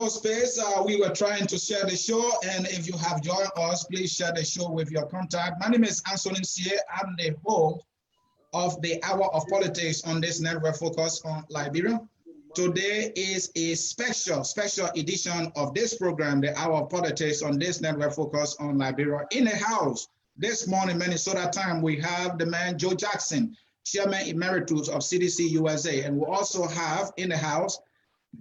space. We were trying to share the show, and if you have joined us, please share the show with your contact. My name is Anthony Sie. I'm the host of the Hour of Politics on this network focus on Liberia. Today is a special edition of this program, the Hour of Politics on this network focus on Liberia. In the house this morning, Minnesota time, we have the man Joe Jackson, Chairman Emeritus of CDC-USA, and we also have in the house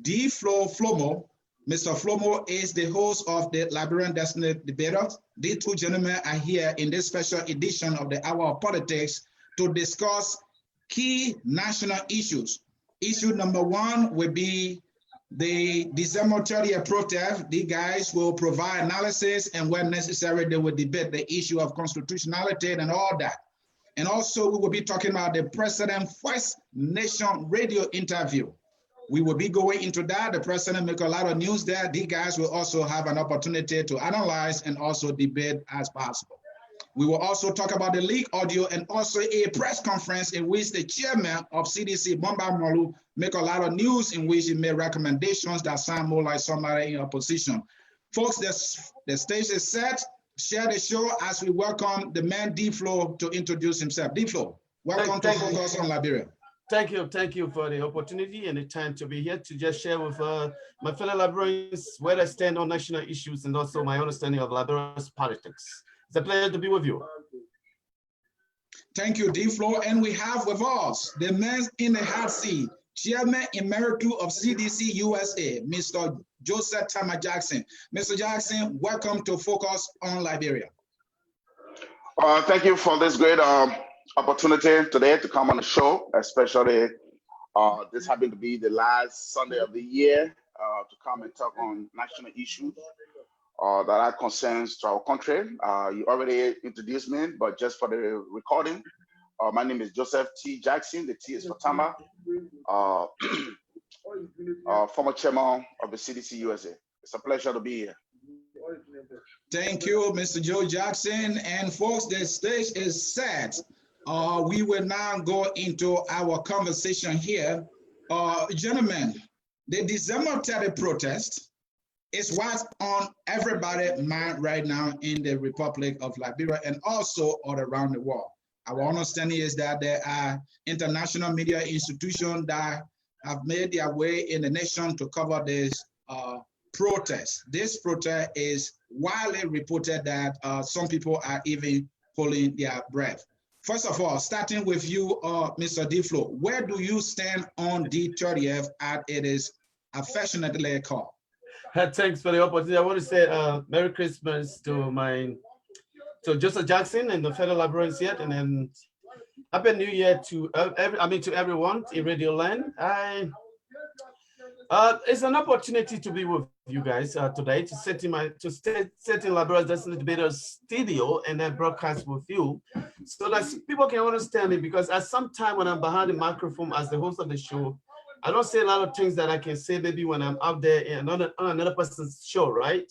Flomo. Mr. Flomo is the host of the Liberian Destiny Debaters. These two gentlemen are here in this special edition of the Hour of Politics to discuss key national issues. Issue number one will be the December 30th protest. These guys will provide analysis, and when necessary, they will debate the issue of constitutionality and all that. And also, we will be talking about the President First Nation radio interview. We will be going into that. The president make a lot of news there. These guys will also have an opportunity to analyze and also debate as possible. We will also talk about the leak audio and also a press conference in which the chairman of CDC, Bomba Malu, make a lot of news in which he made recommendations that sound more like somebody in opposition. Folks, the stage is set. Share the show as we welcome the man D-Flow to introduce himself. D-Flow, welcome to Focus on Liberia. Thank you for the opportunity and the time to be here to just share with my fellow Liberians where I stand on national issues and also my understanding of Liberia's politics. It's a pleasure to be with you. Thank you, D-Flow. And we have with us the man in the hot seat, Chairman Emeritus of CDC-USA, Mr. Joseph Tama Jackson. Mr. Jackson, welcome to Focus on Liberia. Thank you for this great opportunity today to come on the show, especially this happened to be the last Sunday of the year to come and talk on national issues that are concerns to our country. You already introduced me, but just for the recording, my name is Joseph T. Jackson. The T is for Tama, former chairman of the CDC-USA. It's a pleasure to be here. Thank you, Mr. Joe Jackson. And folks, the stage is set. We will now go into our conversation here. Gentlemen, the December 30th protest is what's on everybody's mind right now in the Republic of Liberia and also all around the world. Our understanding is that there are international media institutions that have made their way in the nation to cover this protest. This protest is widely reported that some people are even holding their breath. First of all, starting with you, Mr. D-Flow, where do you stand on the 30th as it is affectionately called? Thanks for the opportunity. I want to say Merry Christmas to Joseph Jackson and the fellow Liberians here, and then Happy New Year to everyone in Radio Land. It's an opportunity to be with you guys today to sit in Liberia's Destiny Debaters studio and then broadcast with you so that people can understand me, because at some time when I'm behind the microphone as the host of the show, I don't say a lot of things that I can say maybe when I'm out there in another person's show, right?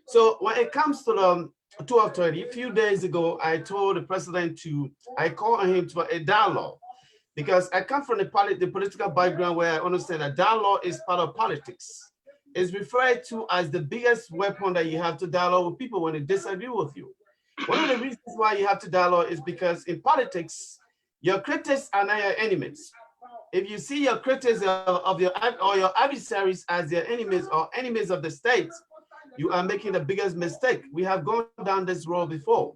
So when it comes to the 12:30, a few days ago, I told the president I called on him to a dialogue, because I come from the political background where I understand that dialogue is part of politics. It's referred to as the biggest weapon that you have to dialogue with people when they disagree with you. One of the reasons why you have to dialogue is because in politics, your critics are not your enemies. If you see your critics of your adversaries as your enemies or enemies of the state, you are making the biggest mistake. We have gone down this road before.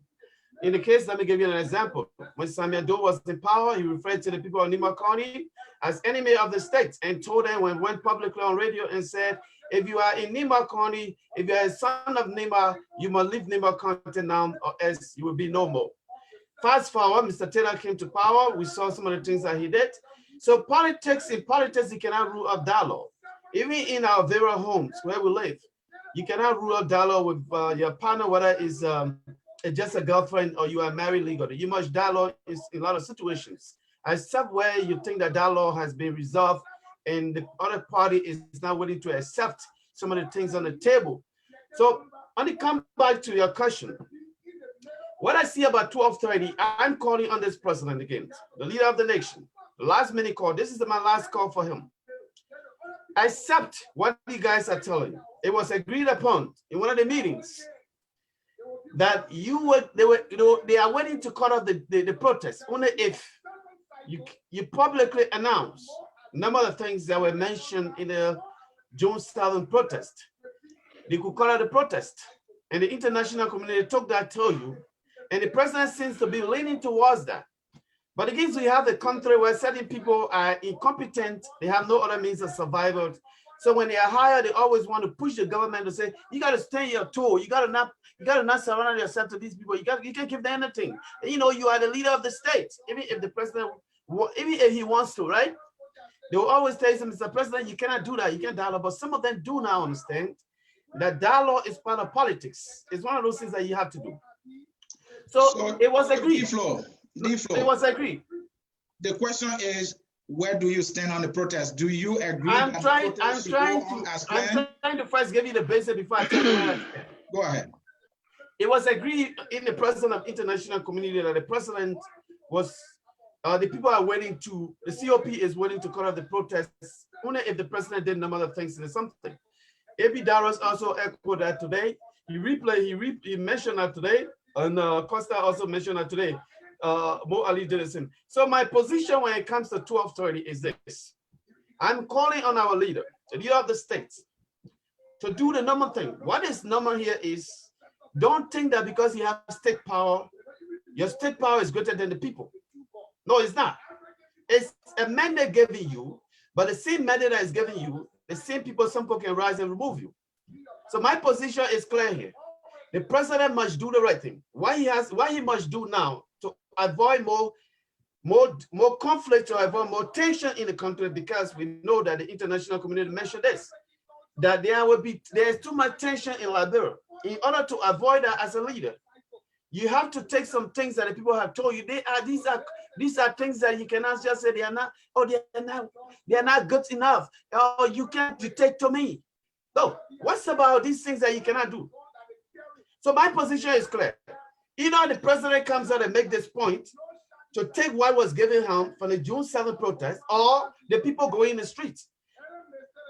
In the case, let me give you an example. When Samuel Doe was in power, he referred to the people of Nima County as enemy of the state and told them when went publicly on radio and said, if you are in Nima County, if you are a son of Nima, you must leave Nima County now or else you will be no more. Fast forward, Mr. Taylor came to power. We saw some of the things that he did. So in politics, you cannot rule up dialogue. Even in our very homes where we live, you cannot rule up dialogue with your partner, whether it's just a girlfriend or you are married legally. You must dialogue in a lot of situations. Except where you think that dialogue has been resolved and the other party is not willing to accept some of the things on the table. So when it comes back to your question, what I see about 12:30, I'm calling on this president again, the leader of the nation. The last minute call. This is my last call for him. accept what you guys are telling. It was agreed upon in one of the meetings that they are waiting to cut off the protest only if you publicly announce a number of things that were mentioned in the June 7th protest. They could cut off the protest, and the international community took that to you, and the president seems to be leaning towards that. But again, so you have a country where certain people are incompetent, they have no other means of survival. So when they are hired, they always want to push the government to say, you got to stay your toe, you got to not surrender yourself to these people, you can't give them anything. And, you are the leader of the state, even if the president, even if he wants to, right? They will always tell him, Mr. President, you cannot do that, you can't dialogue. But some of them do now understand that dialogue is part of politics. It's one of those things that you have to do. So it was agreed. It was agreed. The question is, where do you stand on the protest? Do you agree? I'm trying to first give you the basic before I tell you where I stand. Go ahead. It was agreed in the president of international community that the president was, the people are waiting to, the COP is waiting to cut off the protests only if the president did a number of things and something. A.B. Darrows also echoed that today. He mentioned that today, and Costa also mentioned that today. Mo Ali did the same. So my position when it comes to 1230 is this. I'm calling on our leader, the leader of the states, to do the number thing. What is number here is, don't think that because you have state power, your state power is greater than the people. No, it's not. It's a mandate given you, but the same mandate that is given you, the same people, some people can rise and remove you. So my position is clear here. The president must do the right thing. What he must do now to avoid more conflict, or avoid more tension in the country, because we know that the international community mentioned this, that there's too much tension in Liberia. In order to avoid that as a leader, you have to take some things that the people have told you. These are things that you cannot just say they are not good enough. Oh, you can't dictate to me. No, what's about these things that you cannot do? So my position is clear. Either the president comes out and make this point to take what was given him from the June 7th protest, or the people going in the streets.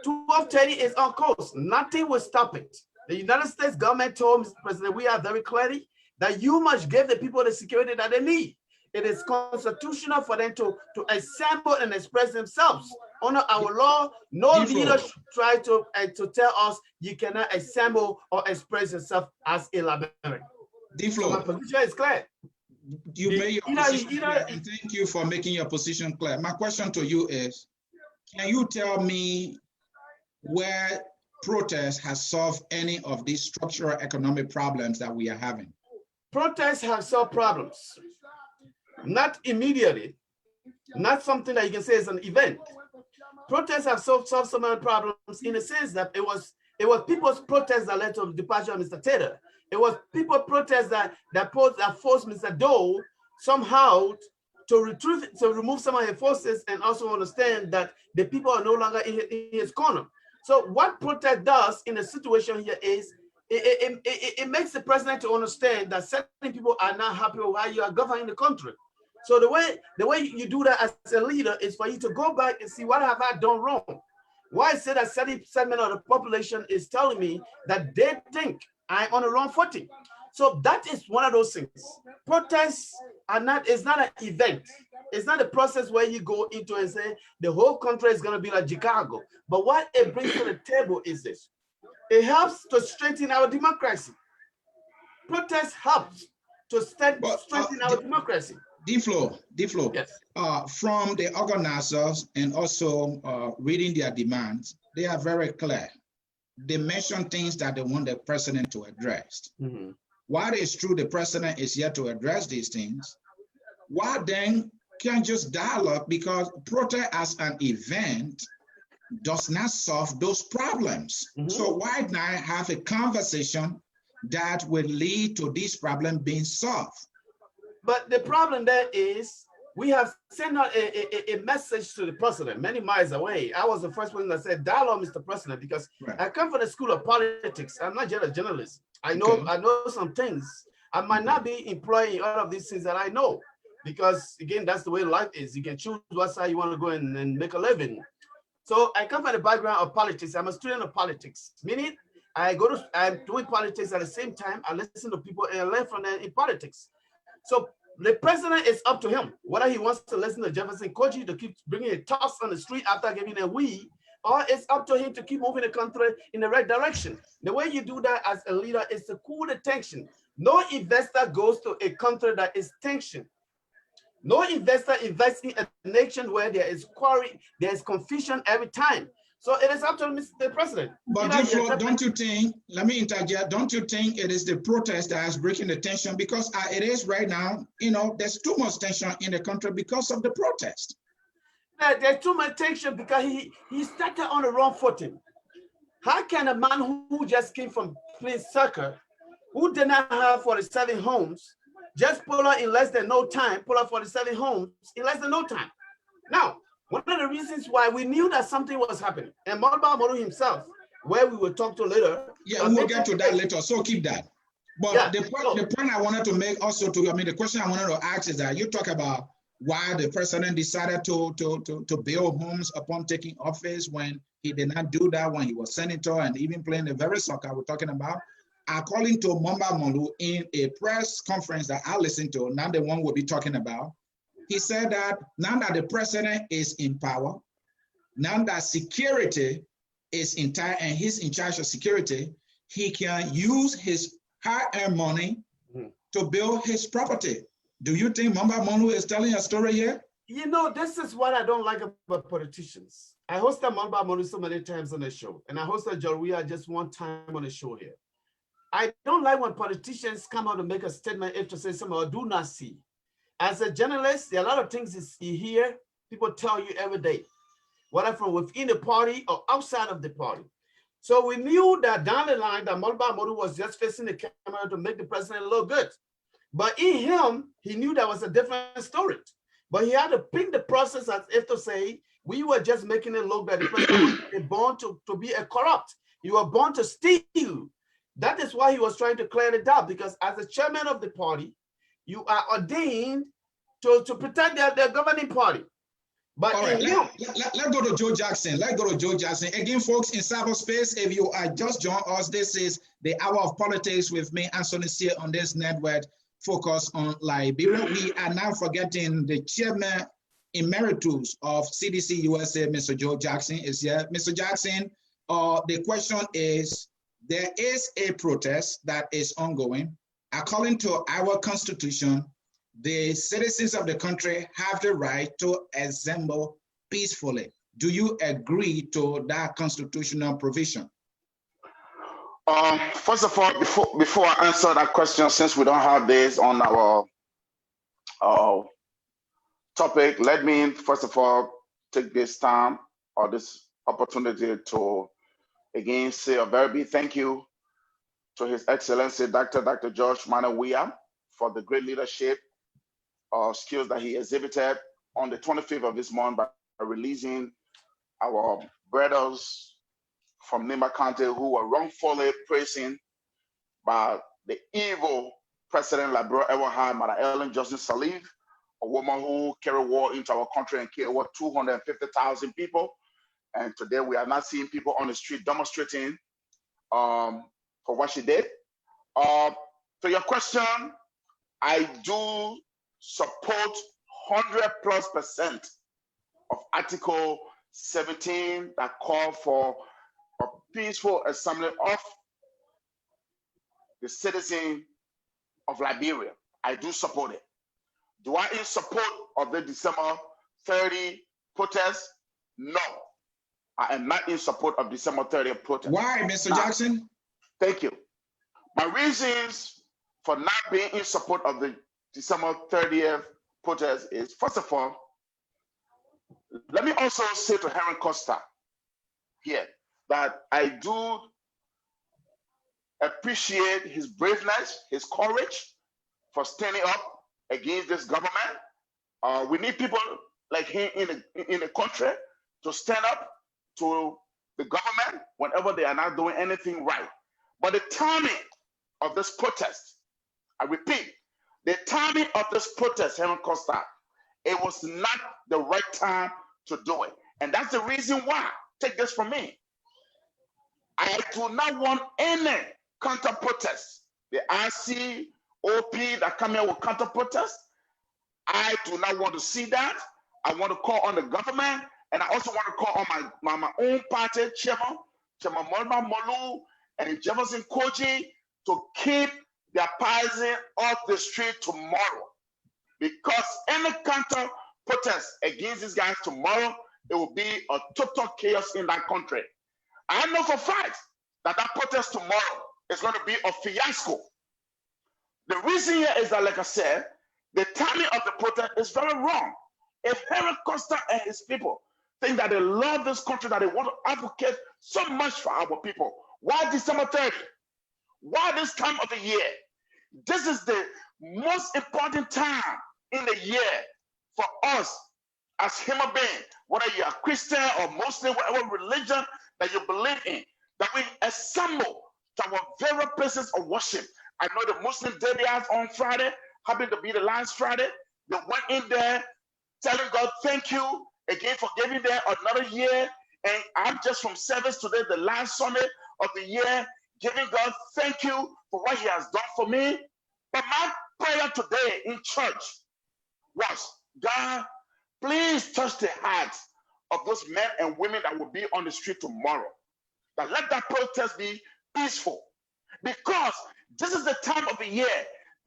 1230 is on course. Nothing will stop it. The United States government told Mr. President, we are very clearly that you must give the people the security that they need. It is constitutional for them to assemble and express themselves. Under our law, no leader should try to tell us you cannot assemble or express yourself as a Liberian. So my position is clear. You made your position clear, and thank you for making your position clear. My question to you is, can you tell me where protest has solved any of these structural economic problems that we are having? Protests have solved problems. Not immediately, not something that you can say is an event. Protests have solved some of the problems in the sense that it was people's protests that led to the departure of Mr. Taylor. It was people's protests that forced Mr. Doe somehow to remove some of his forces, and also understand that the people are no longer in his corner. So what protest does in a situation here is, it makes the president to understand that certain people are not happy with how you are governing the country. So the way you do that as a leader is for you to go back and see, what have I done wrong? Why is it that 70% of the population is telling me that they think I'm on the wrong footing? So that is one of those things. Protests it's not an event. It's not a process where you go into and say the whole country is going to be like Chicago. But what it brings to the table is this. It helps to strengthen our democracy. Protest helps to strengthen our democracy. D-Flow, yes. From the organizers and also reading their demands, they are very clear. They mention things that they want the president to address. Mm-hmm. While it's true the president is here to address these things, why then can't just dialogue? Because protest as an event does not solve those problems. Mm-hmm. So why not have a conversation that will lead to this problem being solved? But the problem there is, we have sent out a message to the president many miles away. I was the first one that said, dialogue, Mr. President, because I come from the school of politics. I'm not just a journalist. I know some things. I might not be employing all of these things that I know, because again, that's the way life is. You can choose what side you want to go and make a living. So I come from the background of politics. I'm a student of politics, meaning I'm doing politics at the same time. I listen to people and I learn from them in politics. So the president, is up to him whether he wants to listen to Jefferson Koji to keep bringing a toss on the street after giving a we, or it's up to him to keep moving the country in the right direction. The way you do that as a leader is to cool the tension. No investor goes to a country that is tension. No investor invests in a nation where there is quarry, there is confusion every time. So it is up to Mr. President. But don't you think, let me interject, don't you think it is the protest that is breaking the tension? Because it is right now, there's too much tension in the country because of the protest. There's too much tension because he started on the wrong footing. How can a man who just came from playing soccer, who did not have 47 homes, just pull out in less than no time, pull out 47 homes in less than no time? Now, one of the reasons why we knew that something was happening, and Malba Moru himself, where we will talk to later. Yeah, we will get to that later, so keep that. But yeah, the point I wanted to make also the question I wanted to ask is that you talk about why the president decided to build homes upon taking office when he did not do that when he was senator and even playing the very soccer we're talking about. According to Mamba Molu in a press conference that I listened to, not the one we'll be talking about, he said that now that the president is in power, now that security is entire and he's in charge of security, he can use his hard-earned money to build his property. Do you think Mamba Molu is telling a story here? This is what I don't like about politicians. I hosted Mamba Molu so many times on the show, and I hosted Joria just one time on the show here. I don't like when politicians come out to make a statement if to say something or do not see. As a journalist, there are a lot of things you hear, people tell you every day, whether from within the party or outside of the party. So we knew that down the line that Malba Modu was just facing the camera to make the president look good. But in him, he knew that was a different story. But he had to pick the process as if to say, we were just making it look that the president was born to be a corrupt. You were born to steal. That is why he was trying to clear it up, because as a chairman of the party, you are ordained to protect their governing party. But all right, let's go to Joe Jackson. Let's go to Joe Jackson. Again, folks, in cyberspace, if you are just joined us, this is the Hour of Politics with me, Anthony Sear, on this network focused on Liberia. We are now forgetting the chairman emeritus of CDC-USA, Mr. Joe Jackson, is here. Mr. Jackson, the question is, there is a protest that is ongoing. According to our constitution, the citizens of the country have the right to assemble peacefully. Do you agree to that constitutional provision? First of all, before I answer that question, since we don't have this on our topic, let me first of all take this time or this opportunity to again say a very big thank you to His Excellency Dr. George Manawia for the great leadership skills that he exhibited on the 25th of this month by releasing our brothers from Nimba County who were wrongfully imprisoned by the evil President Liberia ever had, Madam Ellen Johnson Sirleaf, a woman who carried war into our country and killed over 250,000 people. And today we are not seeing people on the street demonstrating for what she did. To your question, I do support 100+% of Article 17 that call for a peaceful assembly of the citizen of Liberia. I do support it. Do I in support of the December 30 protest? No, I am not in support of December 30th protest. Why, Mr. Jackson? Thank you. My reasons for not being in support of the December 30th protest is, first of all, let me also say to Heron Costa here that I do appreciate his braveness, his courage for standing up against this government. We need people like him in the country to stand up to the government whenever they are not doing anything right. But the timing of this protest, I repeat, the timing of this protest, Heron Costa, it was not the right time to do it. And that's the reason why take this from me. I do not want any counter-protest. The RCOP that come here with counter-protest, I do not want to see that. I want to call on the government, and I also want to call on my own party chairman, Chairman Molma Molu, and Jefferson Koji to keep their poison off the street tomorrow. Because any counter-protest against these guys tomorrow, it will be a total chaos in that country. I know for a fact that protest tomorrow is going to be a fiasco. The reason here is that, like I said, the timing of the protest is very wrong. If Henry Costa and his people think that they love this country, that they want to advocate so much for our people, why December 30th? Why this time of the year? This is the most important time in the year for us as human beings, whether you are Christian or Muslim, whatever religion that you believe in, that we assemble to our very places of worship. I know the Muslim did theirs on Friday, happened to be the last Friday. They went in there telling God, thank you again for giving them another year. And I'm just from service today, the last Sunday of the year, giving God thank you for what he has done for me. But my prayer today in church was, God, please touch the hearts of those men and women that will be on the street tomorrow. That let that protest be peaceful. Because this is the time of the year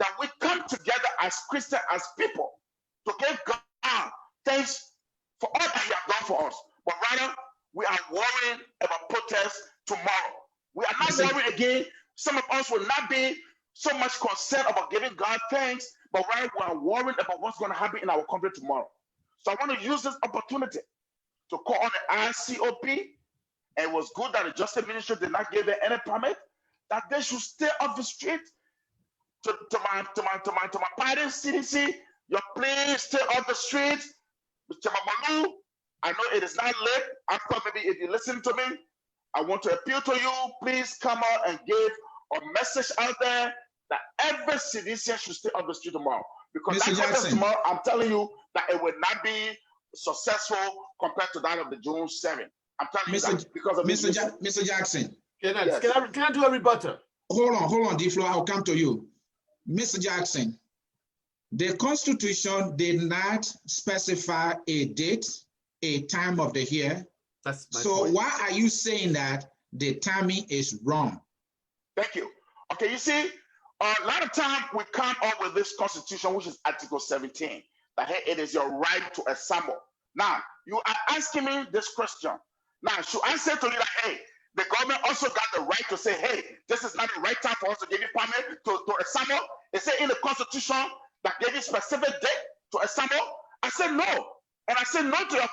that we come together as Christians, as people, to give God thanks for all that he has done for us. But rather, we are worrying about protests tomorrow. We are not worried again. Some of us will not be so much concerned about giving God thanks, but rather we are worried about what's going to happen in our country tomorrow. So I want to use this opportunity to call on the RCOP, and it was good that the Justice Ministry did not give them any permit, that they should stay off the street. To my party, CDC, you please stay off the street. Mr. Mamalu, I know it is not late. After maybe if you listen to me, I want to appeal to you. Please come out and give a message out there that every citizen should stay off the street tomorrow. Because Mr. that Jackson, tomorrow, I'm telling you that it will not be successful compared to that of the June 7th. I'm telling you that because of Mr. Jackson. Yes. Can I do a rebuttal? Hold on, D-Flow, I'll come to you. Mr. Jackson, the Constitution did not specify a date, a time of the year. That's my so point. Why are you saying that the timing is wrong? Thank you. Okay, you see, a lot of times we come up with this Constitution, which is Article 17, that hey, it is your right to assemble. Now, you are asking me this question. Now, should I say to you that, hey, the government also got the right to say, hey, this is not the right time for us to give you permit to assemble? They say in the Constitution that gave you specific date to assemble? I said no. And I said no to your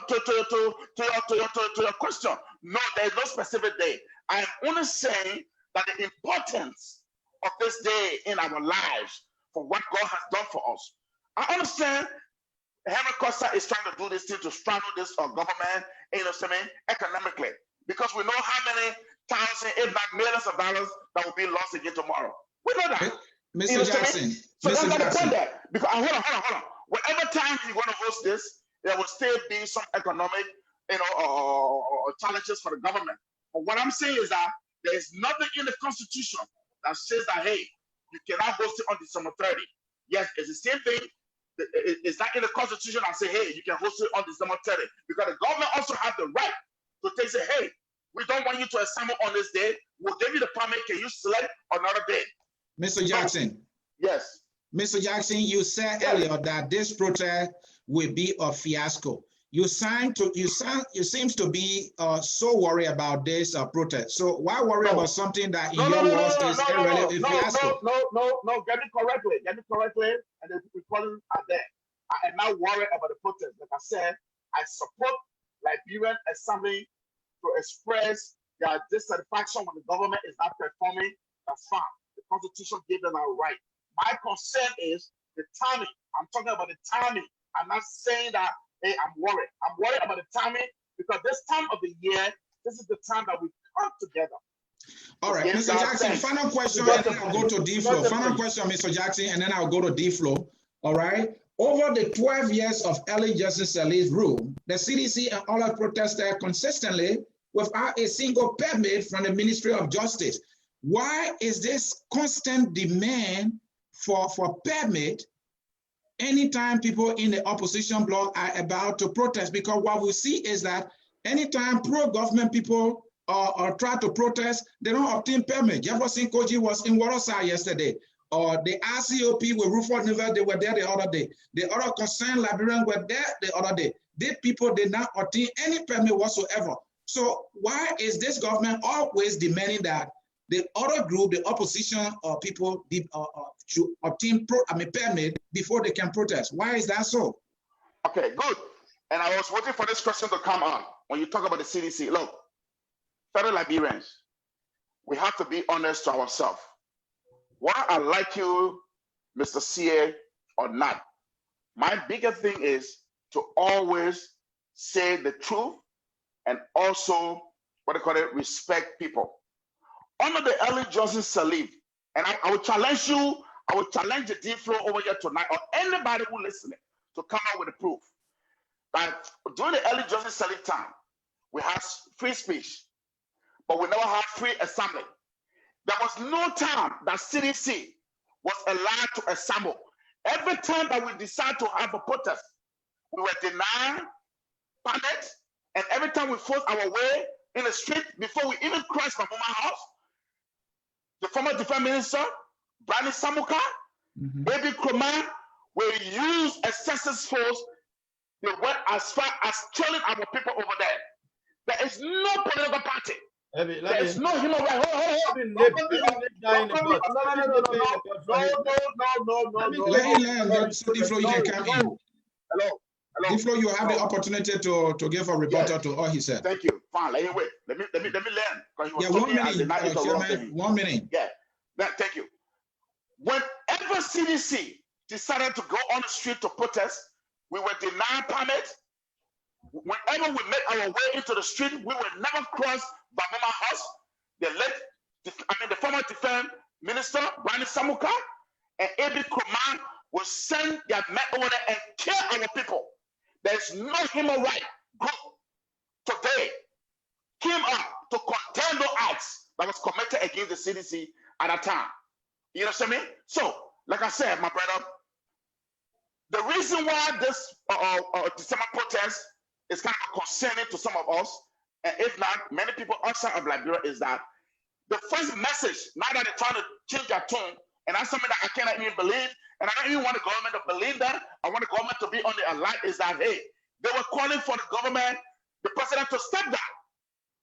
question. No, there is no specific date. I am only saying that the importance of this day in our lives for what God has done for us. I understand Henry Costa is trying to do this thing to strangle this government, economically. Because we know how many thousands, if not millions of dollars that will be lost again tomorrow. We know that. Mr. Jackson. So that's not the point there. Because hold on. Whatever time you're going to host this, there will still be some economic, challenges for the government. But what I'm saying is that there is nothing in the Constitution that says that, hey, you cannot host it on December 30. Yes, it's the same thing. It's not in the Constitution that say, hey, you can host it on December 30. Because the government also have the right to say, hey, we don't want you to assemble on this day. We'll give you the permit. Can you select another day? Mr. Jackson. Yes. Mr. Jackson, you said earlier that this protest will be a fiasco. You seem to be so worried about this protest. So why worry about something that in your words is irrelevant? No, get it correctly. And the recordings are there. I am not worried about the protest. Like I said, I support Liberian Assembly to express their dissatisfaction when the government is not performing. That's fine. The Constitution gives them a right. My concern is the timing. I'm talking about the timing. I'm not saying that, hey, I'm worried. I'm worried about the timing because this time of the year, this is the time that we come together. All right, Mr. Jackson, final question, and then I'll go to D-Flow. Final question, Mr. Jackson, and then I'll go to D-Flow. All right. Over the 12 years of early Justice Salih's rule, the CDC and other protesters consistently without a single permit from the Ministry of Justice. Why is this constant demand for permit anytime people in the opposition bloc are about to protest? Because what we see is that anytime pro-government people or try to protest, they don't obtain permit. Jefferson Koji was in Warsaw yesterday. Or the RCOP with Rufus Nivel, they were there the other day. The other concerned Liberians were there the other day. These people did not obtain any permit whatsoever. So why is this government always demanding that the other group, the opposition or people should obtain permit before they can protest? Why is that so? Okay, good. And I was waiting for this question to come on. When you talk about the CDC, look, fellow Liberians, we have to be honest to ourselves. Whether I like you, Mr. CA, or not, my biggest thing is to always say the truth and also, respect people. Under the Ellen Johnson Salif, and I will challenge you, I will challenge the D-Flow over here tonight, or anybody who listening, to come out with the proof that during the Ellen Johnson Salif time, we had free speech, but we never had free assembly. There was no time that CDC was allowed to assemble. Every time that we decided to have a protest, we were denied permits, and every time we forced our way in the street before we even crossed my mama's house, the former defense minister, Brani Samuka, Baby Kroma, will use excessive force. They went as far as killing our people over there. There is no political party. There is no human right. No. Let him learn, so D-Flow, you can come in. Hello. D-Flow, you have the opportunity to give a rebuttal to all he said. Thank you. Fine. Anyway, let me learn. Yeah, 1 minute. 1 minute. Yeah. Thank you. Whenever CDC decided to go on the street to protest, we were denied permits. Whenever we made our way into the street, we will never cross Bamama House. The former defense minister, Brani Samuka, and A.B. Kroma will send their men over there and kill our people. There's no human right group today came up to condemn those acts that was committed against the CDC at that time. You know what I mean? So, like I said, my brother, the reason why this December protest is kind of concerning to some of us, and if not, many people outside of Liberia, is that the first message, now that they're trying to change their tone, and that's something that I cannot even believe, and I don't even want the government to believe that, I want the government to be on the alert, is that, hey, they were calling for the government, the president to step down.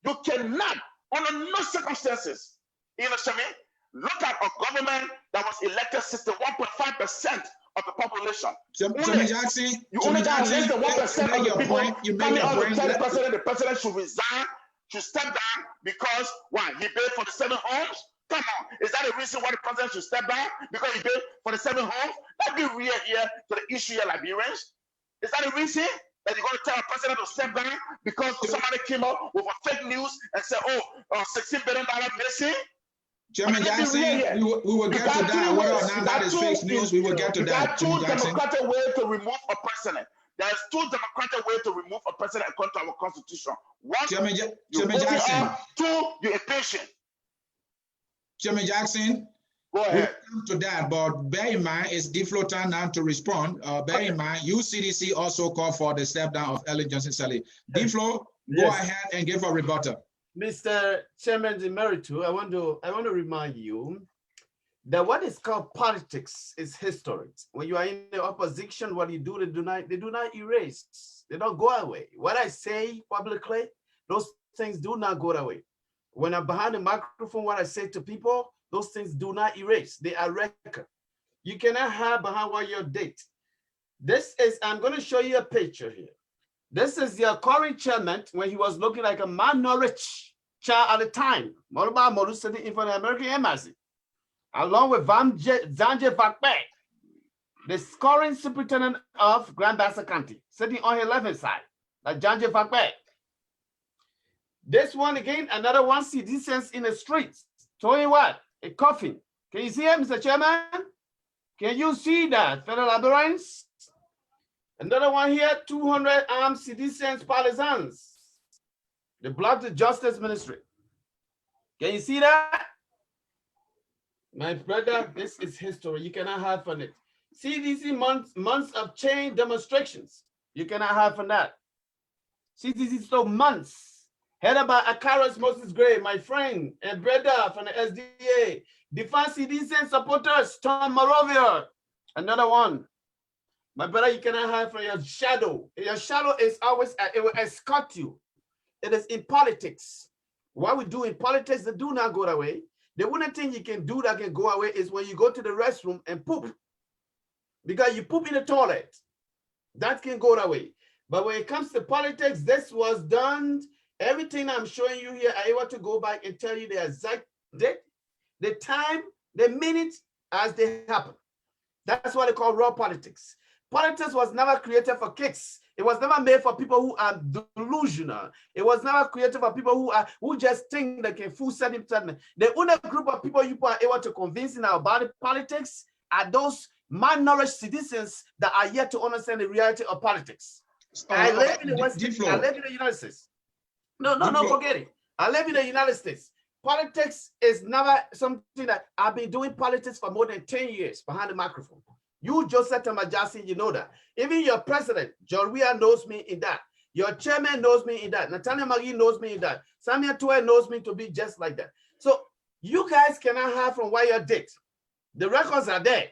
You cannot, under no circumstances, you know what I mean? Look at a government that was elected 61.5% of the population. Jimmy Jackson, you only got less than 1% of the people coming out to tell the president should resign, should step down because, why? He paid for the 7 homes? Come on, is that a reason why the president should step down? Because he paid for the 7 homes? Let's be real here to the issue here, Liberians. Is that a reason that you're going to tell a president to step down because somebody came up with a fake news and said, $16 billion missing? Chairman Jackson, we will get to that. Whether or not that is fake news, we will get to that. There are 2 democratic ways to remove a president. There's 2 democratic ways to remove a president according to our constitution. 1, Chairman Jackson. Up. 2, you're impatient. Chairman Jackson, go ahead. We'll come to that, but bear in mind, it's D-Flow time now to respond. Bear in mind, UCDC also called for the step down of Ellen Johnson Sirleaf. D-Flow, go ahead and give a rebuttal. Mr. Chairman Emeritus, I want to remind you that what is called politics is history. When you are in the opposition, what you do, they do not erase. They don't go away. What I say publicly, those things do not go away. When I'm behind the microphone, what I say to people, those things do not erase. They are record. You cannot hide behind what your date. I'm going to show you a picture here. This is the current chairman when he was looking like a minority child at the time. Moluba Molu sitting in front of the American Embassy, along with Zanje Vakbe, the current superintendent of Grand Bassa County, sitting on his left side, like Zanje Vakbe. This one again, another one citizens in the streets. Towing what? A coffin. Can you see it, Mr. Chairman? Can you see that, fellow Liberians? Another one here, 200 armed citizens, partisans. They blocked the Justice Ministry. Can you see that? My brother, this is history. You cannot hide from it. CDC months of chain demonstrations. You cannot hide from that. CDC stole months. Headed by Akaros Moses Gray, my friend and brother from the SDA. Defense CDC supporters, Tom Morovia. Another one. My brother, you cannot hide from your shadow. Your shadow is always, it will escort you. It is in politics. What we do in politics, they do not go that way. The only thing you can do that can go away is when you go to the restroom and poop. Because you poop in the toilet. That can go that way. But when it comes to politics, this was done. Everything I'm showing you here, I want to go back and tell you the exact date, the time, the minute as they happen. That's what they call raw politics. Politics was never created for kids. It was never made for people who are delusional. It was never created for people who just think they can fool certain. The only group of people you are able to convince in our body politics are those malnourished citizens that are yet to understand the reality of politics. I live in the West. I live in the United States. No, forget it. I live in the United States. Politics is never something that I've been doing politics for more than 10 years behind the microphone. You, Joseph Tamajasi, you know that. Even your president, John Weah, knows me in that. Your chairman knows me in that. Nathaniel Magee knows me in that. Samuel Tuer knows me to be just like that. So you guys cannot hide from why you're dead. The records are there.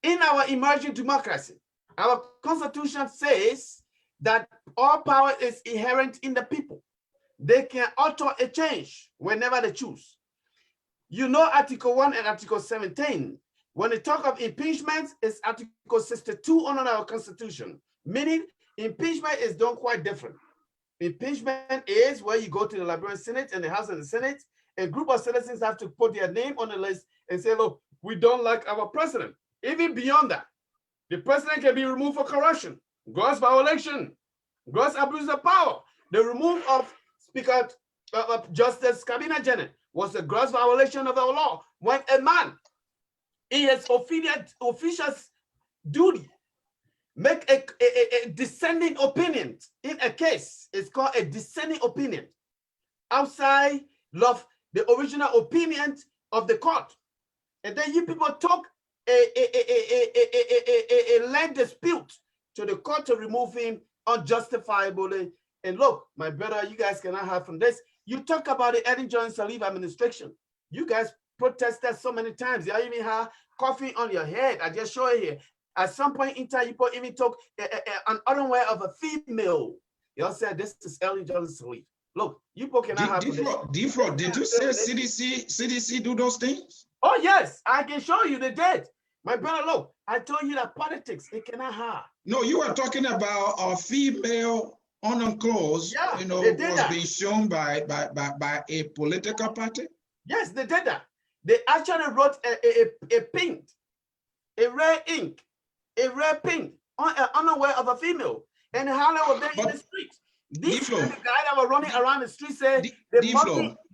In our emerging democracy, our constitution says that all power is inherent in the people. They can alter a change whenever they choose. You know Article 1 and Article 17. When they talk of impeachment, it's Article 62 under our Constitution, meaning impeachment is done quite different. Impeachment is where you go to the Liberian Senate and the House and the Senate, a group of citizens have to put their name on the list and say, look, we don't like our president. Even beyond that, the president can be removed for corruption, gross violation, gross abuse of power. The removal of Speaker Justice Kabina Janet was a gross violation of our law. When a man in his official duty make a dissenting opinion in a case, it's called a dissenting opinion, outside of the original opinion of the court. And then you people took a land dispute to the court to remove him unjustifiably. And look, my brother, you guys cannot have from this. You talk about the Eden Jones Saliva administration. You guys protested so many times. You even have coffee on your head. I just show it here. At some point in time, you even took an unaware of a female. You all said this is Ellen Jones Saliva. Look, you people cannot have from this. Did you say CDC do those things? Oh, yes, I can show you they did. My brother, look, I told you that politics, it cannot have. No, you are talking about a female unclosed, was being shown by a political party? Yes, they did that. They actually wrote a pink, a rare ink, a rare pink, unaware of a female. And Harlem was there in the street. This guy that was running around the street said,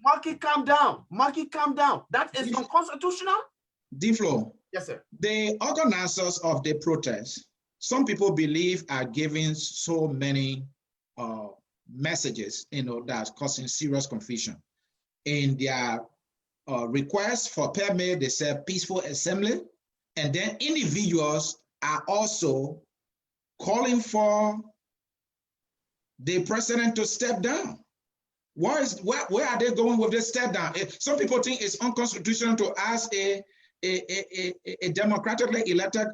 monkey, calm down. Monkey, calm down. That is unconstitutional? D-Flow. Yes, sir. The organizers of the protest, some people believe are giving so many messages, that's causing serious confusion. In their request for permit, they say peaceful assembly, and then individuals are also calling for the president to step down. Where are they going with this step down? Some people think it's unconstitutional to ask a democratically elected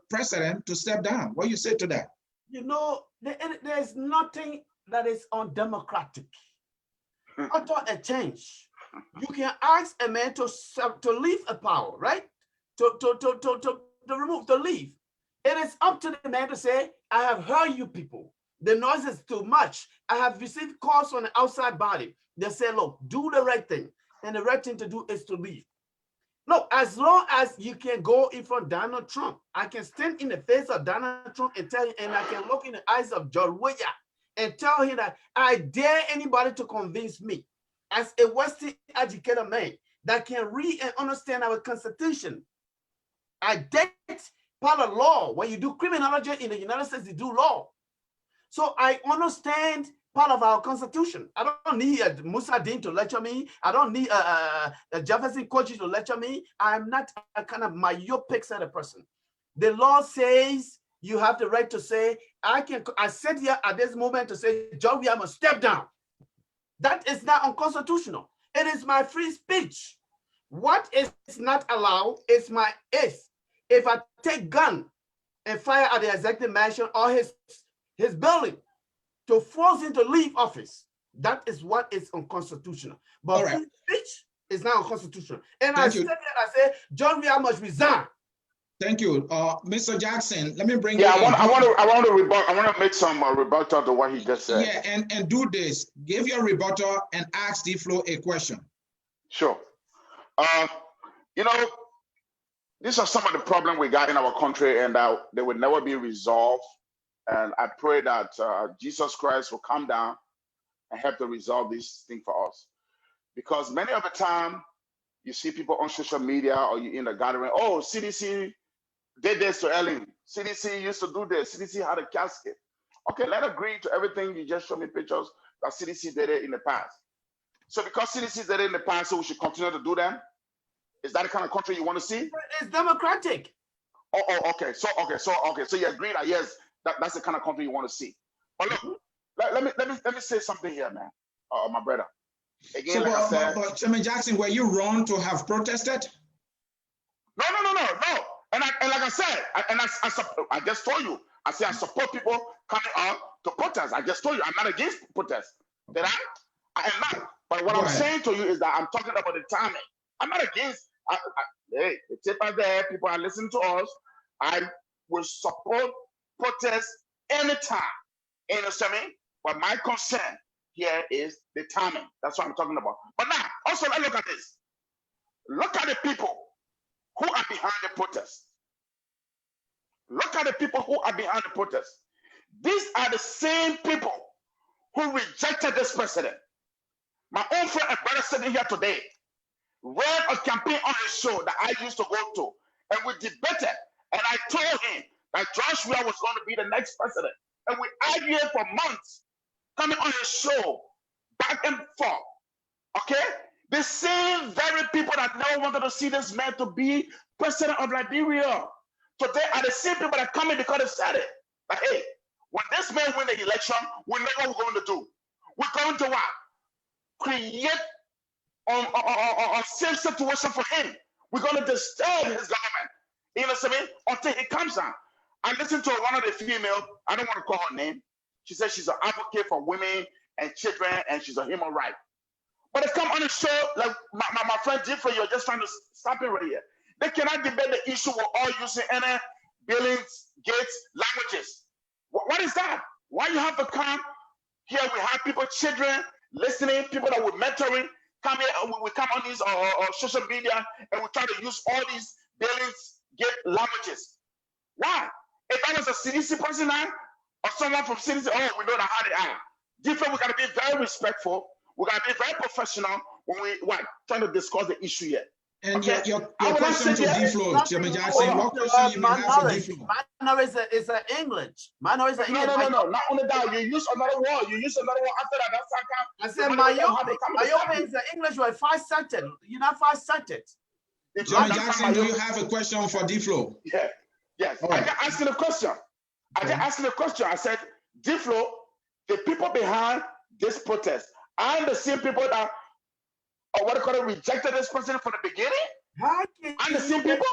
president to step down. What do you say to that? There's nothing that is undemocratic. After a change, you can ask a man to leave a power, right? To remove, to leave. It is up to the man to say, I have heard you people. The noise is too much. I have received calls from the outside body. They say, look, do the right thing. And the right thing to do is to leave. Look, as long as you can go in front of Donald Trump, I can stand in the face of Donald Trump and tell you, and I can look in the eyes of John Weah and tell him that I dare anybody to convince me as a Western educated man that can read and understand our Constitution. I dare part of law. When you do criminology in the United States, you do law. So I understand part of our constitution. I don't need Musa Dean to lecture me. I don't need Jefferson Kochi to lecture me. I'm not a kind of myopic sort of person. The law says you have the right to say, I sit here at this moment to say, John, we must step down. That is not unconstitutional. It is my free speech. What is not allowed is if I take gun and fire at the executive mansion or his building to force him to leave office, that is what is unconstitutional. But free speech is not unconstitutional. And I said, John, we must resign. Thank you, Mr. Jackson. Let me bring. Yeah, I want to make some rebuttal to what he just said. Yeah, and do this. Give your rebuttal and ask D-Flow a question. Sure. You know, these are some of the problems we got in our country, and they will never be resolved. And I pray that Jesus Christ will come down and help to resolve this thing for us. Because many of the time, you see people on social media or you in a gathering, oh, CDC did this to Ellen. CDC used to do this. CDC had a casket. Okay, let's agree to everything you just showed me pictures that CDC did it in the past. So because CDC did it in the past, so we should continue to do them? Is that the kind of country you want to see? It's democratic. Okay. So you agree that yes, that's the kind of country you want to see. But look, let me say something here, man. My brother. Again, so, like I said, but Chairman Jackson, were you wrong to have protested? No. And like I said, I just told you. I say I support people coming out to protest. I just told you I'm not against protest. Did I? I am not. But what I'm saying to you is that I'm talking about the timing. I'm not against. Hey, the tip are there. People are listening to us. I will support protest anytime. You understand me? But my concern here is the timing. That's what I'm talking about. But now, also, let's look at this. Look at the people who are behind the protest. Look at the people who are behind the protest. These are the same people who rejected this president. My own friend and brother sitting here today ran a campaign on his show that I used to go to, and we debated, and I told him that Joshua was going to be the next president. And we argued for months, coming on his show, back and forth. Okay? The same very people that now wanted to see this man to be president of Liberia today are the same people that come in because they said it. But hey, when this man win the election, we know what we're going to do. We're going to what? Create a safe situation for him. We're going to disturb his government. You know what I mean? Until he comes down. I listened to one of the female, I don't want to call her name. She says she's an advocate for women and children, and she's a human right. But they come on the show, like my friend Jeffrey, you're just trying to stop it right here. They cannot debate the issue with all using any buildings, gates, languages. What is that? Why you have to come here? We have people, children, listening, people that we're mentoring, come here, we come on these social media, and we try to use all these buildings, gate, languages. Why? If I was a CDC person now, or someone from CDC, oh, we know how they are. Different, we got to be very respectful. We got to be very professional when we trying to discuss the issue here. And okay. your question to D-Flow, Chairman Jackson, what question you may have for D-Flow? Mine is English. Mine is English. No. Not only that, you use another word. You use another word after that. That's I said myopic is English word, far-sighted. You're not far-sighted. Chairman Jackson, do you have a question for D-Flow? Yeah. Yes. Right. I just asked you the question. I said, D-Flow, the people behind this protest are the same people that rejected this president from the beginning? And the same people?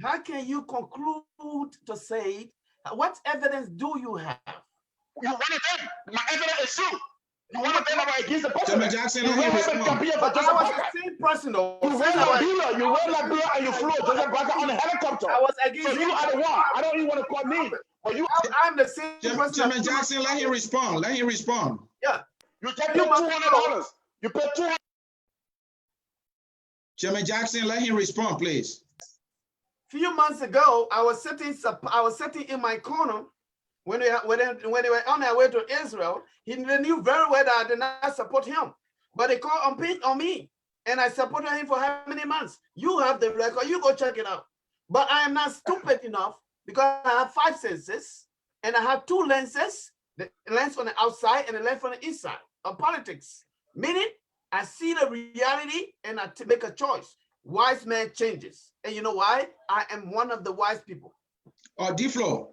How can you conclude to say, what evidence do you have? You one of them. My evidence is true. You one of them are against the president. Chairman Jackson, you let me respond. But I was the same person though. You went Liberia and you flew Joseph Braga on a helicopter. I was against so you are the one. I don't even want to call me. But you, I'm the same person. Chairman Jackson, let him respond. Yeah. You just paid $200. You paid $200. Chairman Jackson, let him respond, please. Few months ago, I was sitting in my corner when they were on their way to Israel. They knew very well that I did not support him, but they called on me, and I supported him for how many months? You have the record. You go check it out. But I am not stupid enough because I have 5 senses and I have 2 lenses The lens on the outside and the lens on the inside of politics. Meaning, I see the reality and I make a choice. Wise man changes. And you know why? I am one of the wise people. D-Flow,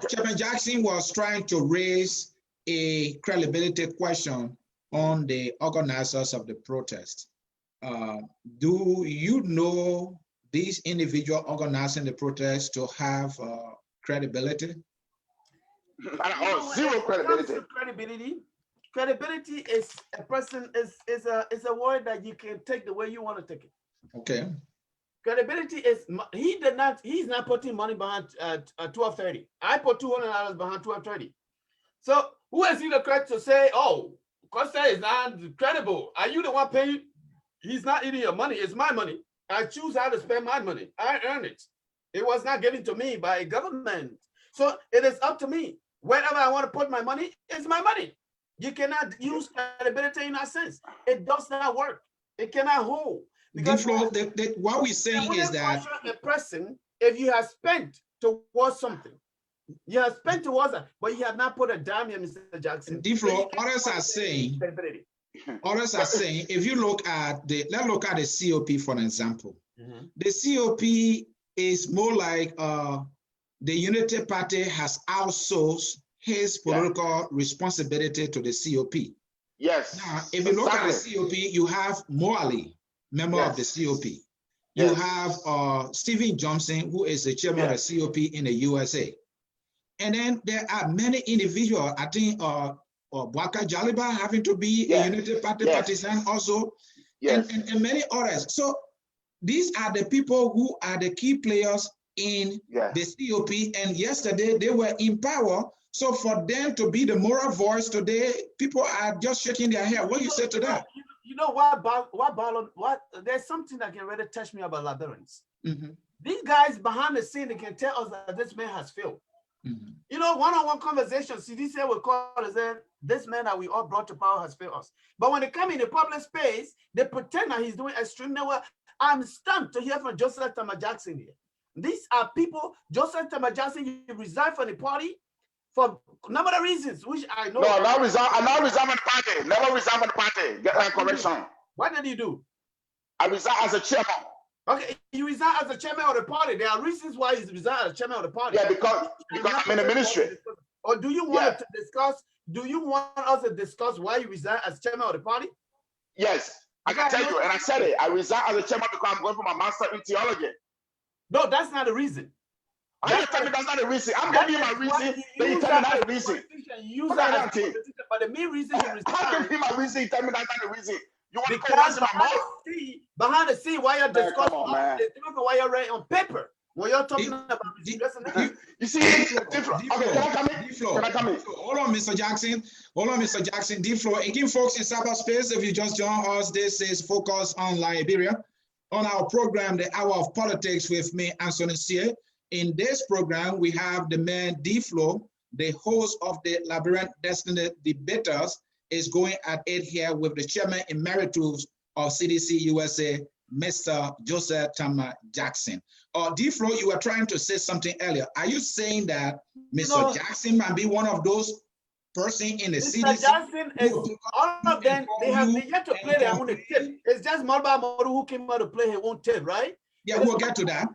Chairman Jackson was trying to raise a credibility question on the organizers of the protest. Do you know these individual organizing the protest to have credibility? Zero credibility. Credibility is a person is a word that you can take the way you want to take it. Okay. Credibility is he's not putting money behind 1230. I put $200 behind 1230. So who has he the credit to say, oh, Costa is not credible? Are you the one paying? He's not eating your money. It's my money. I choose how to spend my money. I earn it. It was not given to me by government. So it is up to me. Wherever I want to put my money, it's my money. You cannot use credibility in that sense. It does not work. It cannot hold. Because what we're saying is that a person, if you have spent towards something, you have spent towards that, but you have not put a dime in, Mr. Jackson. Others are saying, if you look at let's look at the COP for an example. The COP is more like the Unity Party has outsourced his political responsibility to the COP. Yes. Now, if you look at the COP, you have Morley, member of the COP. You have Stephen Johnson, who is the chairman of the COP in the USA. And then there are many individuals, I think Bwaka Jaliba having to be a Unity Party partisan also, and many others. So these are the people who are the key players in the COP, and yesterday they were in power. So for them to be the moral voice today, people are just shaking their head. What do you say to that? You know what? There's something that can really touch me about Liberians. These guys behind the scene, they can tell us that this man has failed. You know, one-on-one conversation, CDC will call us saying, this man that we all brought to power has failed us. But when they come in the public space, they pretend that he's doing extremely well. I'm stunned to hear from Joseph Tama Jackson here. These are people, Joseph Tama Jackson, you resigned from the party for a number of reasons, which I know. No, I now resign from the party. Never resign from the party. Get that correction. What did you do? I resigned as a chairman. Okay, you resign as the chairman of the party. There are reasons why you resign as chairman of the party. Yeah, because I'm in the ministry. Or do you want to discuss? Do you want us to discuss why you resign as chairman of the party? Yes, I can tell you, and I said it. I resigned as a chairman because I'm going for my master in theology. No, that's not the reason. I just tell me that's not the reason. I'm giving you my reason. Then you tell me that's the reason. But the main reason you resign. How can you my reason? You tell me that's not the reason. You want because to my mouth? Behind the scene, why you're discussing, why you're writing on paper. When you're talking about you see, it's different. Okay, can I come in? Hold on, Mr. Jackson. Hold on, Mr. Jackson. D-Flow. Again, folks in cyberspace, if you just join us, this is Focus on Liberia. On our program, The Hour of Politics with me, Anthony Cyr. In this program, we have the man D-Flow, the host of the Liberian Destiny Debaters, is going at it here with the chairman emeritus of CDC-USA, Mr. Joseph Tama Jackson. D-Flow, you were trying to say something earlier. Are you saying that Mr. Jackson might be one of those person in the Mr. CDC? Jackson is all of them. They have yet to play their own tip. It's just Malba Moru who came out to play his own tip, right? Yeah, we'll get to that.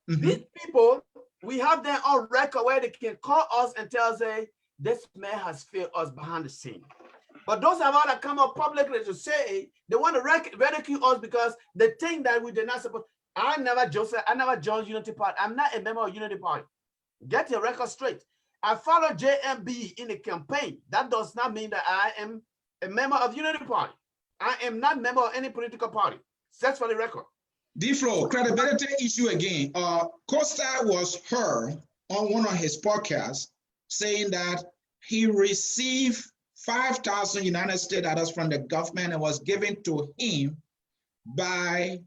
These people, we have them on record where they can call us and tell us, hey, this man has failed us behind the scene. But those of us that come up publicly to say they want to ridicule us because they think that we did not support. I never joined Unity Party. I'm not a member of Unity Party. Get your record straight. I follow JMB in the campaign. That does not mean that I am a member of Unity Party. I am not a member of any political party. That's for the record. D-Flow, credibility issue again. Costa was heard on one of his podcasts saying that he received 5,000 United States dollars from the government and was given to him by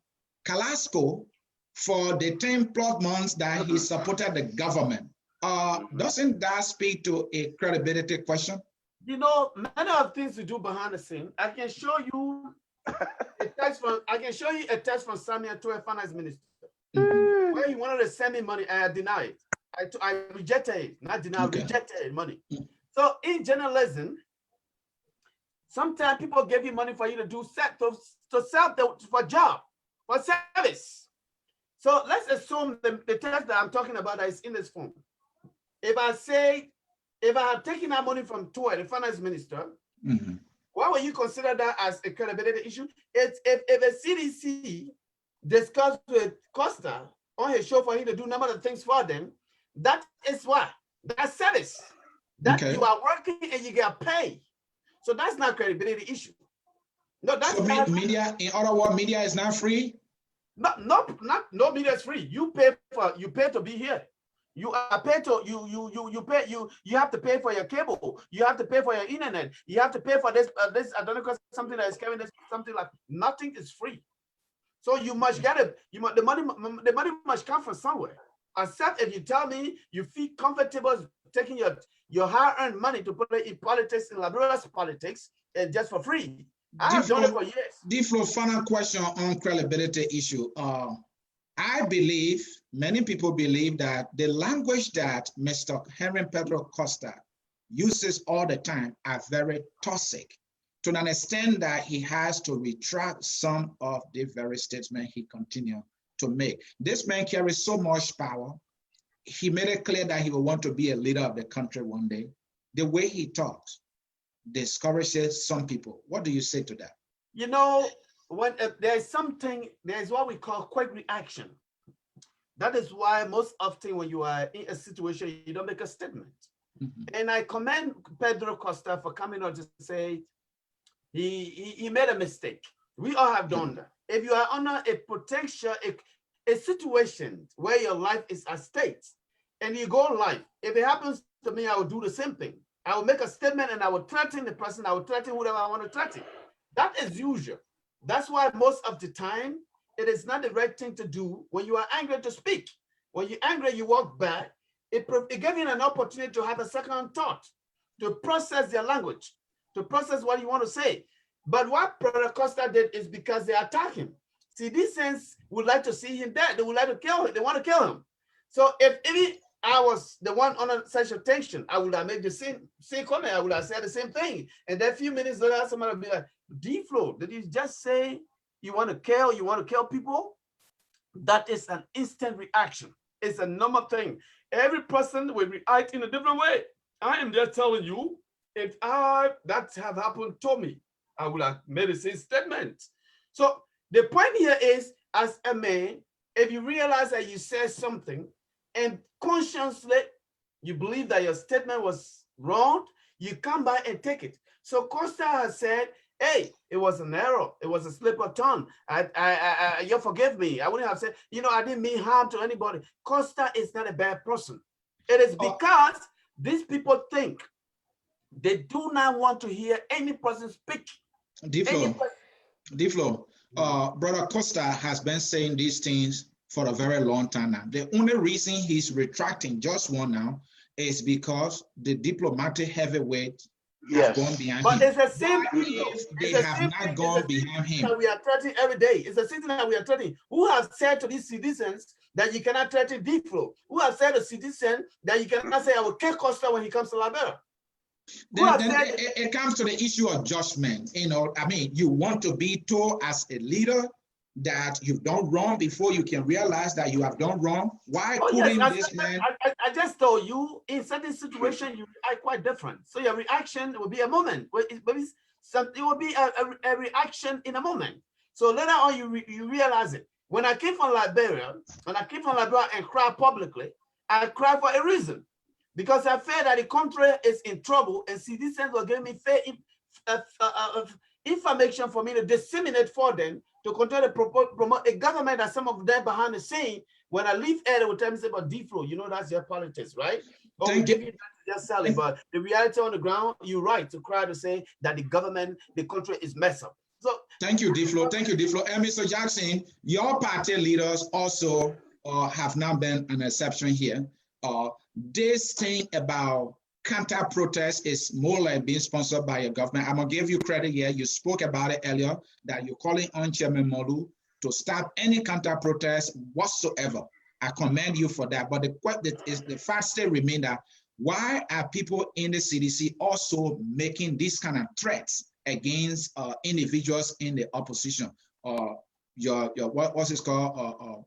Calasco for the 10 plus months that he supported the government. Doesn't that speak to a credibility question? You know, many of things to do behind the scene. I can show you a text from Samuel to a finance minister where he wanted to send me money and I denied it. I rejected it, not denied, rejected money So in journalism, sometimes people give you money for you to do for job, for service. So let's assume the text that I'm talking about is in this form. If I have taken that money from Toy, the finance minister, why would you consider that as a credibility issue? It's if a CDC discussed with Costa on his show for him to do a number of things for them, that is why. That's service. That you are working and you get paid. So that's not credibility issue. No, that's so media, in other words, media is not free? No media is free. You pay to be here. You are paid to you have to pay for your cable. You have to pay for your internet. You have to pay for this I don't know, something that is carrying this, something like nothing is free. So you must get it. The money must come from somewhere. Except if you tell me you feel comfortable taking your hard-earned money to put it in politics, in Liberia's politics, and just for free. I have done it for years. D-Flow, final question on credibility issue. I believe, many people believe that the language that Mr. Henry Pedro Costa uses all the time are very toxic, to an extent that he has to retract some of the very statements he continued to make. This man carries so much power. He made it clear that he will want to be a leader of the country one day. The way he talks discourages some people. What do you say to that? You know, when there's what we call quick reaction. That is why most often when you are in a situation, you don't make a statement. And I commend Pedro Costa for coming out to say he made a mistake. We all have done that. If you are under a potential, a situation where your life is at stake and you go live, if it happens to me, I will do the same thing. I will make a statement and I will threaten the person. I will threaten whoever I want to threaten. That is usual. That's why most of the time, it is not the right thing to do when you are angry to speak. When you're angry, you walk back. It gives you an opportunity to have a second thought, to process their language, to process what you want to say. But what Brother Costa did is because they attack him. Citizens would like to see him dead. They would like to kill him. They want to kill him. So if I was the one under such a tension, I would have made the same comment. I would have said the same thing. And then a few minutes later, somebody would be like, D-Flow, did you just say you want to kill people? That is an instant reaction. It's a normal thing. Every person will react in a different way. I am just telling you, if that have happened to me, I would have made the same statement. So the point here is, as a man, if you realize that you said something and consciously you believe that your statement was wrong, you come back and take it. So Costa has said, hey, it was an error. It was a slip of tongue. You forgive me. I wouldn't have said, I didn't mean harm to anybody. Costa is not a bad person. It is because these people think they do not want to hear any person speak. D-Flow, Brother Costa has been saying these things for a very long time now. The only reason he's retracting just one now is because the diplomatic heavyweight has gone behind him. But it's the same thing. They have not gone behind him. That we are threatening every day. It's the same thing that we are threatening. Who have said to these citizens that you cannot threaten D-Flow? Who have said to citizens that you cannot say, I will kill Costa when he comes to Liberia? Then it comes to the issue of judgment. You want to be told as a leader that you've done wrong before you can realize that you have done wrong. Why couldn't this man? I just told you, in certain situations, you react quite different. So your reaction will be a moment. It will be a reaction in a moment. So later on, you realize it. When I came from Liberia and cried publicly, I cried for a reason. Because I felt that the country is in trouble and citizens were giving me fair information for me to disseminate for them to continue to promote a government that some of them behind the scene. When I leave here, they will tell me about D-Flow. That's your politics, right? Or we give you just selling. But the reality on the ground, you're right to cry to say that the government, the country is messed up. So thank you, D-Flow. Thank you, D-Flow. And Mr. Jackson, your party leaders also have now been an exception here. This thing about counter-protest is more like being sponsored by your government. I'm going to give you credit here. You spoke about it earlier, that you're calling on Chairman Molu to stop any counter-protest whatsoever. I commend you for that. But the fact still remains that why are people in the CDC also making these kind of threats against individuals in the opposition? What's it called?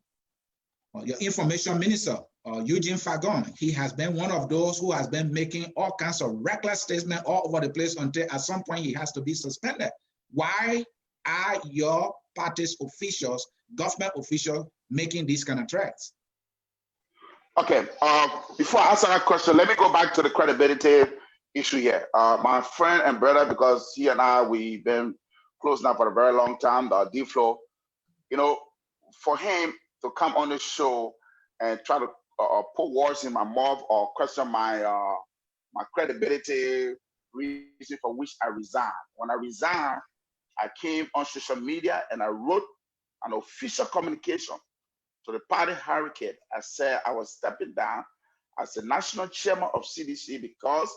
Your information minister, Eugene Fagon, he has been one of those who has been making all kinds of reckless statements all over the place until at some point he has to be suspended. Why are your party's officials, government officials, making these kind of threats? Okay, before I answer that question, let me go back to the credibility issue here. My friend and brother, because he and I, we've been close now for a very long time, D-Flow, you know, for him to come on this show and try to put words in my mouth or question my my credibility, reason for which I resigned. When I resigned, I came on social media and I wrote an official communication to the party hierarchy. I said I was stepping down as the national chairman of CDC because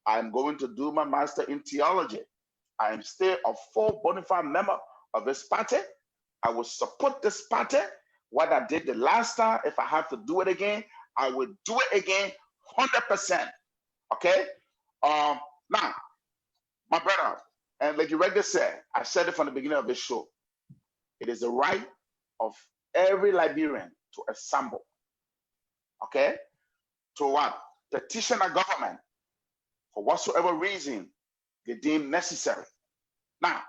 I'm going to do my master in theology. I am still a full bona fide member of this party. I will support this party. What I did the last time, if I have to do it again, I will do it again 100%. Okay? Now, my brother, and like you regularly said, I said it from the beginning of this show, it is the right of every Liberian to assemble, okay? To what? Petition the government for whatsoever reason they deem necessary. Now,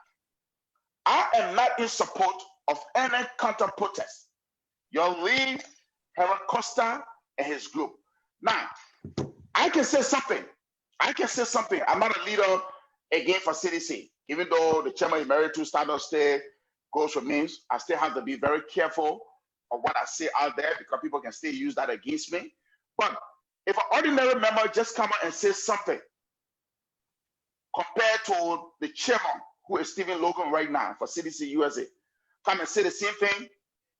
I am not in support of any counter protest. You'll leave Harold Costa and his group. Now, I can say something. I'm not a leader again for CDC. Even though the chairman Emeritus status stay goes for me, I still have to be very careful of what I say out there because people can still use that against me. But if an ordinary member just come out and say something compared to the chairman, who is Stephen Logan right now for CDC-USA, come and say the same thing,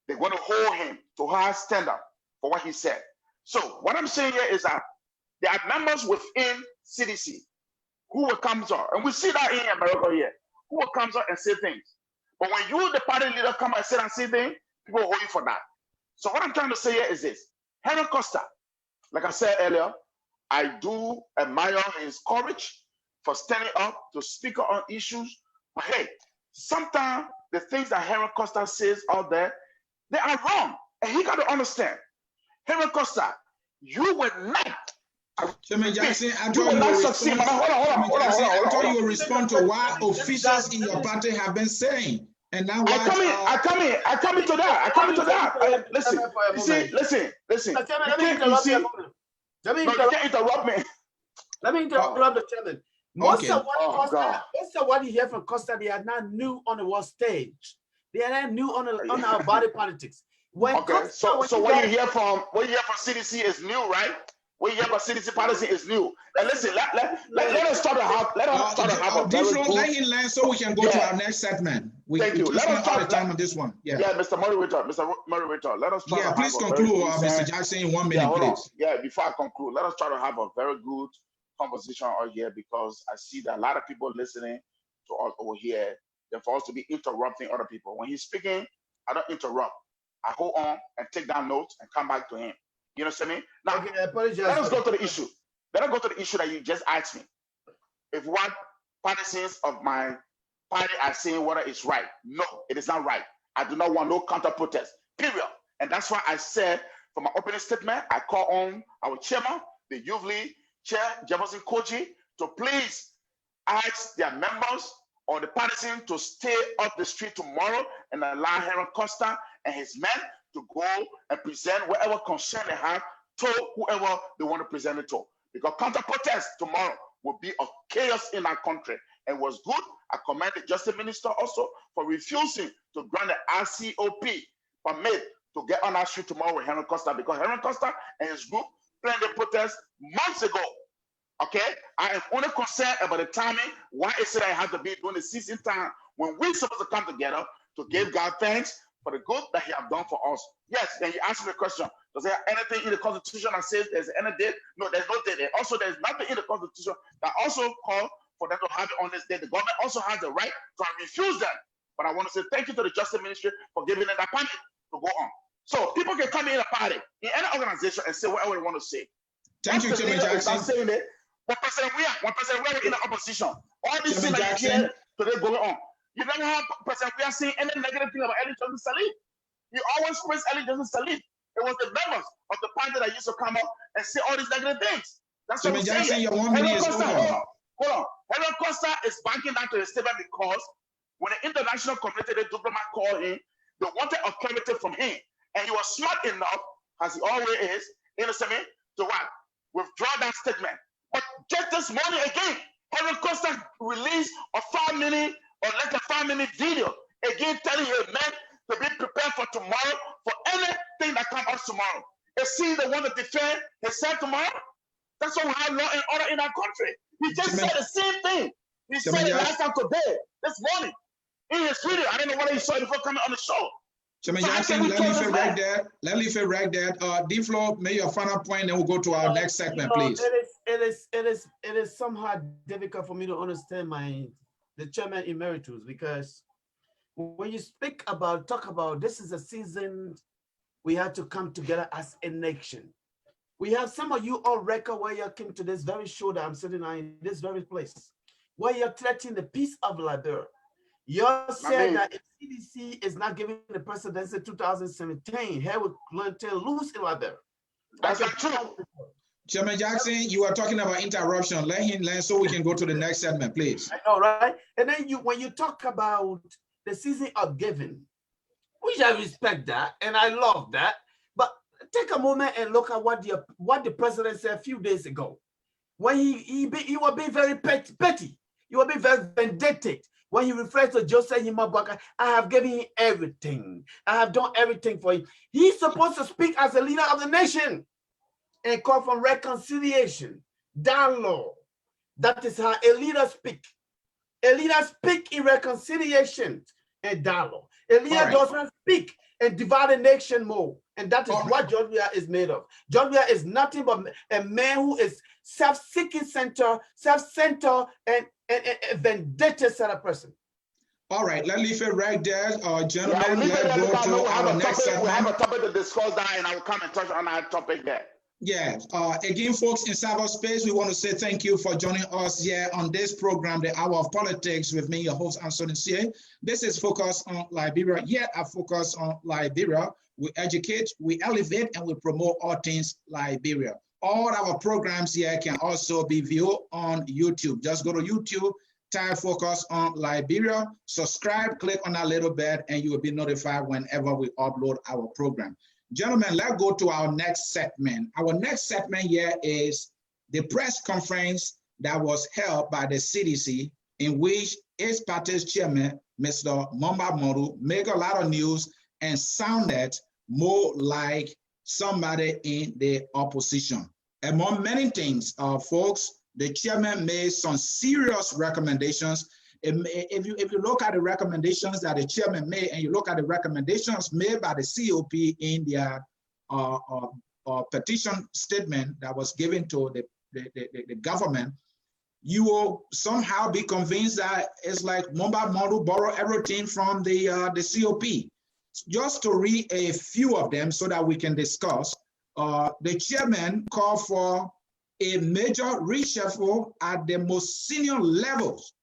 they're going to hold him to high standard for what he said. So what I'm saying here is that there are members within CDC who will come out, and we see that in America here, who will come out and say things. But when you, the party leader, come and say and say things, people hold you for that. So what I'm trying to say here is this. Henry Costa, like I said earlier, I do admire his courage for standing up to speak on issues. But hey, sometimes the things that Henry Costa says out there, they are wrong. And he got to understand. Henry Costa, you will not. Chairman Jackson, I thought you will respond to what officials in your party have been saying. And now I come in to that. Listen. Let me interrupt the chairman. Most of what you hear from Costa, they are not new on the world stage. They are not new on our body politics. So what you hear from CDC is new, right? What you hear from CDC policy is new. And listen, let us start to have a very good. Let him learn so we can go to our next segment. Thank you. Let us start the time on this one. Yeah, Mr. Moderator, let us try to have please conclude, Mr. Jackson, in 1 minute, please. Before I conclude, let us try to have a very good conversation out here because I see that a lot of people listening to us over here, they're for us to be interrupting other people. When he's speaking, I don't interrupt. I hold on and take down notes and come back to him. You know what I mean? Now, let us go to the issue. Let us go to the issue that you just asked me. If what partisans of my party are saying whether it's right. No, it is not right. I do not want no counter protest, period. And that's why I said for my opening statement, I call on our chairman, the Youth League Chair, Jefferson Koji, to please ask their members or the partisans to stay up the street tomorrow and allow Henry Costa and his men to go and present whatever concern they have to whoever they want to present it to. Because counter-protest tomorrow will be a chaos in our country. And it was good. I commend the Justice Minister also for refusing to grant the RCOP permit to get on our street tomorrow with Henry Costa, because Henry Costa and his group planned the protest months ago. Okay? I am only concerned about the timing. Why is it I have to be during the season time when we're supposed to come together to give God thanks for the good that he has done for us? Yes, then you ask me the question, does there anything in the Constitution that says there's any date? No, there's no date. Also, there's nothing in the Constitution that also calls for them to have it on this day. The government also has the right to refuse them. But I want to say thank you to the Justice Ministry for giving them that permit to go on. So people can come in a party, in any organization, and say whatever they want to say. Thank you, Chairman Jackson. Saying it, but President we are in the opposition. All these things that you hear today going on. You never have President we are saying any negative thing about Eli Johnson Sirleaf. You always praise Eli Johnson Sirleaf. It was the members of the party that used to come up and say all these negative things. That's what I'm saying. Your 1 minute is over. Hold on. Henry Costa is backing down to the statement because when the international community, the diplomat called him, they wanted a clarity from him. And he was smart enough, as he always is, innocently, to what? Withdraw that statement. But just this morning again, Henry Costa released a 5-minute or less than 5-minute video, again telling his men to be prepared for tomorrow, for anything that comes out tomorrow. Is he the one to defend himself tomorrow? That's why we have law and order in our country. He just said the same thing. He said it last time today, this morning, in his video. I don't know whether he saw it before coming on the show. Chairman Jackson, let me leave it right there. Let me leave it right there. D-Flow, make your final point, then we'll go to our next segment, please. It is somehow difficult for me to understand the Chairman Emeritus, because when you talk about this is a season we have to come together as a nation. We have some of you on record where you came to this very show that I'm sitting on in this very place, where you're threatening the peace of Liberia. You said that if CDC is not giving the presidency 2017, here we're going to lose in Liberia. That's not true. Chairman Jackson, you are talking about interruption. Let him land so we can go to the next segment, please. I know, right? And then when you talk about the season of giving, which I respect that and I love that, but take a moment and look at what the president said a few days ago, when he was being very petty, he was being very vindictive. When he refers to Joseph Himabwaka, I have given him everything. I have done everything for him. He's supposed to speak as a leader of the nation and call for reconciliation, dialogue. That is how a leader speaks. A leader speaks in reconciliation and dialogue. A leader does not speak and divide the nation more. And that is what John Weah is made of. John Weah is nothing but a man who is self-seeking self-centered, and a vendetta sort of person. All right, let's leave it right there. Gentlemen, let's go to our next segment. We have a topic to discuss that, and I will come and touch on our topic there. Yeah, again, folks, in cyberspace, we want to say thank you for joining us here on this program, The Hour of Politics, with me, your host, Anthony C. This is focused on Liberia. Yet I focus on Liberia. We educate, we elevate, and we promote all things Liberia. All our programs here can also be viewed on YouTube. Just go to YouTube, type Focus on Liberia, subscribe, click on that little bell, and you will be notified whenever we upload our program. Gentlemen, let's go to our next segment. Our next segment here is the press conference that was held by the CDC, in which its party's chairman, Mr. Mumba Modu, made a lot of news and sounded more like somebody in the opposition. Among many things, folks, the chairman made some serious recommendations. If you look at the recommendations that the chairman made, and you look at the recommendations made by the COP in their petition statement that was given to the government, you will somehow be convinced that it's like Mumba Modu borrow everything from the COP. Just to read a few of them so that we can discuss, the chairman called for a major reshuffle at the most senior levels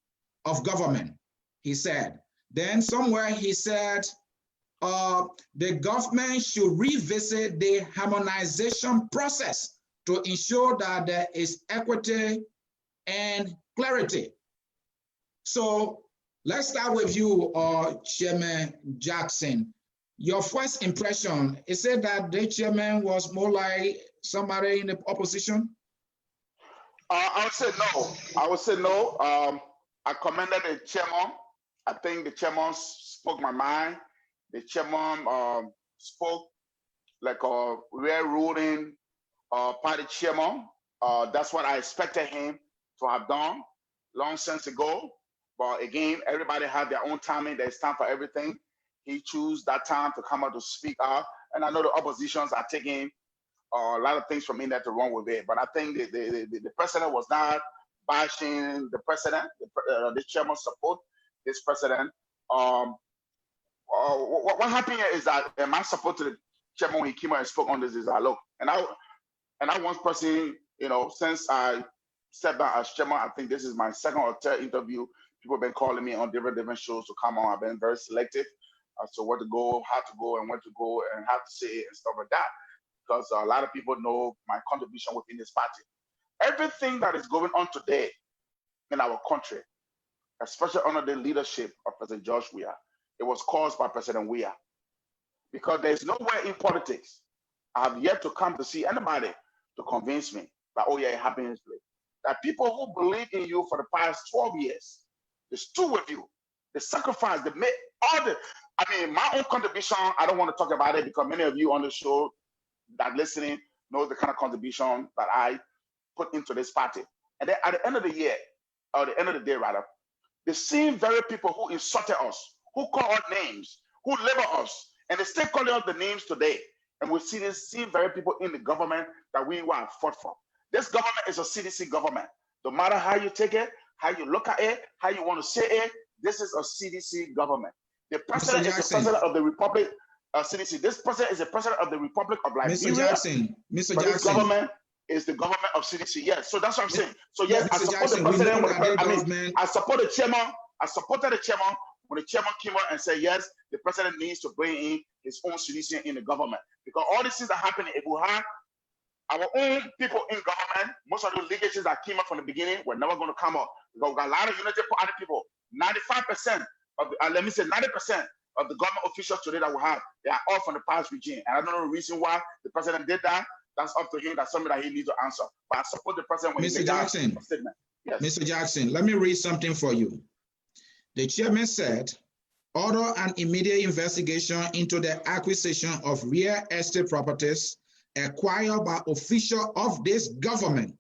of government, he said. Then somewhere he said, the government should revisit the harmonization process to ensure that there is equity and clarity. So let's start with you, Chairman Jackson. Your first impression, is it that the chairman was more like somebody in the opposition? I would say no. I would say no. I commended the chairman. I think the chairman spoke my mind. The chairman spoke like a railroading party chairman. That's what I expected him to have done long since ago. But again, everybody had their own timing. There's time for everything. He chose that time to come out to speak out. And I know the oppositions are taking a lot of things from me that to run with it. But I think the president was not bashing the president. The chairman support this president. What happened here is that my support to the chairman when he came out and spoke on this is that, look, and I once person since I stepped down as chairman, I think this is my second or third interview. People have been calling me on different shows to come on. I've been very selective as to where to go, how to go, and when to go, and how to say it and stuff like that. Because a lot of people know my contribution within this party. Everything that is going on today in our country, especially under the leadership of President George Weah, it was caused by President Weah. Because there's nowhere in politics I have yet to come to see anybody to convince me that, oh yeah, it happened in this place. That people who believe in you for the past 12 years, they stood with you, they sacrificed, they made all the, my own contribution, I don't want to talk about it because many of you on the show that listening know the kind of contribution that I put into this party. And then at the end of the year, or the end of the day rather, the same very people who insulted us, who call out names, who label us, and they still calling out the names today. And we see these same very people in the government that we want to fight for. This government is a CDC government. No matter how you take it, how you look at it, how you want to say it, this is a CDC government. The president is the president of the Republic of CDC. This president is the president of the Republic of Liberia. Mr. Jackson. This government is the government of CDC. Yes, so that's what I'm saying. So yes, I support the president. I support the chairman. I supported the chairman when the chairman came out and said, yes, the president needs to bring in his own solution in the government. Because all these things that happen, if we have our own people in government, most of the legacies that came up from the beginning were never going to come up. Because we got a lot of United Party people. 95% of the, 90% of the government officials today that we have, they are all from the past regime. And I don't know the reason why the president did that. That's up to him. That's something that he needs to answer. But I support the president when he made that statement. Yes. Mr. Jackson, let me read something for you. The chairman said, order an immediate investigation into the acquisition of real estate properties acquired by officials of this government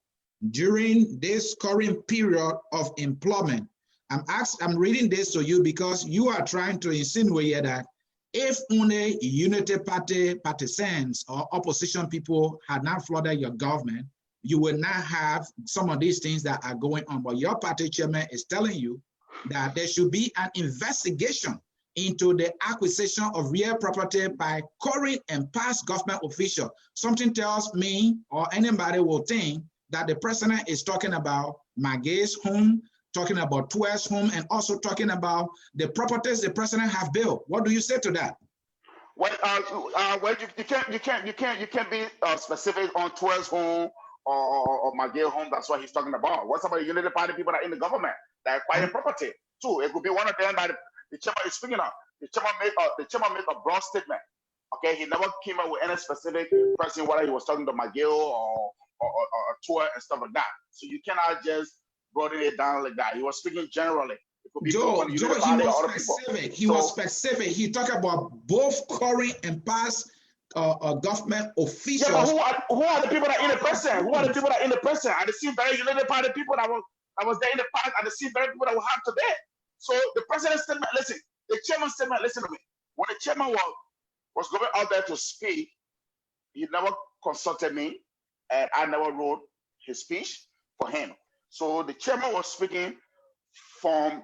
during this current period of employment. I'm reading this to you because you are trying to insinuate that if only Unity Party partisans or opposition people had not flooded your government, you would not have some of these things that are going on. But your party chairman is telling you that there should be an investigation into the acquisition of real property by current and past government officials. Something tells me or anybody will think that the president is talking about Magay's home, talking about Tua's home, and also talking about the properties the president have built. What do you say to that? Well, you can't be specific on Tua's home or Magay's home. That's what he's talking about. What's about the Unity Party people that are in the government that acquire property too? It could be one of them that the chairman is speaking of. The chairman made a broad statement. Okay, he never came up with any specific person, whether he was talking to Magay or Tua and stuff like that. So you cannot just broaden it down like that. He was speaking generally. Joe, he was specific. He was specific. He talked about both current and past government officials. Yeah, but who are the people that in the president? Who are the people that in the president? I see very United Party people that was there in the past. I see very people that we have today. So the president's statement, listen, the chairman's statement, listen to me. When the chairman was going out there to speak, he never consulted me, and I never wrote his speech for him. So the chairman was speaking from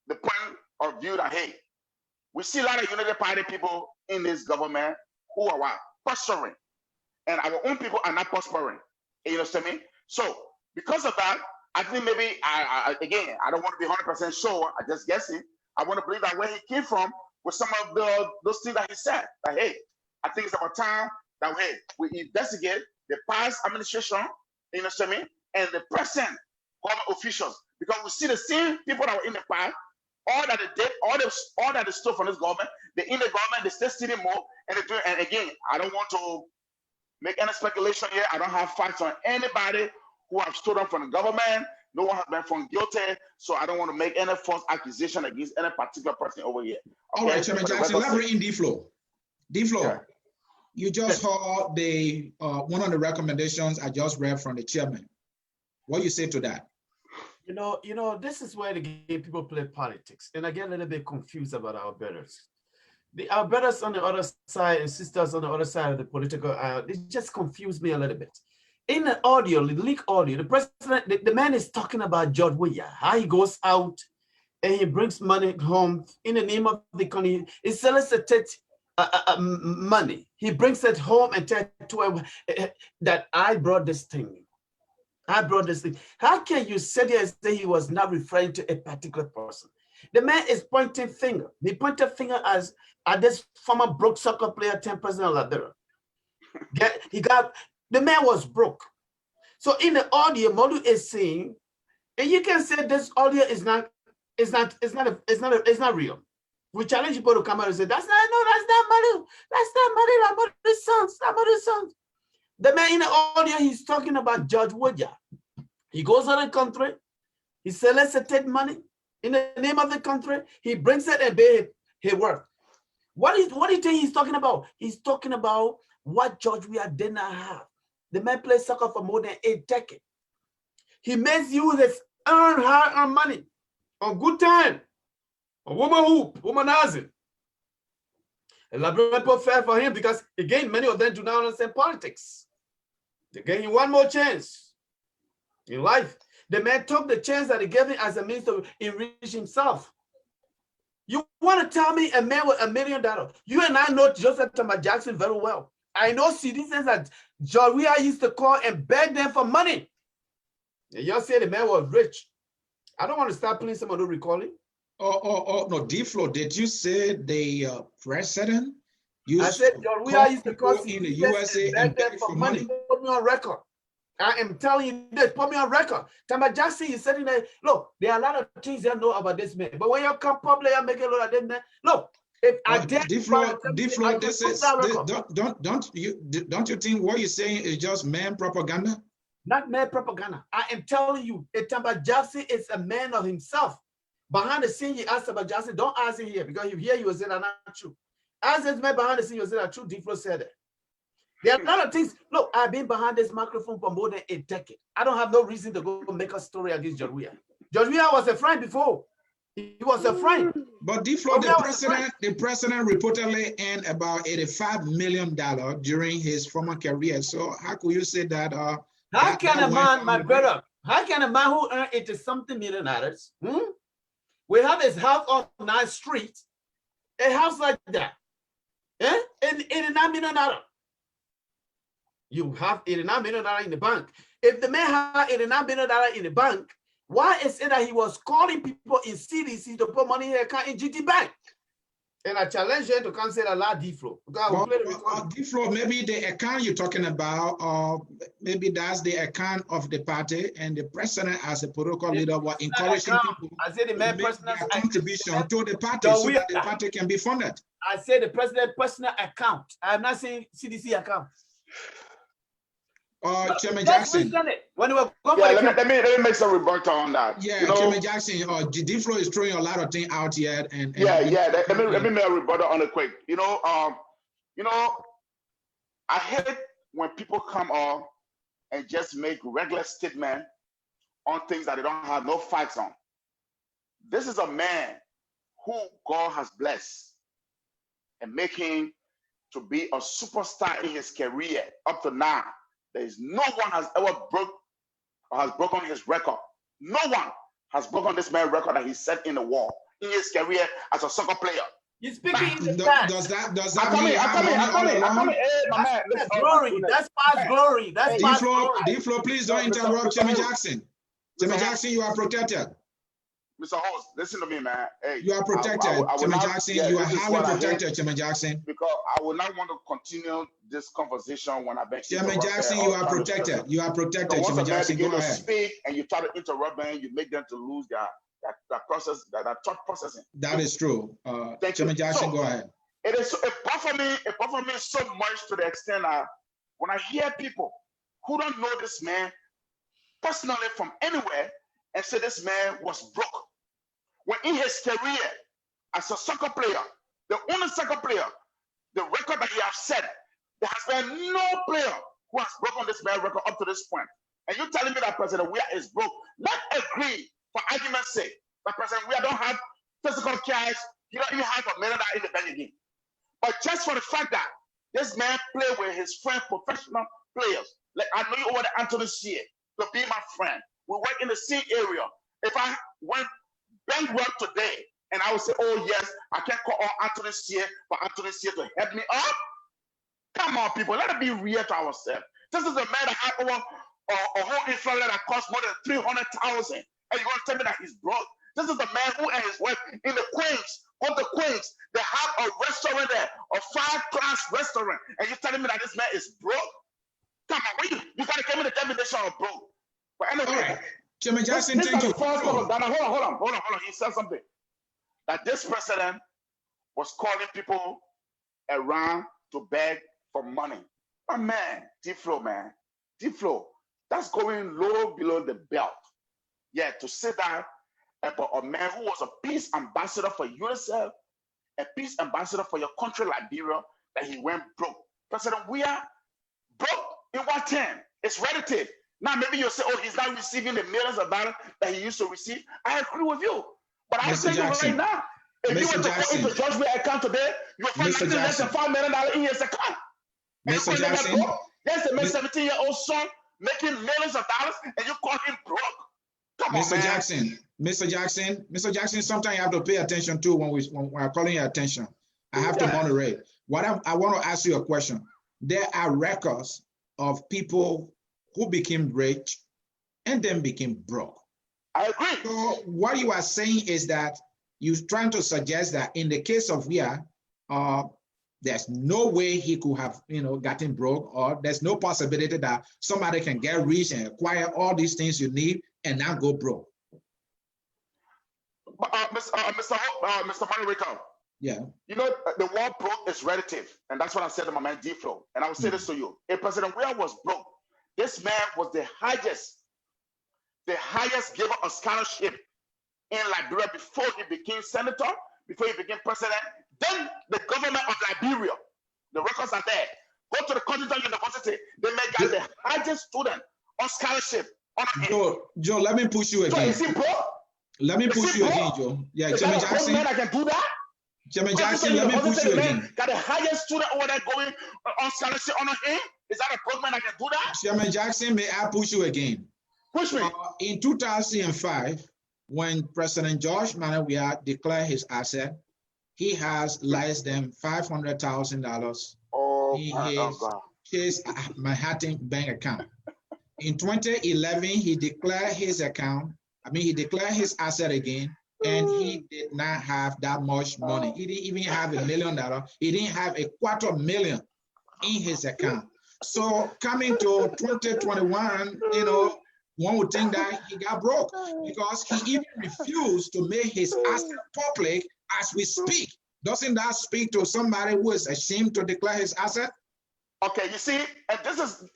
the point of view that, hey, we see a lot of United Party people in this government who are prospering, and our own people are not prospering. You understand me? So because of that, I think maybe, again, I don't want to be 100% sure, I'm just guessing. I want to believe that where he came from with some of those things that he said. That, hey, I think it's about time that, hey, we investigate the past administration, you understand me, and the present government officials. Because we see the same people that were in the past, all that they did, all that they stole from this government, they're in the government, they still stealing more, and they're doing, and again, I don't want to make any speculation here. I don't have facts on anybody who have stood up from the government. No one has been found guilty, so I don't want to make any false accusation against any particular person over here. Okay? All right, Chairman Jackson, let's bring in D-Flow. D-Flow, yeah. You just heard the one of the recommendations I just read from the chairman. What do you say to that? You know, this is where the people play politics, and I get a little bit confused about our brothers. Our brothers on the other side and sisters on the other side of the political aisle, it just confused me a little bit. In the audio, the leak audio, the president, the man is talking about George Weah, how he goes out and he brings money home in the name of the economy. He solicited money. He brings it home and tells to that I brought this thing. I brought this thing. How can you sit here and say he was not referring to a particular person? The man is pointing finger. He pointed finger at this former broke soccer player, 10% of Liberia. The man was broke. So in the audio, Modu is saying, and you can say this audio is not real. We challenge people to come out and say, that's not Modu. That's not Modu's sons. That's Modu's sons. The man in the audio, he's talking about George Woodya. He goes on the country, he solicited money in the name of the country, he brings it and pay his work. What do you think he's talking about? He's talking about what George Woodya did not have. The man played soccer for more than 8 decades. He makes use his hard-earned money on good time, on womanizing. And Liberia people fair for him because, again, many of them do not understand politics. They gave him one more chance in life. The man took the chance that he gave him as a means to enrich himself. You want to tell me a man with $1 million? You and I know Joseph Thomas Jackson very well. I know citizens that George Woodya used to call and beg them for money. And y'all say the man was rich. I don't want to start playing some of the recording. Oh, no, D-Flow, did you say the president I said George Woodya used to call in the USA and beg for money? Put me on record. I am telling you this, put me on record. Thomas Jackson is sitting there. Look, there are a lot of things you know about this man. But when you come public, you make a lot of this man. Look, if I did, D-Flow, this is don't you think what you're saying is just man propaganda? Not man propaganda. I am telling you, Thomas Jackson is a man of himself. Behind the scene, you ask about Jackson, don't ask him here because if here you will say that not true. Ask this man behind the scene, you will say that true. D-Flow said it. There are a lot of things. Look, I've been behind this microphone for more than 8 decades. I don't have no reason to go make a story against George Woodya. George Woodya was a friend before. He was a friend. But D-Flow, the president reportedly earned about $85 million during his former career. So how could you say that? How can a man, my brother, how can a man who earned $80-something million, we have his house on 9th Street, a house like that, and $89 million. You have $89 million in the bank. If the man had $89 million in the bank, why is it that he was calling people in CDC to put money in their account in GT Bank? And I challenge him to cancel a lot D-Flow. D-Flow, maybe the account you're talking about, or maybe that's the account of the party, and the president as a protocol leader was encouraging people to make their contribution to the party so that the party can be funded. I said the president's personal account. I'm not saying CDC account. Chairman Jackson. When we let me make some rebuttal on that. Yeah, Chairman Jackson, D-Flow is throwing a lot of things out here. Let me make a rebuttal on it quick. I hate when people come on and just make regular statement on things that they don't have no facts on. This is a man who God has blessed and make him to be a superstar in his career up to now. There is no one has ever broken his record. No one has broken this man's record that he set in the wall in his career as a soccer player. You're speaking in the past. Does that mean that's glory? That's past glory. That's past glory. D-Flow, please don't interrupt Chairman Jackson. Chairman Jackson, you are protected. Mr. Host, listen to me, man. Hey, you are protected, Chairman Jackson. You are highly protected, Chairman Jackson. Because I will not want to continue this conversation when I bet Chairman Jackson, you are protected. You are protected, Chairman Jackson. Go ahead. Speak and you try to interrupt them, you make them to lose that process, that thought processing. That is true. Chairman Jackson, go ahead. It bothers me so much to the extent that when I hear people who don't know this man personally from anywhere and say this man was broke. When in his career as a soccer player, the only soccer player, the record that he has set, there has been no player who has broken this man's record up to this point. And you're telling me that President Woodya is broke. Let's agree, for argument's sake, that President Woodya don't have physical cash, he don't even have $1 million in the bank again. But just for the fact that this man played with his friend, professional players, like I know you over the Anthony Shea to be my friend. We work in the same area. If I went bankrupt today, and I would say, oh yes, I can call on Anthony Shea for Anthony Shea to help me up. Come on, people, let it be real to ourselves. This is a man that had over or who in Florida that costs more than 300,000, and you're going to tell me that he's broke? This is the man who and his wife in the Queens, go to Queens, they have a restaurant there, a 5-class restaurant, and you're telling me that this man is broke? Come on, you got to give me the definition of broke. But anyway, all right. Chairman Jackson, this thank you. Hold on. He said something. That this president was calling people around to beg for money. Oh man, D-Flow, man. D-Flow, that's going low below the belt. Yeah, to sit down about a man who was a peace ambassador for UNICEF, a peace ambassador for your country, Liberia, that he went broke. President, we are broke in what term? It's relative. Now, maybe you'll say, oh, he's not receiving the millions of dollars that he used to receive. I agree with you. But I say you right now, if you were to go into George's account today, you'll find nothing less than $5 million in his account. Mr. Jackson, there's a 17-year-old son making millions of dollars, and you call him broke. Come on, man. Mr. Jackson, sometimes you have to pay attention to when we're calling your attention. I have to moderate. I want to ask you a question. There are records of people who became rich and then became broke. I agree. So what you are saying is that you're trying to suggest that in the case of Wia, there's no way he could have, gotten broke, or there's no possibility that somebody can get rich and acquire all these things you need and not go broke. Mr. Moderator. Yeah. The word broke is relative, and that's what I said to my man D-Flow. And I will say this to you: if President Wia was broke, this man was the highest giver of scholarship in Liberia before he became senator, before he became president. Then the government of Liberia, the records are there. Go to the Continental University, they make the highest student on scholarship. Joe, let me push you again. So is he broke? Let me push you again, Joe. Yeah, Chairman Jackson. I can do that. Chairman Jackson, let me push you again. Got the highest student over there going on scholarship on him. Is that a program I can do that? Chairman Jackson, may I push you again? Push me. In 2005, when President George Weah declared his asset, he has less than $500,000 in his Manhattan bank account. In 2011, he declared his asset again, and he did not have that much money. He didn't even have $1 million. He didn't have $250,000 in his account. So coming to 2021, one would think that he got broke because he even refused to make his asset public as we speak. Doesn't that speak to somebody who is ashamed to declare his asset? Okay, you see, and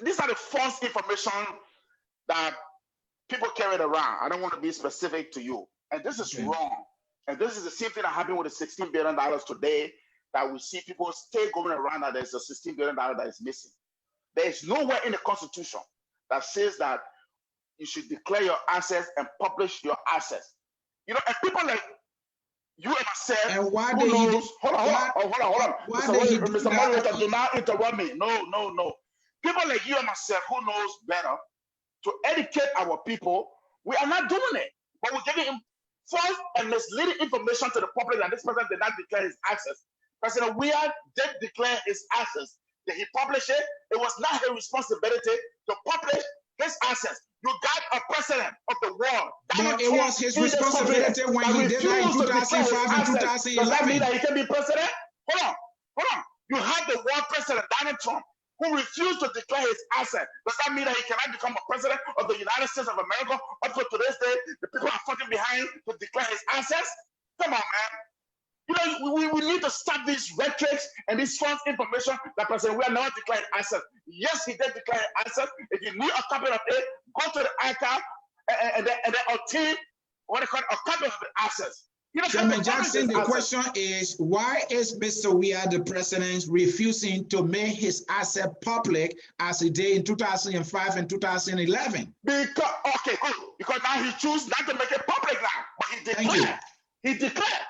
these are the false information that people carry around. I don't want to be specific to you. And this is wrong. And this is the same thing that happened with the $16 billion today, that we see people still going around that there's a $16 billion that is missing. There is nowhere in the Constitution that says that you should declare your assets and publish your assets. And people like you and myself, and why who knows, hold on. Mr. Moderator, do not interrupt me. No. People like you and myself who knows better to educate our people, we are not doing it. But we're giving false and misleading information to the public that this person did not declare his assets. President Wia did declare his assets. Did he publish it? It was not his responsibility to publish his assets. You got a president of the world. But it was his responsibility when he did that in 2005 and 2011. Does that mean that he can be president? Hold on. You have the world president, Donald Trump, who refused to declare his asset. Does that mean that he cannot become a president of the United States of America? Up to today's day, the people are fucking behind to declare his assets? Come on, man. We need to stop these rhetorics and this false information that President Wia never declared assets. Yes, he did declare assets. If you need a copy of it, go to the archive and then obtain a copy of the assets. Chairman Jackson, the question is, why is Mr. Wia, the president, refusing to make his asset public as he did in 2005 and 2011? Because now he chose not to make it public now, but he declared. He declared.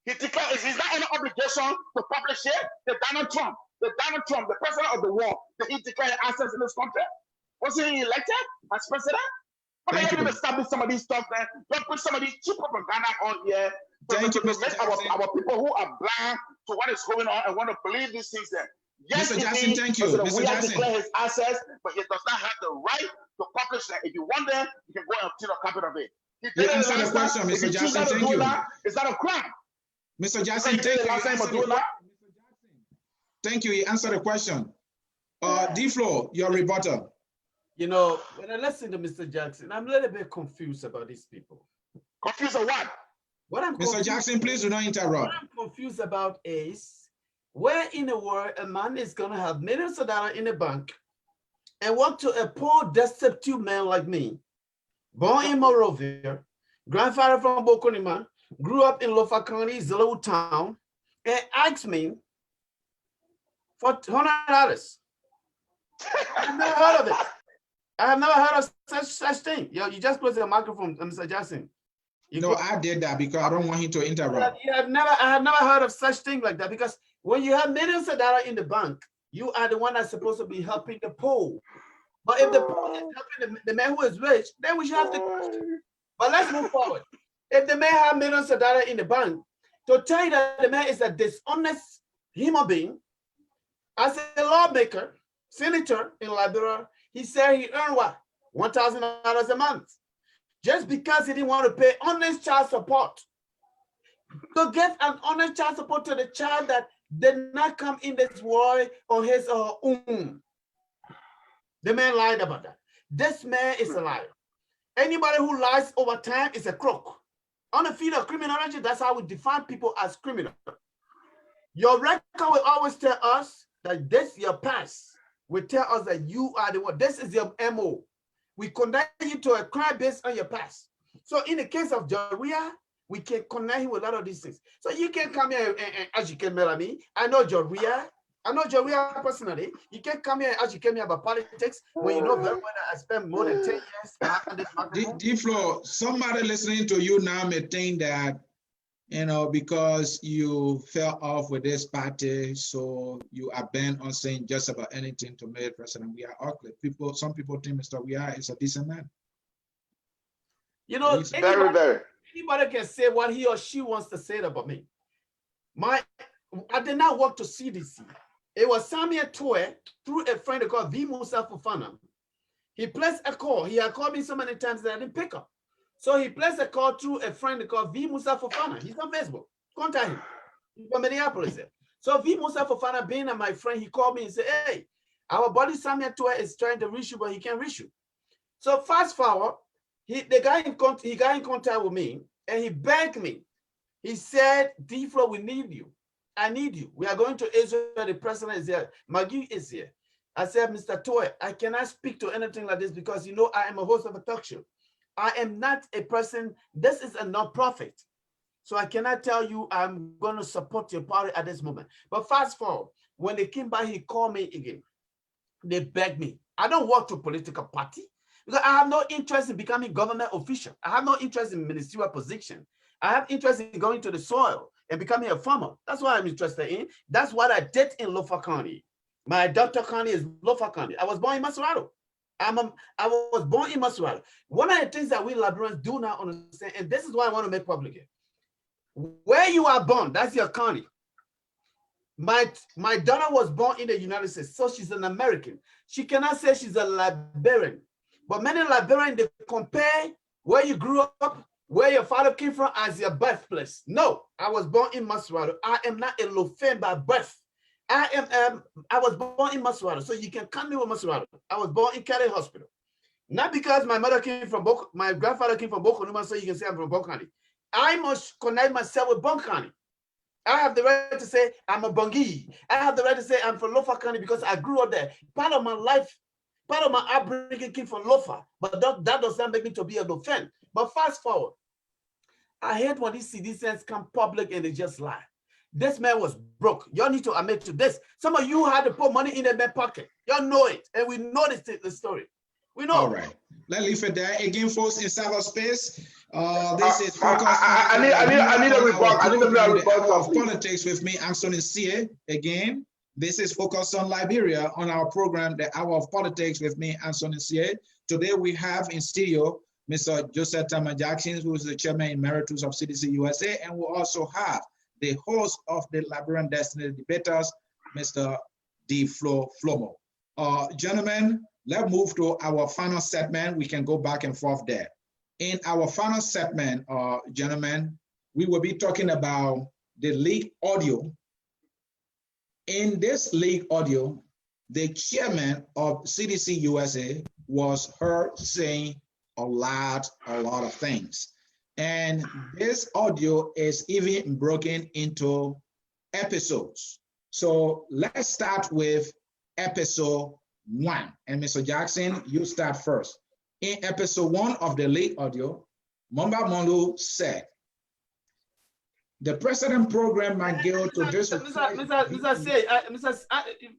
He's not under obligation to publish it. Donald Trump, the president of the world, did he declare assets in this country? Was he elected as president? I'm going to establish some of these stuff there. Don't put some of these cheap propaganda on here. Thank you, Mr. Our people who are blind to what is going on and want to believe these things there. Yes, Mr. Jackson, thank you. President Mr. Weah Jackson. declare his assets, but it does not have the right to publish that. If you want them, you can go and obtain a copy of it. You answer the question, Mr. Jackson. Thank you. It's not a crime. Mr. Jackson, thank you. Thank you. He answered the question. D-Flow, your rebuttal. You know, when I listen to Mr. Jackson, I'm a little bit confused about these people. Confused on what? Mr. Jackson, please do not interrupt. What I'm confused about is where in the world a man is going to have millions of dollars in the bank and want to a poor, destitute man like me, born in Monrovia, grandfather from Bokonima, grew up in Lofa County, Zulu town, and asked me for $100. I've never heard of it. I have never heard of such thing. You just put the microphone, Mr. Jackson. I did that because I don't want him to interrupt. I have never heard of such thing like that, because when you have millions of dollars in the bank, you are the one that's supposed to be helping the poor. But if the poor is helping the man who is rich, then we should have to question. But let's move forward. If the man have millions of dollars in the bank, to tell you that the man is a dishonest human being, as a lawmaker, senator in Liberia, he said he earned what? $1,000 a month. Just because he didn't want to pay honest child support. To get an honest child support to the child that did not come in this world on his or her own. The man lied about that. This man is a liar. Anybody who lies over time is a crook. On the field of criminology, that's how we define people as criminal. Your record will always tell us that this your past will tell us that you are the one. This is your MO. We connect you to a crime based on your past. So in the case of Joria, we can connect him with a lot of these things. So you can come here and educate me. I know Joria. I know Joria personally. You can come here and educate me about politics when you know very well that I spent more than 10 years behind this microphone. D-Flow, somebody listening to you now may think that, because you fell off with this party, so you are bent on saying just about anything to make President Weah ugly. Some people think Mr. Weah is a decent man. Anybody can say what he or she wants to say about me. I did not work to CDC. It was Samuel Toy through a friend called V. Musa Fofana. He placed a call. He had called me so many times that I didn't pick up. So he placed a call through a friend called V. Musa Fofana. He's on Facebook. Contact him. He's from Minneapolis. So V. Musa Fofana, being my friend, he called me and said, hey, our buddy Samuel Toy is trying to reach you, but he can't reach you. So fast forward, he got in contact with me and he begged me. He said, D-Flow, we need you. I need you. We are going to Israel. The president is here. Maggie is here. I said, Mr. Toy, I cannot speak to anything like this because I am a host of a talk show. I am not a person. This is a non-profit. So I cannot tell you I'm going to support your party at this moment. But fast forward, when they came by, he called me again. They begged me. I don't work to a political party because I have no interest in becoming government official. I have no interest in ministerial position. I have interest in going to the soil and becoming a farmer. That's what I'm interested in. That's what I did in Lofa County. My adopted county is Lofa County. I was born in Maserado. I was born in Maserado. One of the things that we Liberians do not understand, and this is why I want to make public here. Where you are born, that's your county. My daughter was born in the United States, so she's an American. She cannot say she's a Liberian. But many Liberians, they compare where you grew up, where your father came from as your birthplace. No, I was born in Maserado. I am not a Lofen by birth. I was born in Maserado, so you can count me with Maserado. I was born in Cali Hospital. Not because my grandfather came from Bokonuma, so you can say I'm from Bokani. I must connect myself with Bokani. I have the right to say I'm a Bongi. I have the right to say I'm from Lofa County because I grew up there. Part of my life, part of my upbringing came from Lofa, but that does not make me to be a Lofen. But fast forward, I hate when these CDCs come public and they just lie. This man was broke. Y'all need to admit to this. Some of you had to put money in their back pocket. Y'all know it, and we know the story. We know. All right. Let's leave it there. Again, folks, in cyberspace, this is focused. I need a report. I need a report of politics with me, Anthony Sie. Again, this is focused on Liberia on our program, The Hour of Politics with me, Anthony Sie. Today we have in studio Mr. Joseph Tama Jackson, who is the chairman emeritus of CDC-USA, and we also have the host of the Liberian Destiny Debaters, Mr. Flomo. Gentlemen, let's move to our final segment. We can go back and forth there. In our final segment, gentlemen, we will be talking about the leaked audio. In this leaked audio, the chairman of CDC-USA was heard saying a lot of things. And this audio is even broken into episodes. So let's start with episode 1. And Mr. Jackson, you start first. In episode 1 of the leaked audio, Mamba Molu said, the president program might go to this. Mr. Say,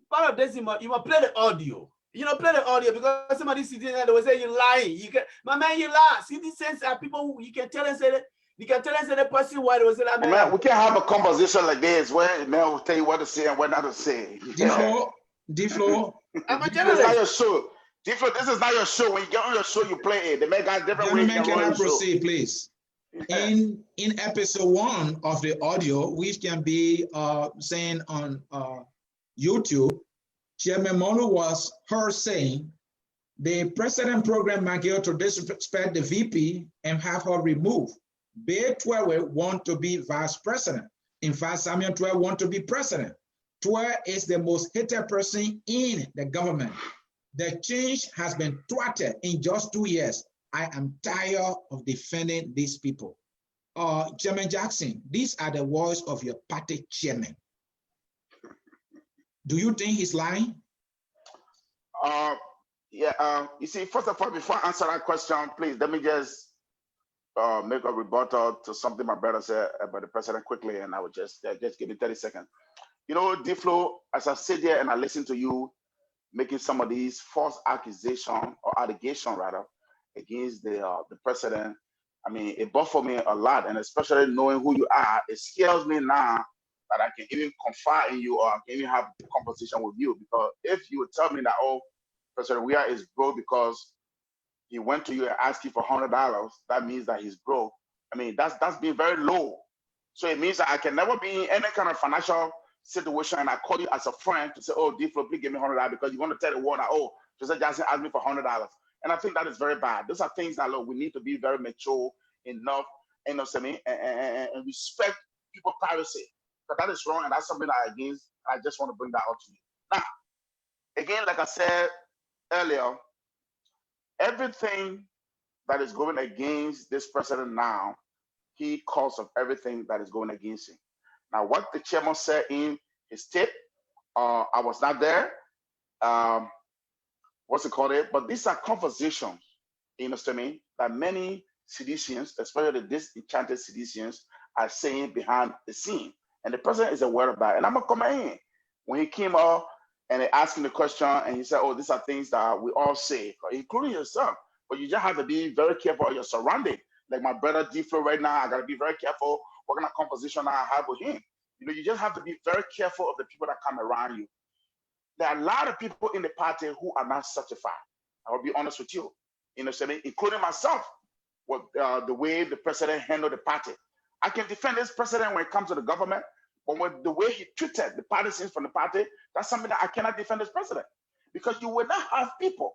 part of this, you must play the audio. You know, play the audio because somebody sitting there, they will say you're lying. You can, my man, you lie. See, these sense are people you can tell us that you can tell us the person why they will say that. Man, we can't have a conversation like this where man will tell you what to say and what not to say. D-Flow. I'm a This is not your show. D-Flow, this is not your show. When you get on your show, you play it. The man got different ways. Can I proceed, please? In episode 1 of the audio, which can be seen on YouTube, Chairman Molu was heard saying the president program might go to disrespect the VP and have her removed. Bear Twewe want to be vice president. In fact, Samuel Twewe want to be president. Twewe is the most hated person in the government. The change has been thwarted in just 2 years. I am tired of defending these people. Chairman Jackson, these are the words of your party chairman. Do you think he's lying? You see, first of all, before I answer that question, please let me just make a rebuttal to something my brother said about the president quickly, and I would just give me 30 seconds. You know, D-Flow, as I sit here and I listen to you making some of these false accusations or allegations rather against the president, I mean, it buffers me a lot, and especially knowing who you are, it scares me now that I can even confide in you or I can even have a conversation with you. Because if you would tell me that, oh, President Weah is broke because he went to you and asked you for $100, that means that he's broke. I mean, that's being very low. So it means that I can never be in any kind of financial situation and I call you as a friend to say, oh, D-Flow, please give me $100 because you want to tell the world that, oh, President Jackson asked me for $100. And I think that is very bad. Those are things that, look, we need to be very mature enough, you know what I mean, and respect people's privacy. But that is wrong, and that's something that I against. I just want to bring that out to you. Now, again, like I said earlier, everything that is going against this president now, he calls of everything that is going against him. Now, what the chairman said in his tip, I was not there. What's it called? But these are conversations, you understand me, that many CDCians, especially the disenchanted CDCians, are saying behind the scene. And the president is aware of that. And I'm going to come in. When he came up and they asked him the question, and he said, oh, these are things that we all say, including yourself. But you just have to be very careful of your surrounding. Like my brother D-Flow right now, I got to be very careful what kind of conversation I have with him. You know, you just have to be very careful of the people that come around you. There are a lot of people in the party who are not certified. I will be honest with you, you know, including myself, with the way the president handled the party. I can defend this president when it comes to the government, but with the way he treated the partisans from the party, that's something that I cannot defend this president. Because you will not have people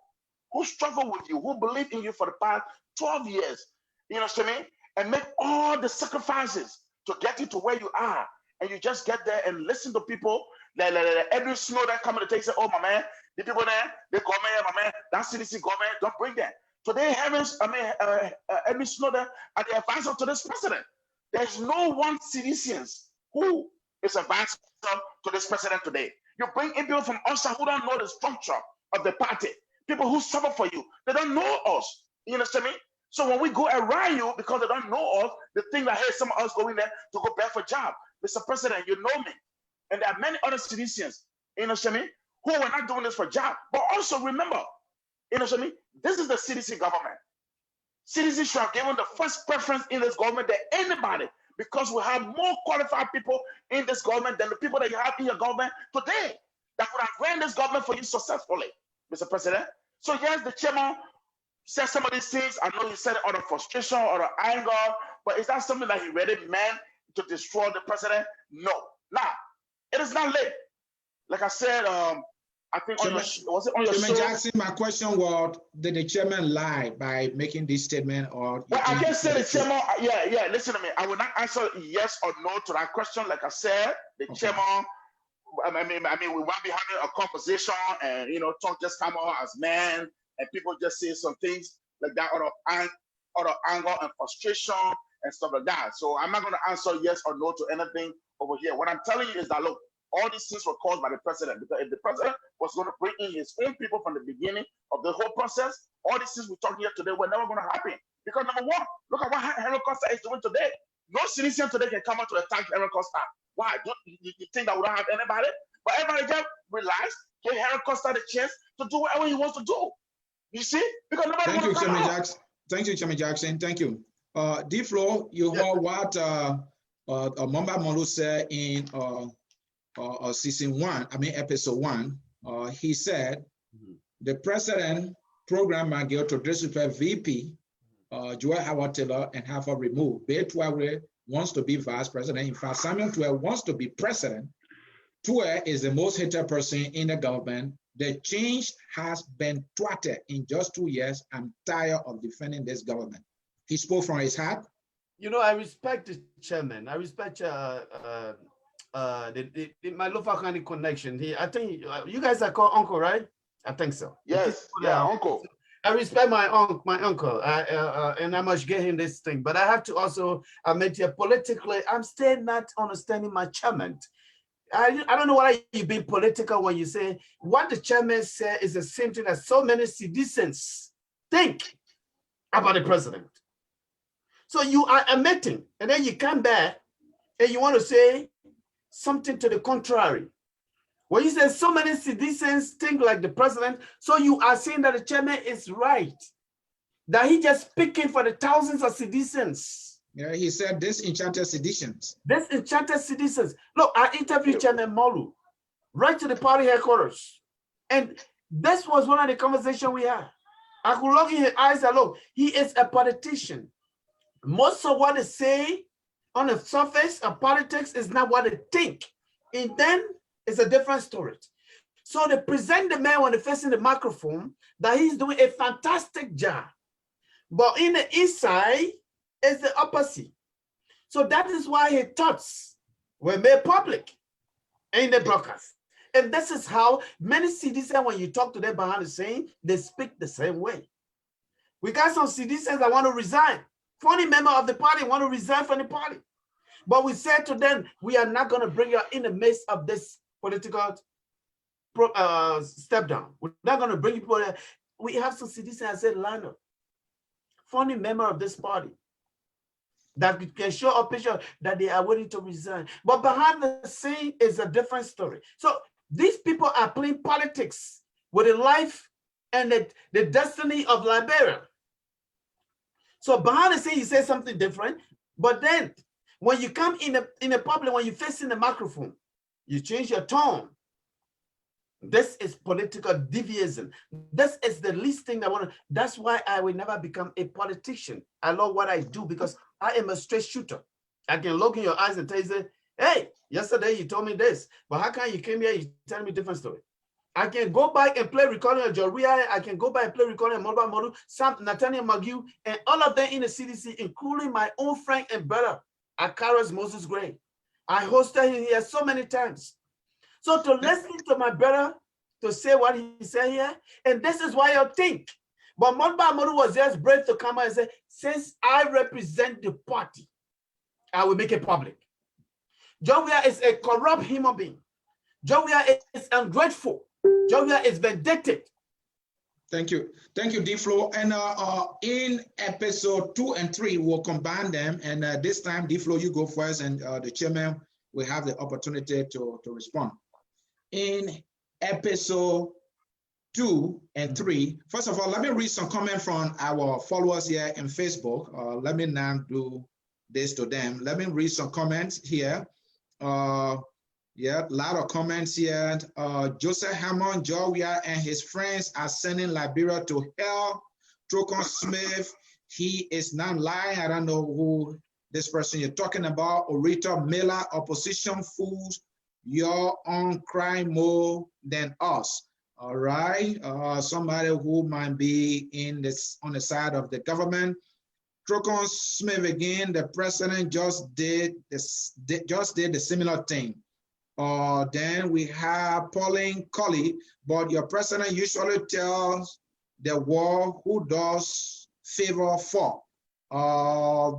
who struggle with you, who believe in you for the past 12 years, you know what I mean, and make all the sacrifices to get you to where you are. And you just get there and listen to people. Every snow that come to take, say, oh, my man, the people there, the government, my man, that CDC government, don't bring them. Today, every snow there are the advisor to this president. There's no one CDCians who is advisor to this president today. You bring in people from outside who don't know the structure of the party, people who suffer for you. They don't know us. You understand me? So when we go around you because they don't know us, they think that, hey, some of us going there to go back for a job. Mr. President, you know me. And there are many other citizens, you know what I mean, who are not doing this for a job. But also remember, you know what I mean, this is the CDC government. Citizens should have given the first preference in this government than anybody, because we have more qualified people in this government than the people that you have in your government today that would have ran this government for you successfully, Mr. President. So yes, the chairman said some of these things. I know he said it out of frustration or of anger, but is that something that he really meant to destroy the president? No. Now, it is not late. like I said, I think on your, was it on your Chairman show? Jackson, my question was, did the chairman lie by making this statement, or? Well, I can say the chairman, yeah, listen to me. I will not answer yes or no to that question. Like I said, the chairman, I mean, we want to be having a conversation and, you know, talk just come on as men, and people just say some things like that out of anger and frustration and stuff like that. So I'm not going to answer yes or no to anything over here. What I'm telling you is that, look, all these things were caused by the president, because if the president was going to bring in his own people from the beginning of the whole process, all these things we're talking here today were never going to happen. Because number one, look at what Henry Costa is doing today. No citizen today can come out to attack Henry Costa. Why? You think that we don't have anybody? But everybody just relax, give Henry Costa the chance to do whatever he wants to do. You see? Because nobody Thank you, wants to come Chairman out. Jackson. Thank you, Chairman Jackson. Thank you. D-Flow, you heard what Mamba Molu said in season 1, episode 1. He said the president program manager to disrespect VP Joel Howard Taylor and have her removed. Bear Tuare wants to be vice president. In fact, Samuel Tuare wants to be president. Tuare is the most hated person in the government. The change has been thwarted in just 2 years. I'm tired of defending this government. He spoke from his heart. You know, I respect the chairman. I respect my Lofa County connection. I think you guys are called uncle, right? I think so. Yes, yeah, uncle. I respect my uncle, and I must get him this thing. But I have to also admit here, politically, I'm still not understanding my chairman. I don't know why you're being political when you say what the chairman said is the same thing that so many citizens think about the president. So you are admitting, and then you come back and you want to say something to the contrary. When you say so many citizens think like the president, so you are saying that the chairman is right, that he just speaking for the thousands of citizens. Yeah, he said disenchanted citizens. Disenchanted citizens. Look, I interviewed Chairman Molu right to the party headquarters. And this was one of the conversations we had. I could look in his eyes and look, he is a politician. Most of what they say on the surface of politics is not what they think. And then it's a different story. So they present the man when they're facing the microphone that he's doing a fantastic job. But in the inside, it's the opposite. So that is why his thoughts were made public in the broadcast. And this is how many citizens, when you talk to them behind the scene, they speak the same way. We got some citizens that want to resign. Funny member of the party want to resign from the party. But we said to them, we are not going to bring you in the midst of this political step down. We're not going to bring people there. We have some citizens that said, Lionel, funny member of this party, that can show a picture that they are willing to resign. But behind the scene is a different story. So these people are playing politics with the life and the destiny of Liberia. So behind the scene, you say something different. But then when you come in the public, when you're facing the microphone, you change your tone. This is political deviation. This is the least thing I want to. That's why I will never become a politician. I love what I do because I am a straight shooter. I can look in your eyes and tell you, hey, yesterday you told me this, but how come you came here, you tell me a different story? I can go back and play recording of Joria. I can go back and play recording of Mobile Model, Sam, Nathaniel Magiu, and all of them in the CDC, including my own friend and brother, Akaras Moses Gray. I hosted him here so many times. So to listen to my brother, to say what he said here, and this is why I think. But Monba Modu was just brave to come out and say, since I represent the party, I will make it public. John Weah is a corrupt human being. John Weah is ungrateful. John Weah is vindictive. Thank you. Thank you, D-Flow. And in episode 2 and 3, we'll combine them. And this time, D-Flow, you go first, and the chairman will have the opportunity to respond. In episode 2 and 3, first of all, let me read some comment from our followers here in Facebook. Let me now do this to them. Let me read some comments here. Yeah, a lot of comments here. Joseph Hammond, Joria, and his friends are sending Liberia to hell. Trocon Smith, he is not lying. I don't know who this person you're talking about. Orita Miller, opposition fools you're on crime more than us. All right, somebody who might be on the side of the government. Trocon Smith again, the president just did the similar thing. Then we have Pauline Colley, but your president usually tells the world who does favor for.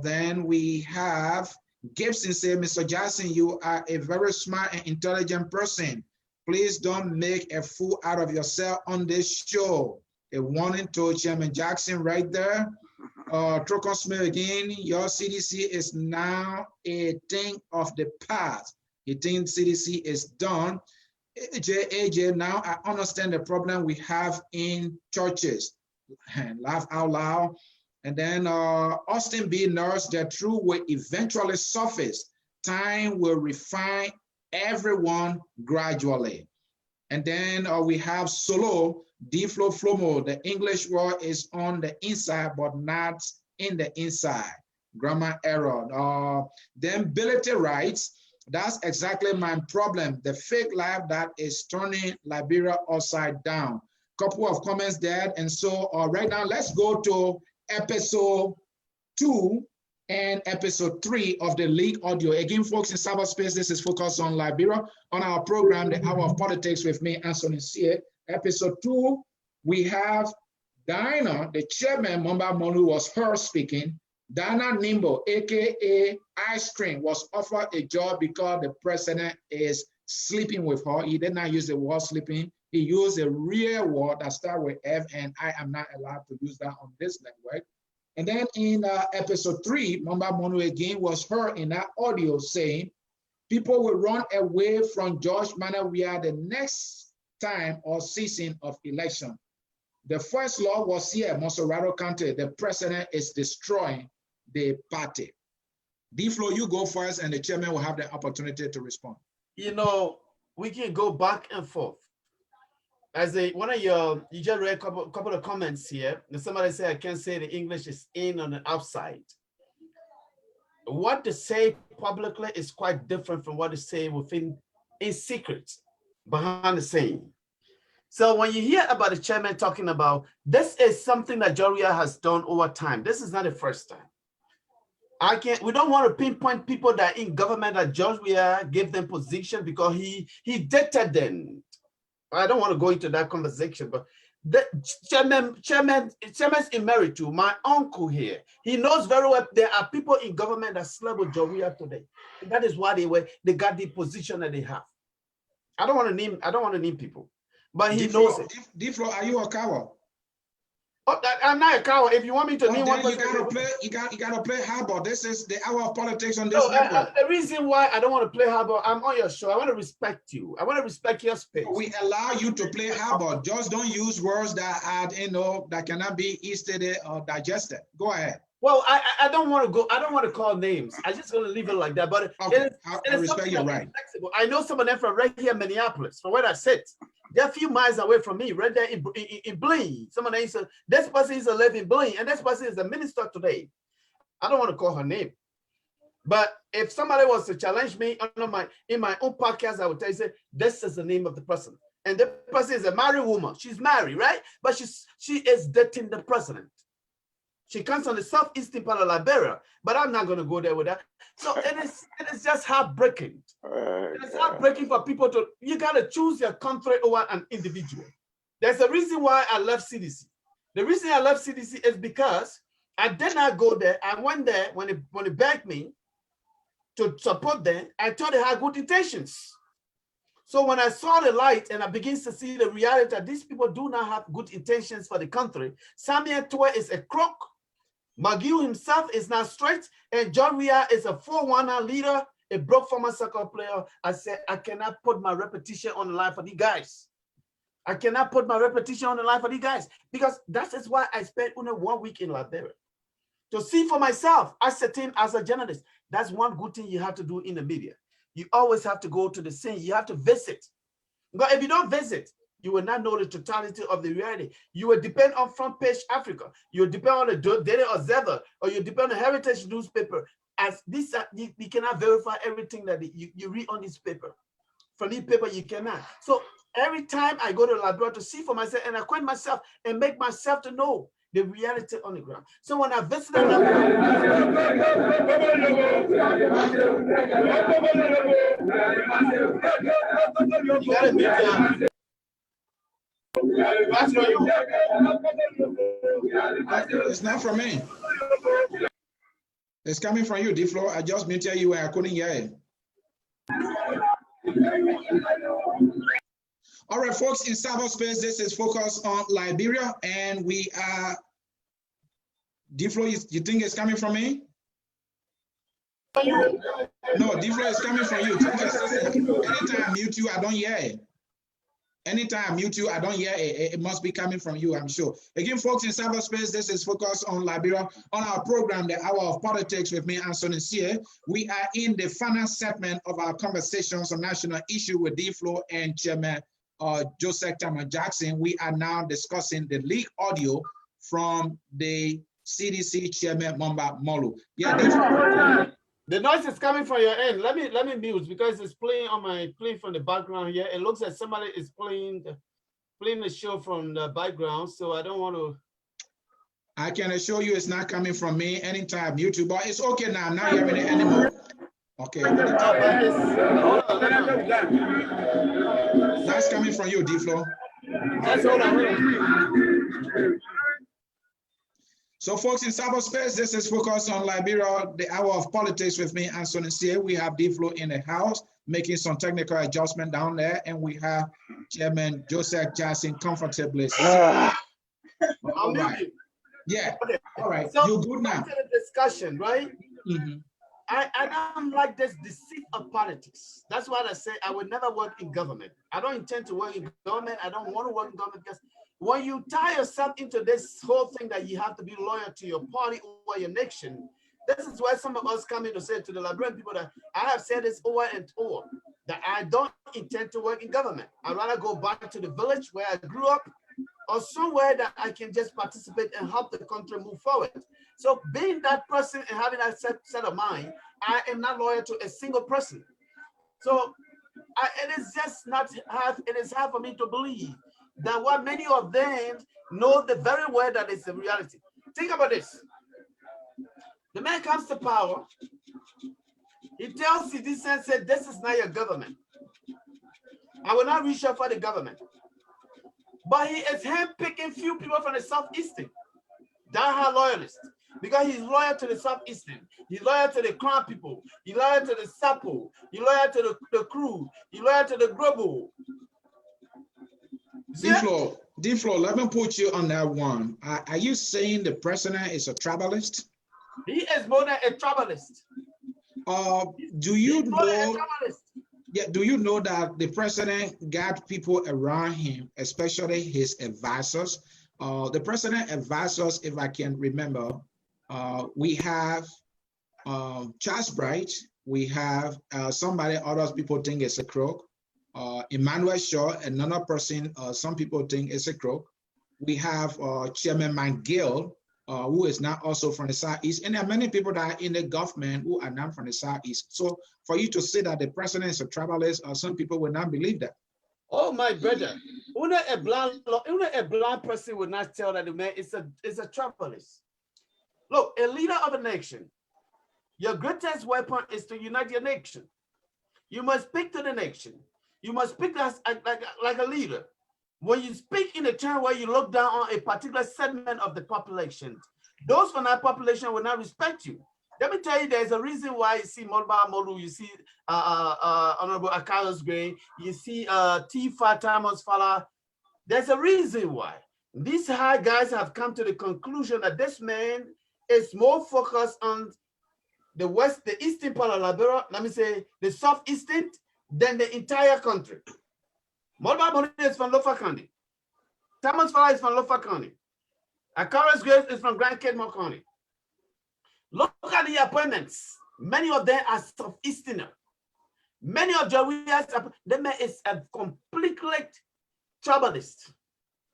Then we have Gibson say, Mr. Jackson, you are a very smart and intelligent person. Please don't make a fool out of yourself on this show. A warning to Chairman Jackson right there. Trocon Smith again, your CDC is now a thing of the past. You think CDC is done. AJ, now I understand the problem we have in churches. Laugh out loud. And then Austin B. Nurse, the truth will eventually surface. Time will refine everyone gradually. And then we have Solo, Flomo. The English word is on the inside, but not in the inside. Grammar error. Then Billy writes, that's exactly my problem. The fake life that is turning Liberia upside down. Couple of comments there. And so right now, let's go to episode 2 and episode 3 of the League Audio. Again, folks, in cyberspace, this is focused on Liberia. On our program, The Hour of Politics with me, Anthony C. Episode 2, we have Diana, the chairman, Mamba Monu, was her speaking. Diana Nimbo, aka Ice Cream, was offered a job because the president is sleeping with her. He did not use the word sleeping. He used a real word that starts with F, and I am not allowed to use that on this network. And then in episode 3, Mamba Monu again was heard in that audio saying, people will run away from George Manawia the next time or season of election. The first law was here, Monserrato County. The president is destroying the party. D-Flow, you go first, and the chairman will have the opportunity to respond. You know, we can go back and forth. As one of you just read a couple of comments here, and somebody said, I can't say the English is in on the outside. What they say publicly is quite different from what they say in secret, behind the scene. So when you hear about the chairman talking about, this is something that Joria has done over time. This is not the first time. We don't want to pinpoint people that in government that Joria gave them position because he dictated them. I don't want to go into that conversation, but the chairman's emeritus, my uncle here, he knows very well there are people in government that slept with Joria today. And that is why they got the position that they have. I don't want to name people, but he knows it. D-Flow, are you a coward? Oh, I'm not a coward. If you want me to name one person, you gotta play hardball. This is the hour of politics on this network. The reason why I don't want to play hardball, I'm on your show. I want to respect you. I want to respect your space. We allow you to play hardball. Just don't use words that are, that cannot be easily or digested. Go ahead. Well, I don't want to go. I don't want to call names. I just going to leave it like that. But okay. I respect your right. I know some of them from right here in Minneapolis, from where I sit. They're a few miles away from me, right there in Blaine. Some of them say, this person is a live in Blaine, and this person is a minister today. I don't want to call her name. But if somebody was to challenge me in my own podcast, I would tell you, say, this is the name of the person. And the person is a married woman. She's married, right? But she is dating the president. She comes from the southeastern part of Liberia, but I'm not going to go there with that. So it is just heartbreaking. It is heartbreaking for people to, you got to choose your country over an individual. There's a reason why I left CDC. The reason I left CDC is because I did not go there. I went there when they begged me to support them. I thought they had good intentions. So when I saw the light and I began to see the reality that these people do not have good intentions for the country, Samuel Twe is a crook. Magiu himself is not straight, and John Weah is a 4-1 leader, a broke former soccer player. I said, I cannot put my reputation on the line for these guys. I cannot put my reputation on the line for these guys, because that is why I spent only 1 week in Liberia. To see for myself, as a journalist, that's one good thing you have to do in the media. You always have to go to the scene. You have to visit. But if you don't visit, you will not know the totality of the reality. You will depend on Front Page Africa. You will depend on the Daily Observer, or you depend on the Heritage newspaper. As this, you cannot verify everything that you read on this paper. from the paper, you cannot. So every time I go to Liberia to see for myself and acquaint myself and make myself to know the reality on the ground. So when I visited Liberia, you gotta meet them. That's for you. It's not from me. It's coming from you, D-Flow. I just muted you and I couldn't hear it. All right, folks, in cyberspace, this is focused on Liberia, and we are, D-Flow, you think it's coming from me? No, D-Flow is coming from you. Anytime I mute you, I don't hear it. Anytime I mute you, I don't hear it. It must be coming from you, I'm sure. Again, folks, in cyberspace, this is focused on Liberia. On our program, The Hour of Politics with me, Anthony Cyr. We are in the final segment of our conversations on national issue with D-Flow and Chairman Joseph Tama Jackson. We are now discussing the leaked audio from the CDC Chairman Mamba Molu. Yeah, the noise is coming from your end. Let me mute because it's playing from the background here. It looks like somebody is playing the show from the background, so I don't want to. I can assure you it's not coming from me anytime YouTube, but it's okay now. I'm not hearing it anymore. Okay. That's coming from you, D-Flow. That's hold on. So, folks, in cyberspace, this is focused on Liberia, the hour of politics with me, Anthony Cyr. We have D-Flow in the house, making some technical adjustment down there, and we have Chairman Joseph Jackson comfortably. All right. Yeah. Okay. All right. So, you're good now. The discussion, right? Mm-hmm. I don't like this deceit of politics. That's why I say I would never work in government. I don't intend to work in government. I don't want to work in government because when you tie yourself into this whole thing that you have to be loyal to your party or your nation, this is why some of us come in to say to the Liberian people that I have said this over and over, that I don't intend to work in government. I'd rather go back to the village where I grew up or somewhere that I can just participate and help the country move forward. So being that person and having that set of mind, I am not loyal to a single person. So it is just not hard, it is hard for me to believe that what many of them know the very well that is the reality. Think about this. The man comes to power. He tells citizens, said, this is not your government. I will not reach out for the government. But he is handpicking few people from the Southeastern, die-hard loyalists, because he's loyal to the Southeastern. He's loyal to the Crown people. He's loyal to the Sapo. He's loyal to the crew. He's loyal to the Grobo. D-Flow, let me put you on that one. Are you saying the president is a tribalist? He is more than a tribalist. Do you know? Yeah, do you know that the president got people around him, especially his advisors? The president advisors, if I can remember, we have Charles Bright, we have somebody others people think is a crook, Emmanuel Shaw, another person some people think is a crook. We have Chairman McGill, who is now also from the Southeast, and there are many people that are in the government who are not from the Southeast. So for you to say that the president is a tribalist, some people will not believe that. Oh my brother, a blind person would not tell that the man is a tribalist. Look, a leader of a nation, your greatest weapon is to unite your nation. You must speak to the nation. You must speak like a leader. When you speak in a term where you look down on a particular segment of the population, those from that population will not respect you. Let me tell you, there's a reason why you see Molba Molu, you see Honorable Akalos Gray, you see T. Thomas Fala. There's a reason why. These high guys have come to the conclusion that this man is more focused on the eastern part of Liberia, let me say the southeastern, than the entire country. Molba Molu is from Lofa County. Thomas Fala is from Lofa County. Akalos Gray is from Grand Kedmore County. Look at the appointments. Many of them are Southeasterner. Many of Jawias, the man is a completely tribalist.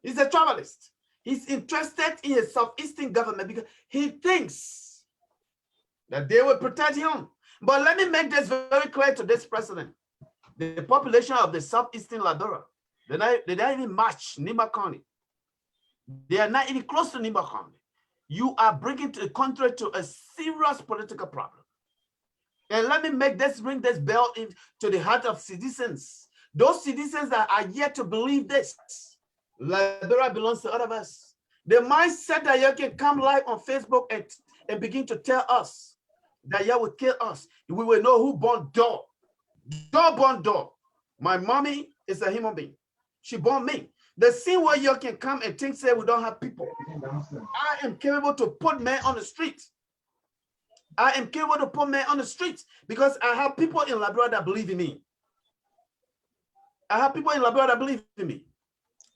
He's a tribalist. He's interested in a Southeastern government because he thinks that they will protect him. But let me make this very clear to this president. The population of the southeastern Liberia, they don't even match Nimba County. They are not even close to Nimba County. You are bringing the country to a serious political problem. And let me bring this bell into the heart of citizens. Those citizens that are yet to believe this. Liberia belongs to all of us. The mindset that you can come live on Facebook and begin to tell us that you will kill us. We will know who born dog. Dog born dog. My mommy is a human being. She born me. The same way you can come and think, say we don't have people. I am capable to put men on the street. I am capable to put men on the street because I have people in Liberia that believe in me. I have people in Liberia that believe in me.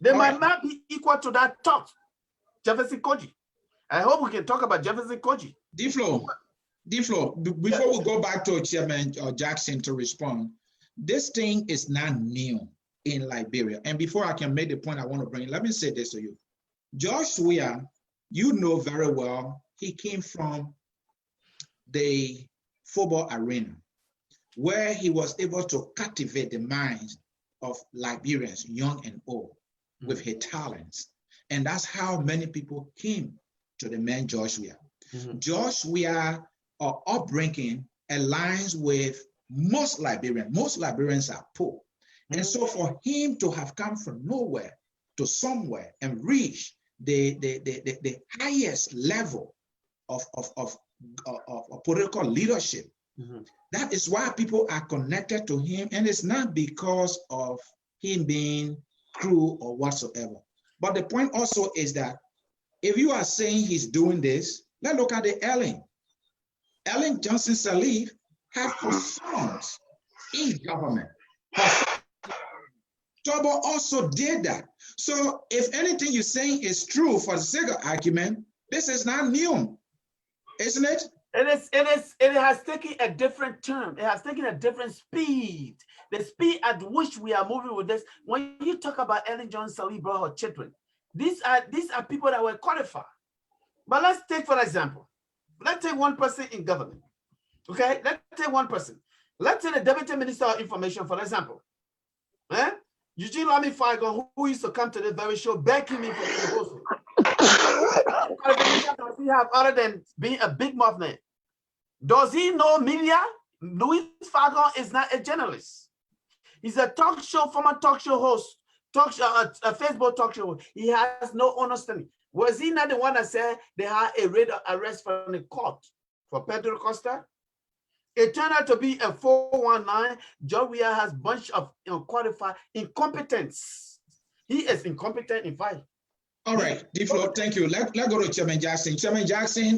They might not be equal to that thought. Jefferson Koji. I hope we can talk about Jefferson Koji. D-Flow, before we go back to Chairman Jackson to respond, this thing is not new in Liberia. And before I can make the point I want to bring, let me say this to you. George Weah, you know very well, he came from the football arena where he was able to captivate the minds of Liberians, young and old, with his talents. And that's how many people came to the man George Weah. George Weah upbringing aligns with most Liberians. Most Liberians are poor. And so for him to have come from nowhere to somewhere and reach the highest level of political leadership, that is why people are connected to him. And it's not because of him being cruel or whatsoever. But the point also is that if you are saying he's doing this, let's look at the Ellen. Ellen Johnson Sirleaf have her sons in government. Tobo also did that. So if anything you're saying is true for the sake of argument, this is not new, isn't it? It has taken a different turn. It has taken a different speed. The speed at which we are moving with this. When you talk about Ellen Johnson Sirleaf brought her children, these are people that were qualified. But let's take, for example, let's take one person in government. Okay, let's take one person. Let's take the Deputy Minister of Information, for example. Eugene Lamy Fargo, who used to come to this very show, begging me for the post. What qualifications does he have other than being a big mouth man? Does he know media? Louis Fargo is not a journalist. He's a former talk show host, a Facebook talk show. He has no understanding. Was he not the one that said they had a raid arrest from the court for Pedro Costa? It turned out to be a 419. George Weah has a bunch of unqualified incompetence. He is incompetent in fact. All right, D-Flow, thank you. Let's go to Chairman Jackson. Chairman Jackson,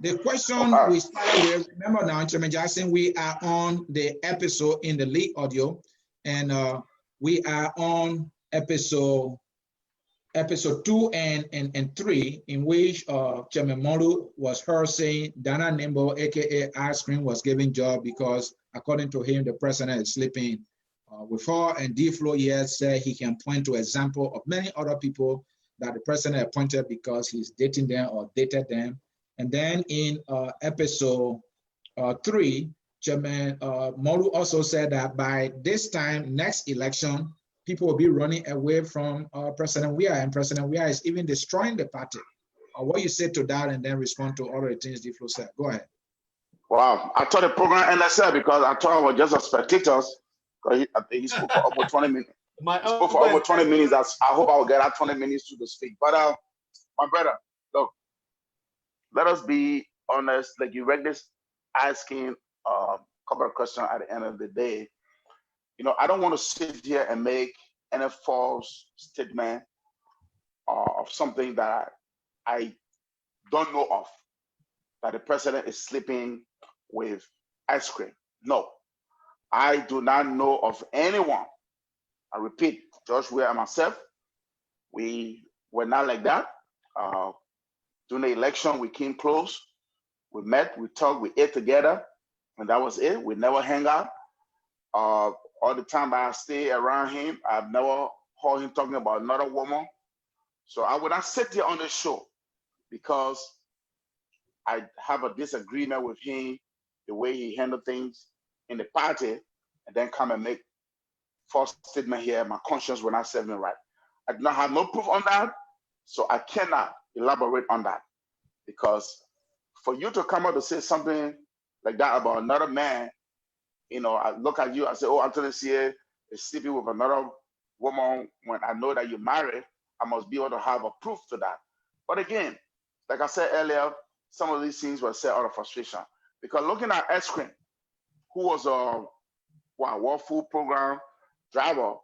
the question we started with, remember now, Chairman Jackson, we are on the episode in the lead audio, and we are on episode 2 and 3, in which Chairman Molu was heard saying Dana Nimbo, aka Ice Cream, was given job because, according to him, the president is sleeping with her. And D-Flow here said he can point to example of many other people that the president appointed because he's dating them or dated them. And then in episode 3, Chairman Molu also said that by this time, next election, people will be running away from President Weah, and President Weah is even destroying the party. What you say to that, and then respond to all the things D-Flow said. Go ahead. Wow, I thought the program ended because I thought I was just a spectator. He spoke for over 20 minutes. He spoke for over 20 minutes. I hope I will get that 20 minutes to the speak. But my brother, look, let us be honest. Like you read this asking a couple of questions at the end of the day. You know, I don't want to sit here and make any false statement of something that I don't know of, that the president is sleeping with ice cream. No, I do not know of anyone. I repeat, George Weah and myself, we were not like that. During the election, we came close. We met, we talked, we ate together, and that was it. We never hang out. All the time I stay around him, I've never heard him talking about another woman. So I would not sit here on this show because I have a disagreement with him, the way he handled things in the party, and then come and make false statement here. My conscience will not serve me right. I do not have no proof on that, so I cannot elaborate on that. Because for you to come out to say something like that about another man, I look at you, I say, oh, Anthony CA is sleeping with another woman when I know that you're married, I must be able to have a proof to that. But again, like I said earlier, some of these things were said out of frustration. Because looking at Eskrin, who was a World Food Program driver,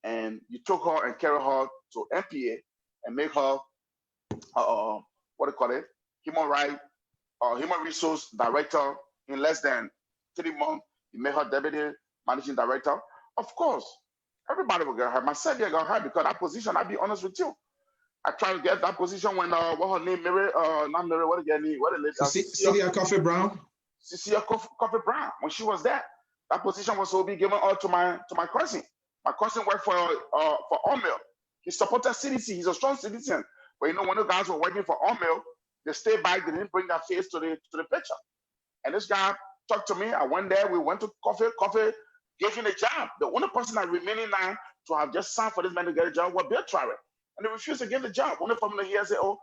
and you took her and carried her to MPA and make her, human resource director in less than 3 months. You made her deputy managing director. Of course, everybody will get hurt. Myself, I got hurt because that position, I'll be honest with you. I tried to get that position when, what her name, not Mary, what did her name? Cecilia Coffee Brown. Cecilia Coffee Brown, when she was there. That position was to be given all to my cousin. My cousin worked for Omil. He supported CDC. He's a strong citizen. But when the guys were working for Omil, they stayed back. They didn't bring their face to the picture. And this guy talked to me. I went there. We went to Coffee. Coffee gave him a job. The only person that remaining now to have just signed for this man to get a job was Bill Traore. And they refused to give the job. Only for me to hear say, oh,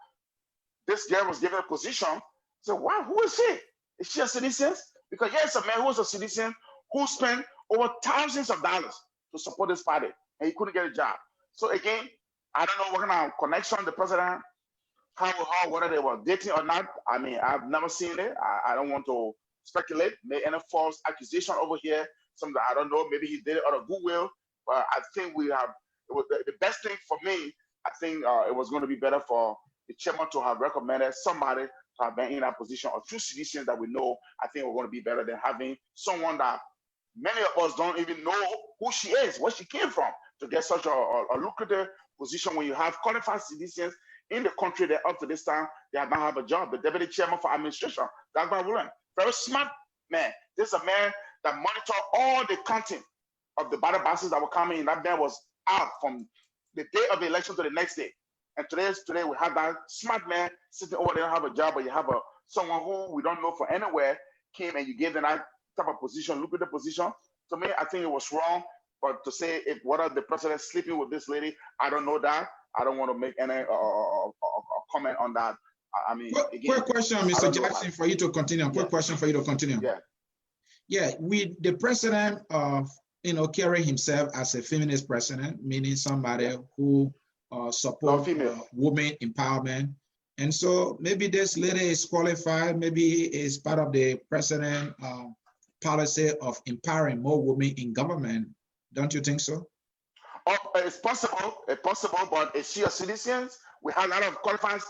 this girl was given a position. I said, wow, who is she? Is she a citizen? Because yes, a man who was a citizen who spent over thousands of dollars to support this party, and he couldn't get a job. So again, I don't know what kind of connection the president had with her, whether they were dating or not. I mean, I've never seen it. I don't want to speculate, make any false accusation over here. Something I don't know. Maybe he did it out of goodwill. But I think the best thing for me. I think it was going to be better for the chairman to have recommended somebody to have been in that position, or two citizens that we know. I think we're going to be better than having someone that many of us don't even know who she is, where she came from, to get such a lucrative position when you have qualified citizens in the country that up to this time, they have not have a job. The deputy chairman for administration, Dagba William, very smart man. This is a man that monitored all the counting of the ballot boxes that were coming in. That man was out from the day of the election to the next day. And today we have that smart man sitting over there, have a job, but you have someone who we don't know from anywhere came and you gave them that type of position, look at the position. To me, I think it was wrong. But to say whether the president sleeping with this lady, I don't know that. I don't want to make any comment on that. I mean, quick question, Mr. Jackson, for you to continue. Quick question for you to continue. Yeah, with the president of carrying himself as a feminist president, meaning somebody who supports women empowerment. And so maybe this lady is qualified, maybe is part of the president policy of empowering more women in government. Don't you think so? It's possible, but is she a citizen? We have a lot of qualified,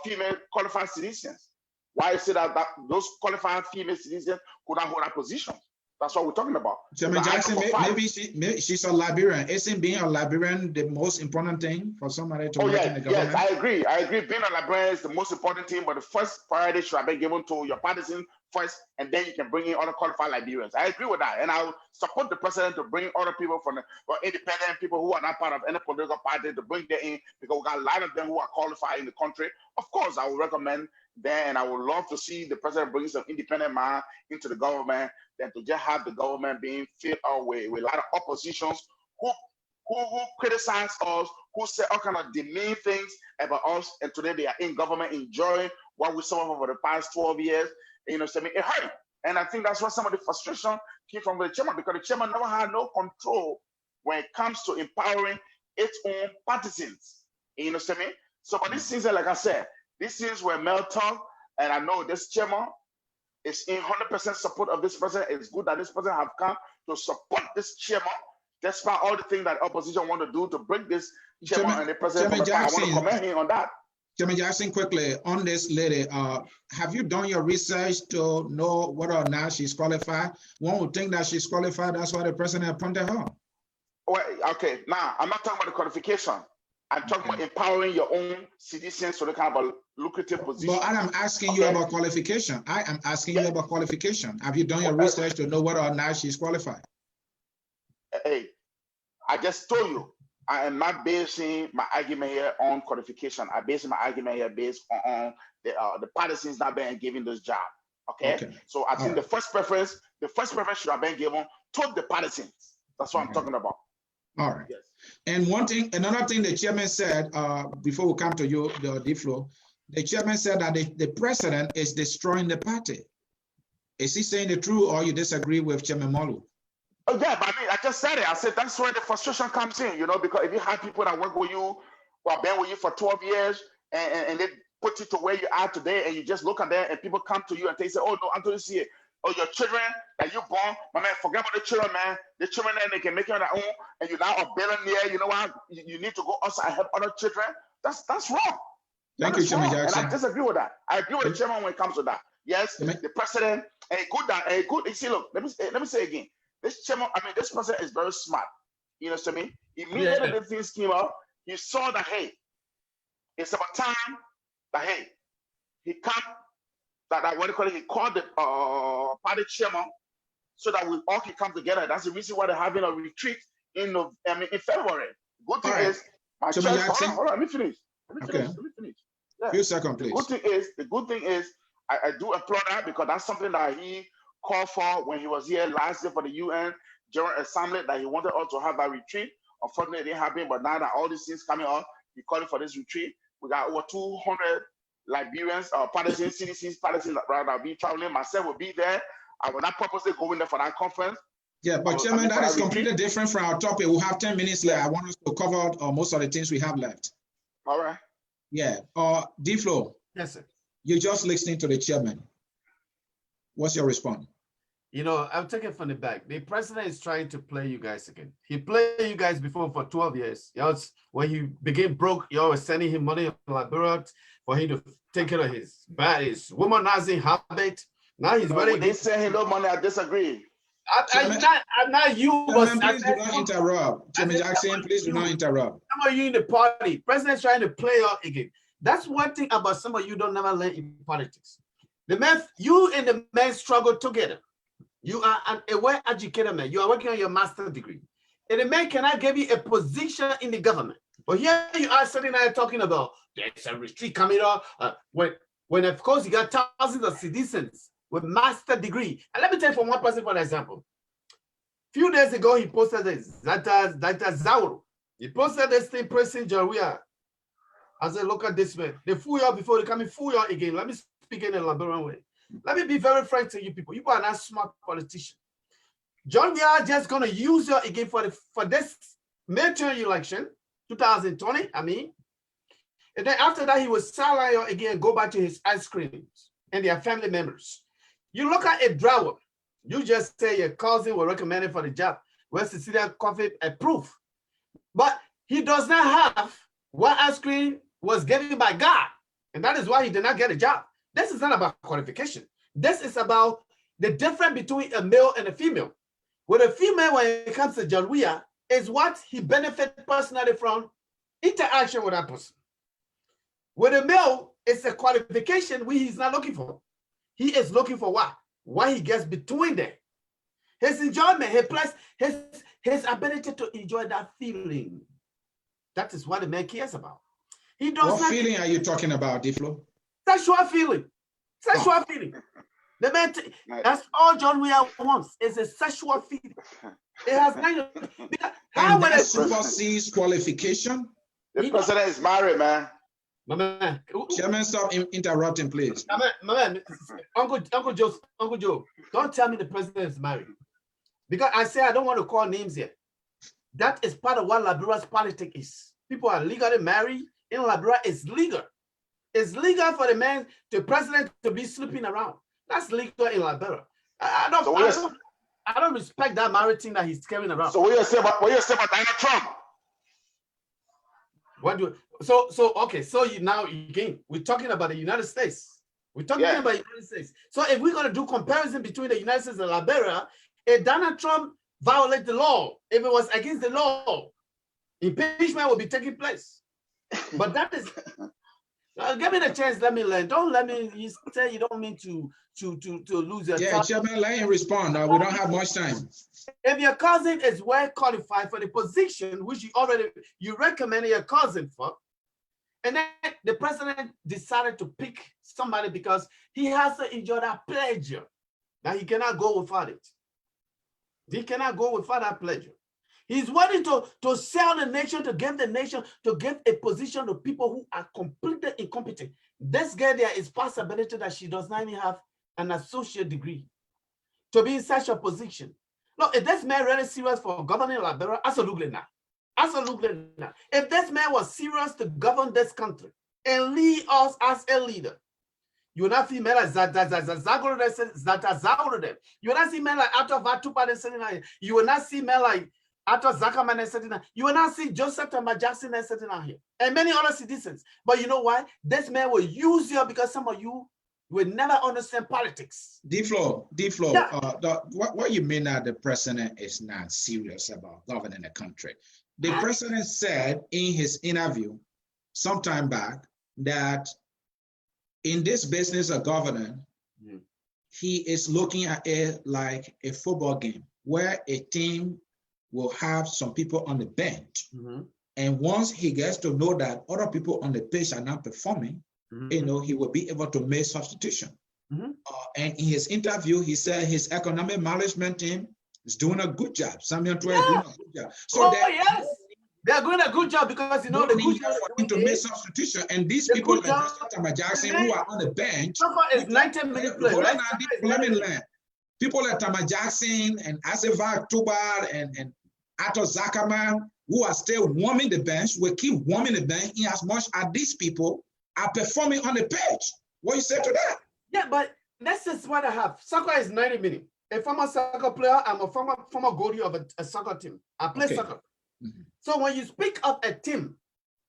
female qualified citizens. Why is it that those qualified female citizens could not hold that position? That's what we're talking about. Chairman Jackson, maybe she's a Liberian. Isn't being a Liberian the most important thing for somebody to work in the government? Yes, I agree. Being a Liberian is the most important thing, but the first priority should have been given to your partisan first, and then you can bring in other qualified Liberians. I agree with that, and I'll support the president to bring other people from independent people who are not part of any political party to bring them in, because we got a lot of them who are qualified in the country. Of course, I will recommend them, and I would love to see the president bring some independent man into the government than to just have the government being filled out with a lot of oppositions who criticize us, who say all kind of demean things about us, and today they are in government enjoying what we saw over the past 12 years. It hurt. And I think that's why some of the frustration came from the chairman, because the chairman never had no control when it comes to empowering its own partisans. You know what I mean? So, but these things, like I said, these things were male talk, and I know this chairman is in 100% support of this president. It's good that this president have come to support this chairman, despite all the things that opposition want to do to break this chairman and the president. I want to commend him on that. Chairman Jackson, quickly on this lady, have you done your research to know whether or not she's qualified? One would think that she's qualified. That's why the president appointed her. Well, okay, now I'm not talking about the qualification. I'm talking about empowering your own citizens so they can have a lucrative position. But I am asking you about qualification. I am asking you about qualification. Have you done your research to know whether or not she's qualified? Hey, I just told you, I am not basing my argument here on qualification. I'm basing my argument here based on the partisans not being given this job. Okay? So I think the first preference should have been given took the partisans. That's what I'm talking about. All right. Yes. And another thing the chairman said, before we come to you, the DFlo, the chairman said that the president is destroying the party. Is he saying the truth, or you disagree with Chairman Molu? Oh yeah, but I mean, I just said it. I said that's where the frustration comes in, you know, because if you have people that work with you, who have been with you for 12 years, and they put you to where you are today, and you just look at them, and people come to you and they say, oh no, Anthony, see it. Oh, your children that you born, my man, forget about the children, man. The children, then they can make it on their own, and you're now a billionaire. You know what? You need to go outside and help other children. That's wrong. Thank you, Chairman Jackson. And I disagree with that. I agree with the chairman when it comes to that. Yes, the president, you see, look, let me say again. This chairman, I mean, this president is very smart. You know what I mean? Immediately the things came up, he saw that, hey, it's about time that, hey, he can't, that what do you call it? He called the party chairman so that we all can come together. That's the reason why they're having a retreat in February. Good thing is, my church, hold on, let me finish. Let me finish. Yeah. Few seconds, please. The good thing is, I do applaud that, because that's something that he called for when he was here last year for the UN General Assembly, that he wanted us to have that retreat. Unfortunately, it didn't happen, but now that all these things coming up, he called for this retreat. We got over 200 Liberians, partisans, CDC partisans that will be traveling. Myself will be there. I will not purposely go in there for that conference. Yeah, but Chairman, that is completely different from our topic. We have 10 minutes left. I want us to cover most of the things we have left. All right. Yeah. DFlo. Yes, sir. You're just listening to the chairman. What's your response? You know, I'll take it from the back. The president is trying to play you guys again. He played you guys before for 12 years. When he became broke, you always sending him money in Liberia for him to take care of his womanizing habit. Now he's ready. They send him no money. I disagree. I'm not you. Please do not interrupt. Chairman Jackson, please do not interrupt. Some of you in the party, president's trying to play out again. That's one thing about some of you don't never learn in politics. You and the man struggle together. You are a well-educated man. You are working on your master's degree. And the man cannot give you a position in the government. But here you are sitting there talking about there's a retreat coming up. When of course you got thousands of citizens with master degree. And let me tell you from one person, for example. A few days ago, he posted this, Dr. Zauro. He posted this thing, President Jaruya. I said, look at this man. They fool you before they come and fool you again. Let me speak in a Liberian way. Let me be very frank to you people. You are not smart politicians. John, we are just going to use you again for this midterm election, 2020, I mean. And then after that, he will sell you again and go back to his ice creams and their family members. You look at a driver. You just say your cousin will recommend it for the job. West Cecilia Coffee approved. But he does not have what ice cream was given by God. And that is why he did not get a job. This is not about qualification. This is about the difference between a male and a female. With a female, when it comes to Jaruya, is what he benefits personally from interaction with that person. With a male, it's a qualification he's not looking for. He is looking for what? What he gets between them. His enjoyment, his ability to enjoy that feeling. That is what the man cares about. He does What feeling are you talking about, DFlo? Sexual feeling. Sexual feeling. The man, that's all John Weah wants, is a sexual feeling. It has nothing. And that supersedes qualification? The president is married, man. My man. Chairman, stop interrupting, please. My man, Uncle Joe, don't tell me the president is married. Because I say I don't want to call names here. That is part of what Liberia's politics is. People are legally married. In Liberia, it's legal. It's legal for the president to be sleeping around. That's legal in Liberia. I don't respect that marriage thing that he's carrying around. So what you say about Donald Trump? Okay, so now again, we're talking about the United States. We're talking about the United States. So if we're going to do comparison between the United States and Liberia, if Donald Trump violates the law, if it was against the law, impeachment will be taking place. But that is, give me the chance, let me learn. Don't let me, you say you don't mean to lose your time. Chairman, let him respond. We don't have much time. If your cousin is well qualified for the position which you recommended your cousin for, and then the president decided to pick somebody because he has to enjoy that pleasure that he cannot go without it. He cannot go without that pleasure. He's wanting to sell the nation, to give the nation, to give a position to people who are completely incompetent. This girl, there is possibility that she does not even have an associate degree to be in such a position. Look, if this man really serious for governing Liberia, absolutely not. Absolutely not. If this man was serious to govern this country and lead us as a leader, you will not see men like Zata. You will not see men like Ato Vatupa sitting there. You will not see men like Ato Zakaman sitting there. You will not see Joseph Tamba Jackson sitting out here. And many other citizens. But you know why? This man will use you because some of you will never understand politics. D-Flow, Yeah. what you mean that the president is not serious about governing the country? The president said in his interview sometime back that in this business of governing, he is looking at it like a football game where a team will have some people on the bench. And once he gets to know that other people on the pitch are not performing, he will be able to make substitution. And in his interview, he said his economic management team is doing a good job. Samuel Twe is doing a good job. So yes, they are doing a good job because the good job for him to make substitution. And these people like Mr. Jackson who are on the bench, is 90 minutes play. Let me learn. People like Tama Jackson and Aseva Tubar and Ato Zakaman who are still warming the bench will keep warming the bench in as much as these people are performing on the pitch. What you say to that? Yeah, but this is what I have. Soccer is 90 minutes. A former soccer player, I'm a former goalie of a soccer team. I play soccer. So when you speak of a team,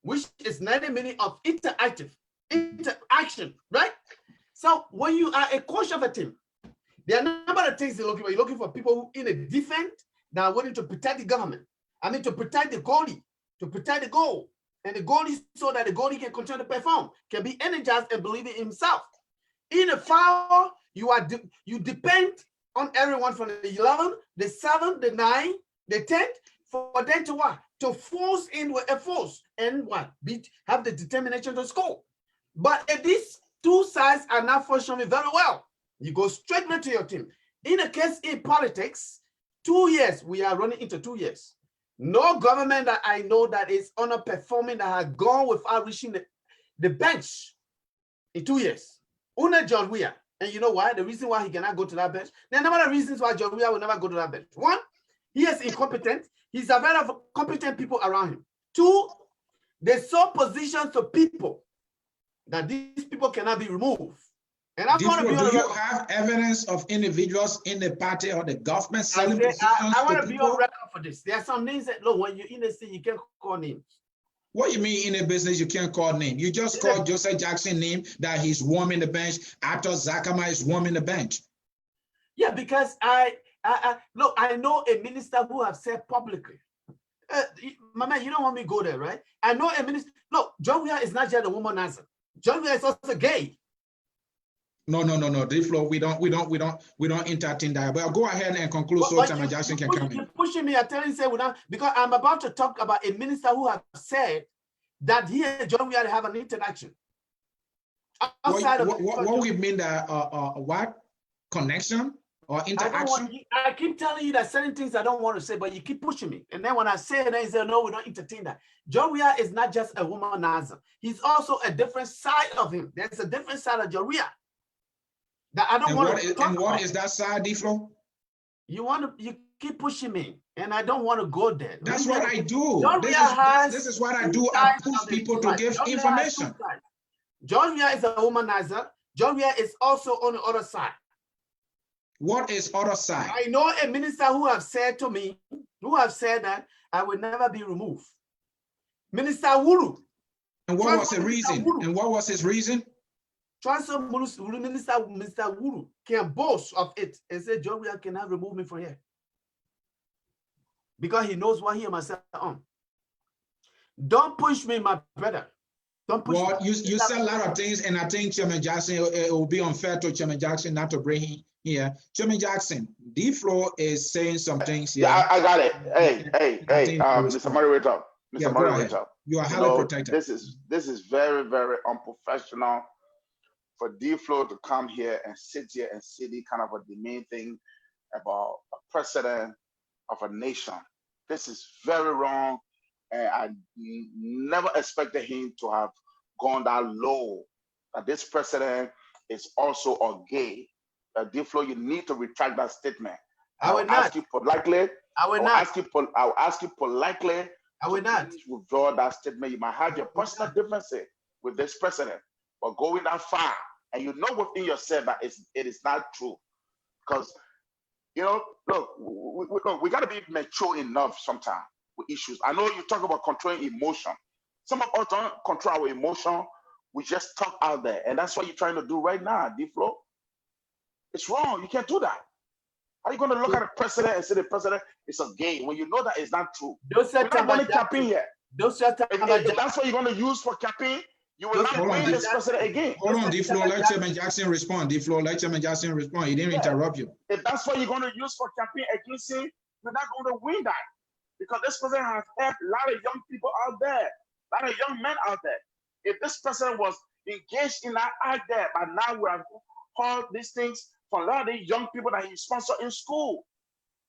which is 90 minutes of interaction, right? So when you are a coach of a team, there are a number of things you're looking for. You're looking for people who in a defense that are willing to protect the government. I mean, to protect the goalie, to protect the goal. And the goalie, so that the goalie can continue to perform, can be energized and believe in himself. In a foul, you depend on everyone from the 11, the 7, the 9, the 10, for them to what? To force in with a force and what? Have the determination to score. But if these two sides are not functioning very well, you go straight to your team. In a case in politics, 2 years, we are running into 2 years. No government that I know that is underperforming that has gone without reaching the bench in 2 years. Una John Weah. And you know why? The reason why he cannot go to that bench. There are a number of reasons why John Weah will never go to that bench. One, he is incompetent. He's aware of competent people around him. Two, they saw positions to people that these people cannot be removed. And I'm going to be on the record. Do you have evidence of individuals in the party or the government selling positions I want to be people? on record for this. There are some names that, look, when you're in the city, you can't call names. What you mean in a business you can't call name? You just called Joseph Jackson name that he's warming the bench. Ato Zakama is warming the bench. Yeah, because look, I know a minister who have said publicly, my man, you don't want me to go there, right? I know a minister. Look, John Weah is not just a womanizer. John Weah is also gay. No. D-Flow, we don't entertain that. Well, go ahead and conclude so Tama Jackson can come in. You're pushing me. I'm telling you, because I'm about to talk about a minister who has said that he and John Weah have an interaction. What we mean that what connection or interaction? I keep telling you that certain things I don't want to say, but you keep pushing me. And then when I say it, they say, no, we don't entertain that. John Weah is not just a womanizer. He's also a different side of him. There's a different side of John Weah that I don't want to talk about. What is that side, D-Flow? You keep pushing me, and I don't want to go there. That's what I do. This is what I do. I push people to give information. John Weah is a womanizer. John Weah is also on the other side. What is other side? I know a minister who have said to me, that I will never be removed. Minister Wuru. And what was the reason? And what was his reason? Minister Wuru can boast of it and say, John Weah cannot remove me from here. Because he knows what he and myself are on. Don't push me, my brother. Don't push me. You said a lot of things, and I think Chairman Jackson, it will be unfair to Chairman Jackson not to bring him here. Chairman Jackson, D-Flow is saying some things here. Yeah, I got it. Hey, Mr. Moderator. Mr. Moderator. You are highly protected. This is very, very unprofessional for D-Flow to come here and sit here and say the kind of a demeaning thing about a president of a nation. This is very wrong, and I never expected him to have gone that low. That this president is also a gay. Diflo, you need to retract that statement. I will ask not. you politely. I will not. I'll ask you politely. I will not withdraw that statement. You might have your personal differences with this president, but going that far, and you know within yourself that it is not true, because you know, look, we got to be mature enough sometimes with issues. I know you talk about controlling emotion. Some of us don't control our emotion. We just talk out there, and that's what you're trying to do right now, Diflo. It's wrong. You can't do that. How are you going to look at the president and say the president is a gay when you know that it's not true? You're not going to campaign yet. If that's what you're going to use for campaign, you will not win this president again. Hold on, Diflo, let Chairman Jackson respond. Diflo, let Chairman Jackson respond. He didn't interrupt you. If that's what you're going to use for campaign against him, you're not going to win that. Because this president has helped a lot of young people out there, a lot of young men out there. If this president was engaged in that out there, but now we have heard these things from a lot of the young people that he sponsored in school.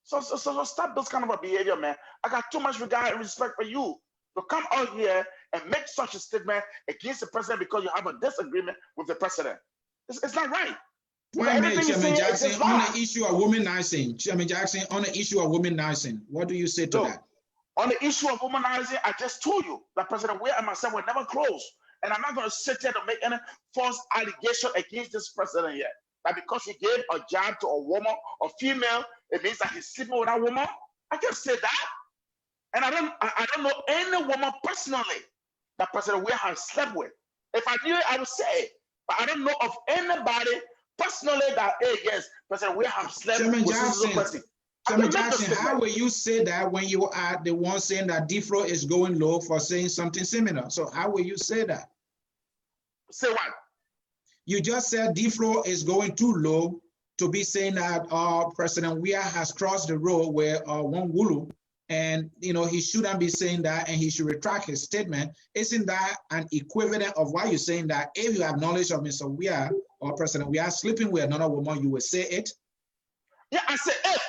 So stop this kind of a behavior, man. I got too much regard and respect for you to come out here and make such a statement against the president because you have a disagreement with the president. It's not right. Wait a minute, Chairman Jackson, on the issue of womanizing, Chairman Jackson, on the issue of womanizing, what do you say to that? On the issue of womanizing, I just told you that President Weah and myself were never close. And I'm not going to sit here to make any false allegation against this president yet. That because he gave a job to a woman, a female, it means that he's sleeping with that woman. I can say that. And I don't know any woman personally that President Weah has slept with. If I knew it, I would say it. But I don't know of anybody personally that, hey, yes, President Weah has slept with this person. Chairman Jackson, how will you say that when you are the one saying that Diflo is going low for saying something similar? So how will you say that? Say what? You just said Diflo is going too low to be saying that President Weah has crossed the road where one Wulu, and he shouldn't be saying that, and he should retract his statement. Isn't that an equivalent of why you're saying that if you have knowledge of Mr. Weah or President Weah sleeping with another woman, you will say it? Yeah, I say it.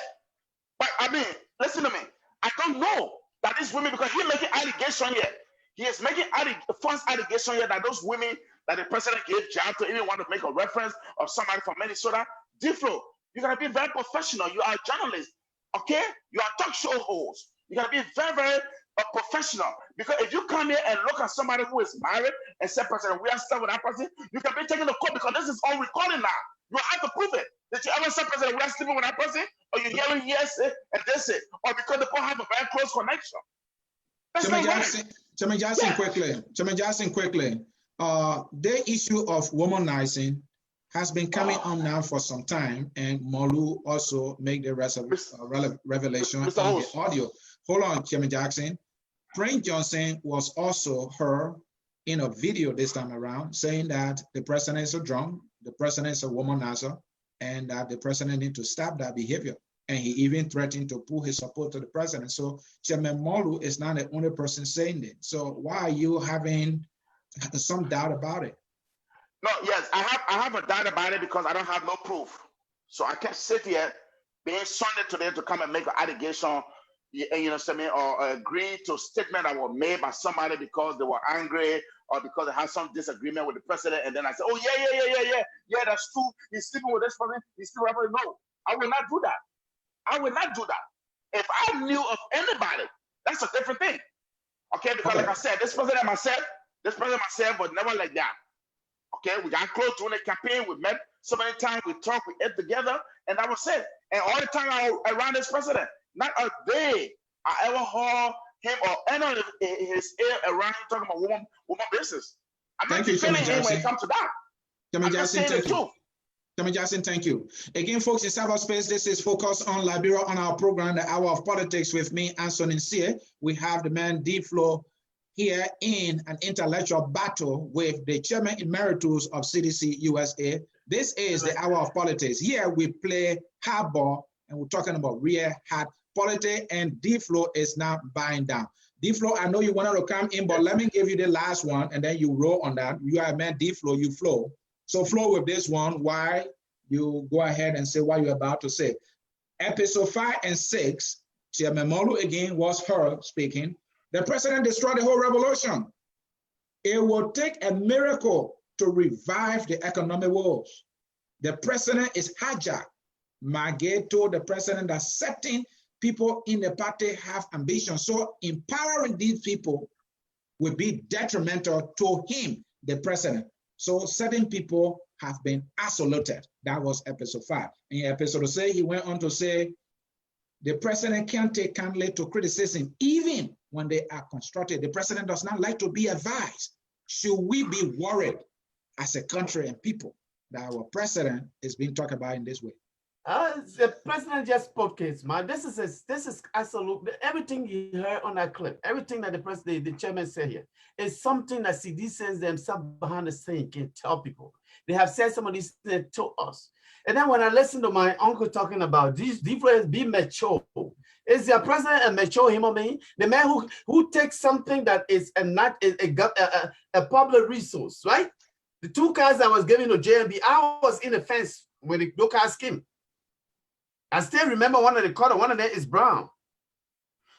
But I mean, listen to me. I don't know that these women, because he's making allegation here. He is making false allegation here that those women that the president gave job to even want to make a reference of somebody from Minnesota. Diflo, you gotta be very professional. You are a journalist, okay? You are talk show host. You gotta be very, very professional. Because if you come here and look at somebody who is married and say, President, we are still with that person, you can be taken to court because this is all recording now. You have to prove it. Did you ever say, President, we are sleeping with that person? Or you hearing yes and this it? Or because they both have a very close connection? Chairman Jackson, quickly. The issue of womanizing has been coming on now for some time, and Molu also made the rest of revelation in the audio. Hold on, Chairman Jackson. Prince Johnson was also heard in a video this time around saying that the president is a drunk, the president is a womanizer, and that the president needs to stop that behavior. And he even threatened to pull his support to the president. So Chairman Molu is not the only person saying it. So why are you having some doubt about it? No, yes, I have a doubt about it because I don't have no proof. So I can't sit here being Sunday today to come and make an allegation, or agree to a statement that was made by somebody because they were angry or because they had some disagreement with the president, and then I say, oh yeah, that's true. He's sleeping with this person. He's still rapping. No, I will not do that. I will not do that. If I knew of anybody, that's a different thing. Okay, because like I said, this president myself was never like that. Okay, we got close during the campaign. We met so many times. We talked, we ate together, and that was it. And all the time around this president, not a day I ever heard him or any of his ear around him talking about woman business. I'm not defending him when it comes to that. Chairman Jackson, thank you. Chairman Jackson, thank you. Again, folks, in cyberspace, this is Focus on Liberia on our program, The Hour of Politics, with me, Anson Nsie. We have the man Diflo here in an intellectual battle with the Chairman Emeritus of CDC-USA. This is the Hour of Politics. Here we play hardball, and we're talking about real hard politics, and Diflo is now buying down. Diflo, I know you wanted to come in, but let me give you the last one, and then you roll on that. You are a man, Diflo, you flow. So flow with this one. Why you go ahead and say what you're about to say. Episode 5 and 6, Chairman Molu again was heard speaking. The president destroyed the whole revolution. It will take a miracle to revive the economic woes. The president is hijacked. Magay told the president that certain people in the party have ambition. So empowering these people will be detrimental to him, the president. So certain people have been isolated. That was episode 5. In episode 6, he went on to say, the president can't take kindly to criticism, even when they are constructed. The president does not like to be advised. Should we be worried as a country and people that our president is being talked about in this way? The president just spoke his mind. This is absolutely everything you heard on that clip. Everything that the chairman said here is something that CDC themselves behind the scene can tell people. They have said some of these things to us. And then when I listen to my uncle talking about these differences being mature, is the president a mature human being? The man who takes something that is a public resource, right? The 2 cars that was given to JMB, I was in the fence when the cars came. I still remember one of the color, one of them is brown.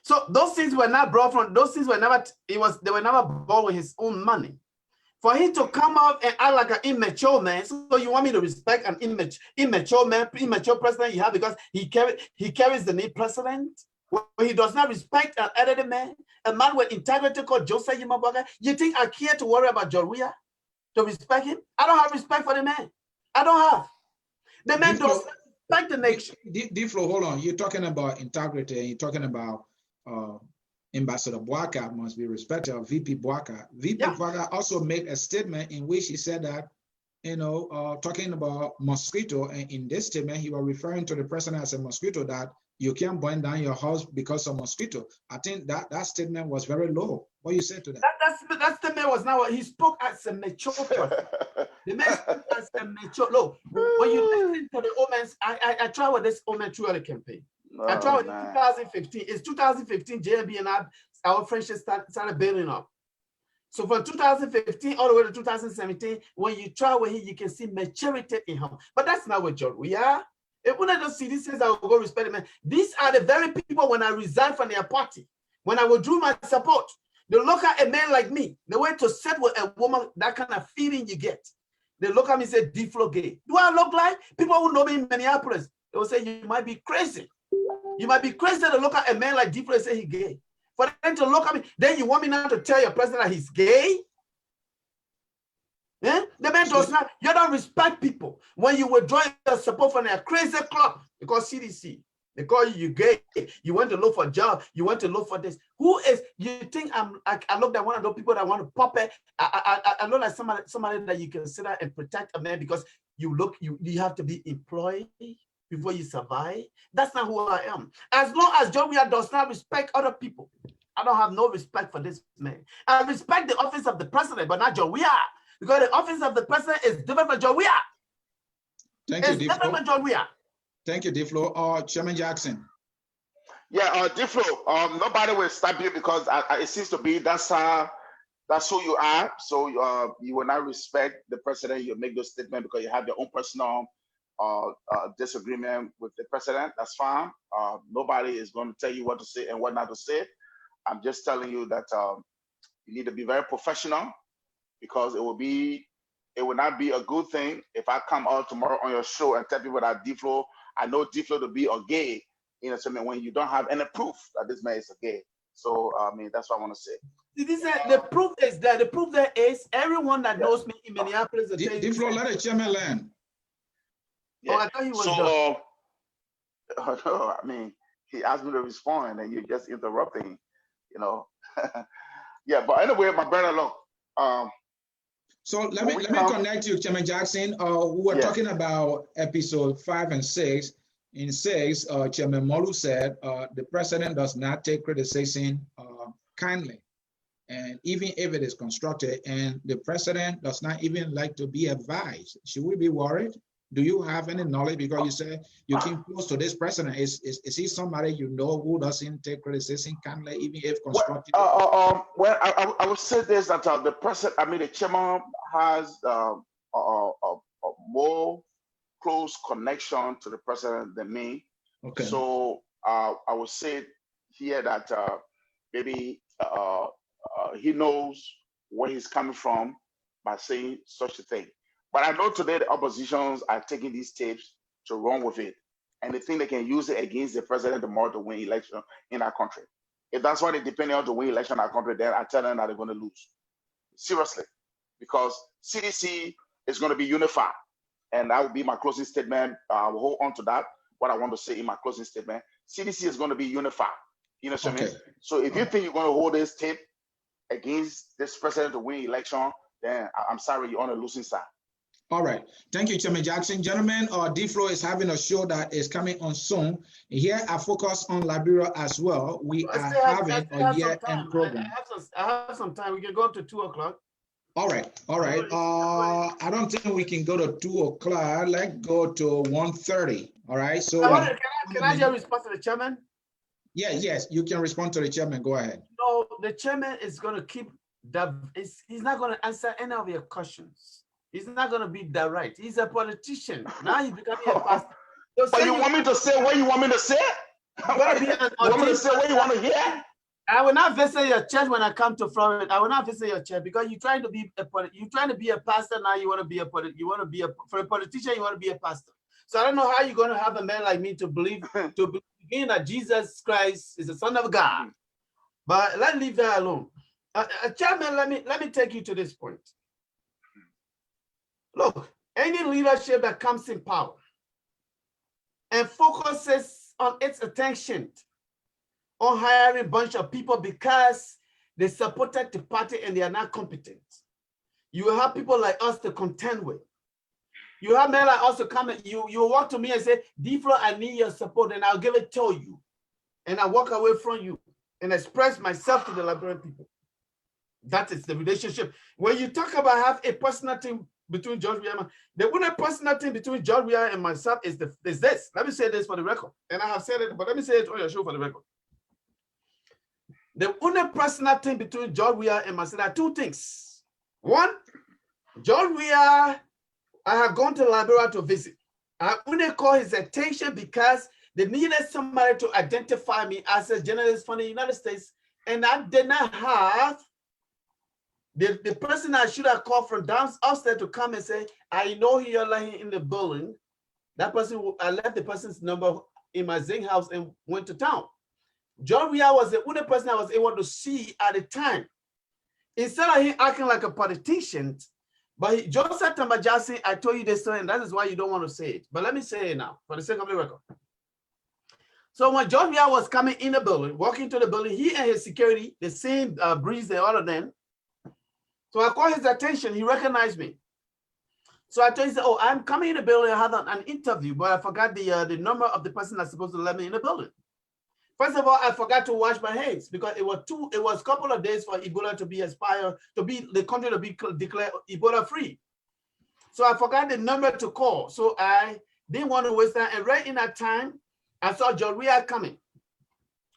So those things were not brought from, those things were never, they were never bought with his own money. For him to come out and act like an immature man, so you want me to respect an immature man, immature president you have because he carries the name president? Well, he does not respect an elderly man, a man with integrity called Joseph Yimabaga. You think I care to worry about Joria, to respect him? I don't have respect for the man. I don't have. The man does not respect the nation. D-Flow, hold on. You're talking about integrity and you're talking about Ambassador Boaka must be respected, or VP Boaka. VP Boaka also made a statement in which he said that, talking about mosquito, and in this statement, he was referring to the president as a mosquito, that you can't burn down your house because of mosquito. I think that statement was very low. What you say to that? That statement was not what he spoke as a mature person. The man spoke as a mature. Look, when you listen to the omens, I tried with this omen throughout the campaign. I tried with 2015. It's 2015, JMB and our friendship started building up. So from 2015 all the way to 2017, when you try with him, you can see maturity in him. But that's not what John we are. If one of those CDCs, I will go respect the man. These are the very people when I resigned from their party, when I withdrew my support, they look at a man like me, the way to sit with a woman, that kind of feeling you get. They look at me and say, D-Flow gay. Do I look like? People who know me in Minneapolis, they will say, you might be crazy. You might be crazy to look at a man like D-Flow and say he's gay. For them to look at me, then you want me now to tell your president that he's gay? Yeah? The man does not, you don't respect people. When you withdraw your support from a crazy club, because CDC, they call you gay, you want to look for a job, you want to look for this. Who is, you think I look at one of those people that want to pop it, I look like somebody that you consider and protect a man because you have to be employed before you survive. That's not who I am. As long as John Weah does not respect other people, I don't have no respect for this man. I respect the office of the president, but not John Weah, because the office of the president is different from John Weah. Thank you, different from John Weah. Thank you, D-Flow. Chairman Jackson. Yeah, D-Flow, nobody will stop you because it seems to be that's who you are. So you will not respect the president. You make those statements because you have your own personal disagreement with the president. That's fine. Nobody is going to tell you what to say and what not to say. I'm just telling you that you need to be very professional, because it will not be a good thing if I come out tomorrow on your show and tell people that D-Flow, I know D-Flow to be a gay, when you don't have any proof that this man is a gay. So I mean, that's what I want to say. The proof is that the proof there is everyone that knows me in Minneapolis. D-Flow, let the chairman land. Yeah. Oh, I thought he was no, I mean, he asked me to respond and you're just interrupting, Yeah, but anyway, my brother, look. So let me connect you, Chairman Jackson. We were talking about episode 5 and 6. In 6, Chairman Molu said the president does not take criticism kindly, and even if it is constructed, and the president does not even like to be advised. Should we be worried? Do you have any knowledge? Because you say you came close to this president. Is he somebody you know who doesn't take criticism kindly, even if constructed? Well, I would say this, that the president, the chairman has a more close connection to the president than me. Okay. So I would say hear that maybe he knows where he's coming from by saying such a thing. But I know today the oppositions are taking these tapes to run with it, and they think they can use it against the president tomorrow to win election in our country. If that's what they're depending on to win election in our country, then I tell them that they're going to lose. Seriously, because CDC is going to be unified, and that will be my closing statement. I will hold on to that, what I want to say in my closing statement. CDC is going to be unified. You know what I mean? So if you think you're going to hold this tape against this president to win election, then I'm sorry, you're on a losing side. All right. Thank you, Chairman Jackson. Gentlemen, D-Flow is having a show that is coming on soon. Here, I focus on Liberia as well. We are having a year-end program. I have some time. We can go up to 2 o'clock. All right. All right. I don't think we can go to 2 o'clock. Let's go to 1:30. All right. So can I just respond to the chairman? Yeah, yes, you can respond to the chairman. Go ahead. No, the chairman is going to keep that. He's not going to answer any of your questions. He's not going to be direct. He's a politician. Now he's becoming a pastor. So but you want me to say what you want me to say? You want me to say what you want to hear? I will not visit your church when I come to Florida. I will not visit your church because you're trying to be a pastor. Now you want to be for a politician. You want to be a pastor. So I don't know how you're going to have a man like me to believe that Jesus Christ is the Son of God. But let's leave that alone. Chairman, let me take you to this point. Look, any leadership that comes in power and focuses on its attention on hiring a bunch of people because they supported the party and they are not competent, you will have people like us to contend with. You have men like us to come and you walk to me and say, D-Flow, I need your support, and I'll give it to you. And I walk away from you and express myself to the Liberian people. That is the relationship. When you talk about have a personal thing between George Weah, the only personal thing between George Weah and myself is this. Let me say this for the record. And I have said it, but let me say it on your show for the record. The only personal thing between George Weah and myself are two things. One, George Weah, I have gone to Liberia to visit. I only call his attention because they needed somebody to identify me as a journalist from the United States, and I did not have the person I should have called from downstairs to come and say, I know you're lying in the building. That person, I left the person's number in my Zing house and went to town. John Weah was the only person I was able to see at the time. Instead of him acting like a politician, but Joseph Tambajasi, I told you this story, and that is why you don't want to say it. But let me say it now, for the sake of the record. So when John Weah was coming in the building, walking to the building, he and his security, the same breeze and all of them. So I called his attention. He recognized me. So I told him, oh, I'm coming in the building. I had an interview, but I forgot the number of the person that's supposed to let me in the building. First of all, I forgot to wash my hands because it was a couple of days for Ebola to be the country to be declared Ebola free. So I forgot the number to call. So I didn't want to waste time. And right in that time, I saw John Weah coming.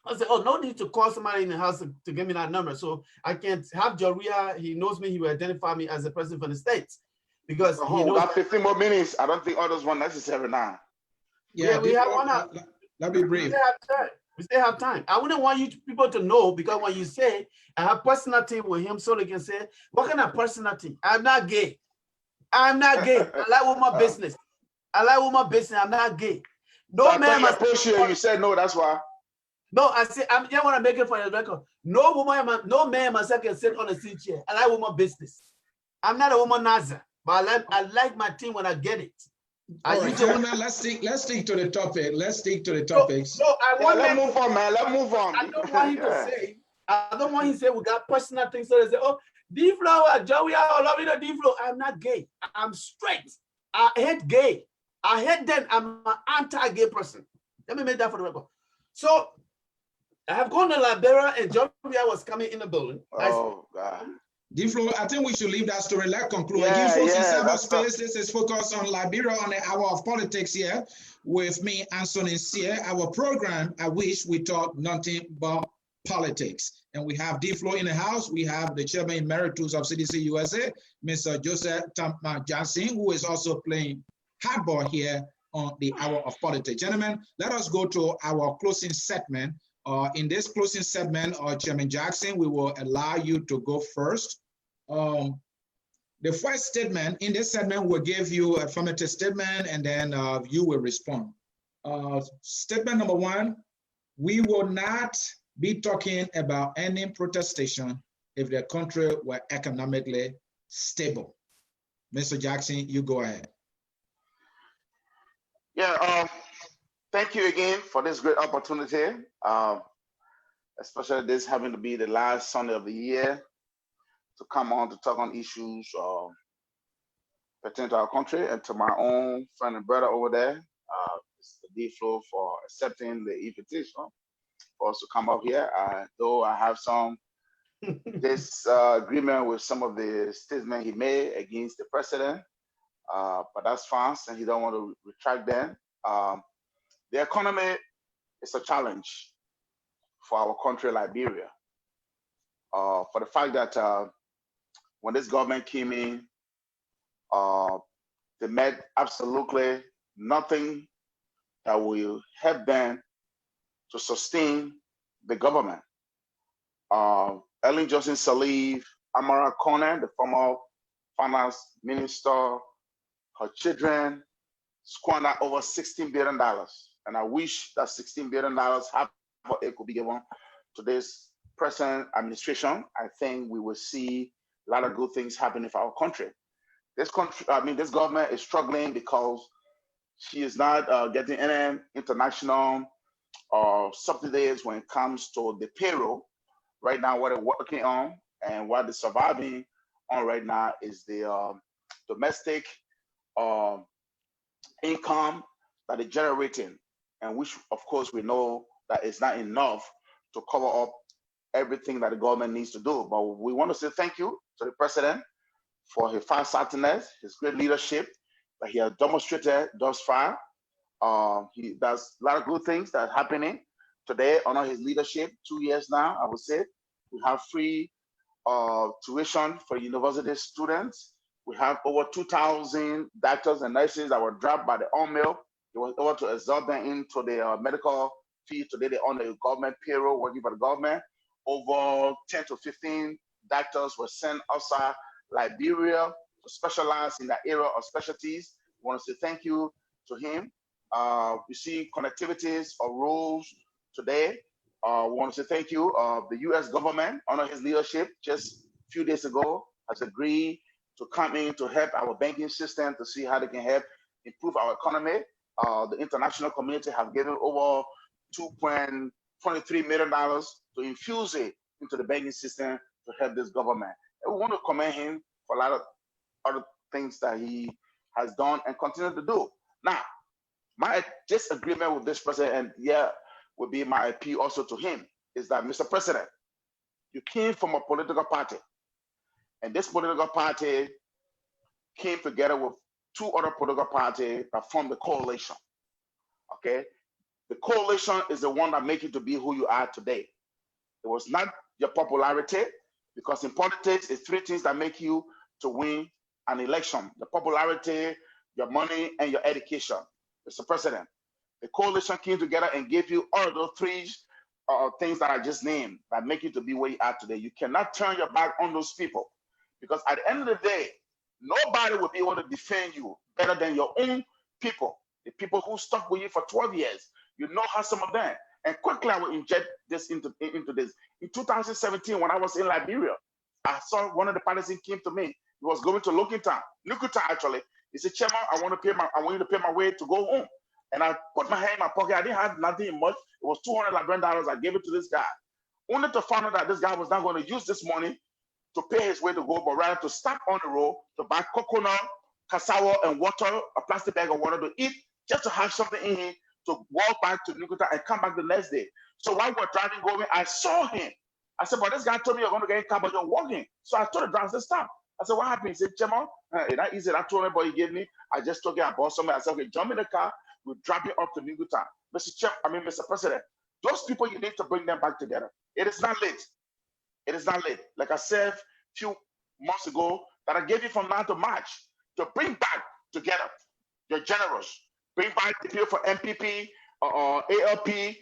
I said, oh, no need to call somebody in the house to give me that number. So I can't have John Weah. He knows me. He will identify me as the president from the States. Because he knows about 15 more minutes. I don't think others want necessary now. Yeah, we have 1 hour. Let me brief. We still have time. I wouldn't want you people to know, because when you say I have personality with him, so they can say, what kind of personality? I'm not gay. I'm not gay. I like woman business. I like woman business. I'm not gay. No so man must. You said no, that's why. No, I said, I just want to make it for the record. No man myself can sit on a seat chair. I like woman business. I'm not a womanizer, but I like my team when I get it. All right, gentlemen, let's stick to the topic. Let's stick to the topics. No, let's move on, man. Let's move on. I don't want him to say. I don't want him to say we got personal things. So they say, oh, D-Flow, Joey, I love you, D-Flow. I'm not gay. I'm straight. I hate gay. I hate them. I'm an anti-gay person. Let me make that for the record. So I have gone to Liberia, and Joey was coming in the building. Oh, God. D-Flow, I think we should leave that story. Let's conclude. Yeah, Again, folks, in cyberspace, this is focused on Liberia on the hour of politics here with me, Anthony Sier. Our program, I wish we talk nothing but politics. And we have D-Flow in the house. We have the chairman emeritus of CDC-USA, Mr. Joseph Johnson, who is also playing hardball here on the hour of politics. Gentlemen, let us go to our closing segment In this closing segment, Chairman Jackson, we will allow you to go first. The first statement, in this segment, we'll give you a affirmative statement and then you will respond. Statement number one, we will not be talking about any protestation if the country were economically stable. Mr. Jackson, you go ahead. Yeah, thank you again for this great opportunity, especially this having to be the last Sunday of the year to come on to talk on issues pertaining to our country, and to my own friend and brother over there, Mr. D-Flow, for accepting the invitation for us to come up here. Though I have some disagreement with some of the statements he made against the president, but that's fine, and he don't want to retract them. The economy is a challenge for our country, Liberia, for the fact that when this government came in, they made absolutely nothing that will help them to sustain the government. Ellen Johnson Sirleaf, Amara Conan, the former finance minister, her children squandered over $16 billion. And I wish that $16 billion, half of it could be given to this present administration. I think we will see a lot of good things happening for our country. This country, this government is struggling because she is not getting any international subsidies when it comes to the payroll. Right now, what they're working on and what they're surviving on right now is the domestic income that they're generating, and which, of course, we know that it's not enough to cover up everything that the government needs to do. But we want to say thank you to the president for his farsightedness, his great leadership that he has demonstrated thus far. He does a lot of good things that are happening today under his leadership. 2 years now, I would say. We have free tuition for university students. We have over 2,000 doctors and nurses that were dropped by the mill. They were able to absorb them into the medical fee. Today they're on the government payroll, working for the government. Over 10 to 15 doctors were sent outside Liberia to specialize in that area of specialties. We want to say thank you to him. We see connectivities or roles today. We want to say thank you. The U.S. government, under his leadership, just a few days ago, has agreed to come in to help our banking system to see how they can help improve our economy. The international community have given over $2.23 million to infuse it into the banking system to help this government. And we want to commend him for a lot of other things that he has done and continue to do. Now, my disagreement with this president, and yeah, would be my appeal also to him, is that, Mr. President, you came from a political party, and this political party came together with two other political parties that formed the coalition. Okay, the coalition is the one that makes you to be who you are today. It was not your popularity, because in politics, it's three things that make you to win an election: the popularity, your money, and your education. Mr. President, the coalition came together and gave you all of those three things that I just named that make you to be where you are today. You cannot turn your back on those people, because at the end of the day, nobody will be able to defend you better than your own people, the people who stuck with you for 12 years. You know how some of them. And quickly, I will inject this into this. In 2017, when I was in Liberia, I saw one of the partisans came to me. He was going to Nukuta actually. He said, "Chairman, I want you to pay my way to go home." And I put my hand in my pocket. I didn't have nothing much. It was $200 Liberian. I gave it to this guy, only to find out that this guy was not going to use this money to pay his way to go, but rather to stop on the road to buy coconut, cassava, and water, a plastic bag of water to eat, just to have something in him to walk back to Nukuta and come back the next day. So while we're driving going, I saw him. I said, "But this guy told me you're going to get a car, but you're walking." So I told the driver, I said, "Stop." I said, "What happened?" He said, "Chairman, it's not easy. That $200 you gave me, I just took it, I bought something." I said, "Okay, jump in the car. We'll drop it up to Nukuta." Mr. President, those people, you need to bring them back together. It is not late. It is not late. Like I said a few months ago, that I gave you from now to March to bring back together your generals. Bring back the people for MPP or ALP,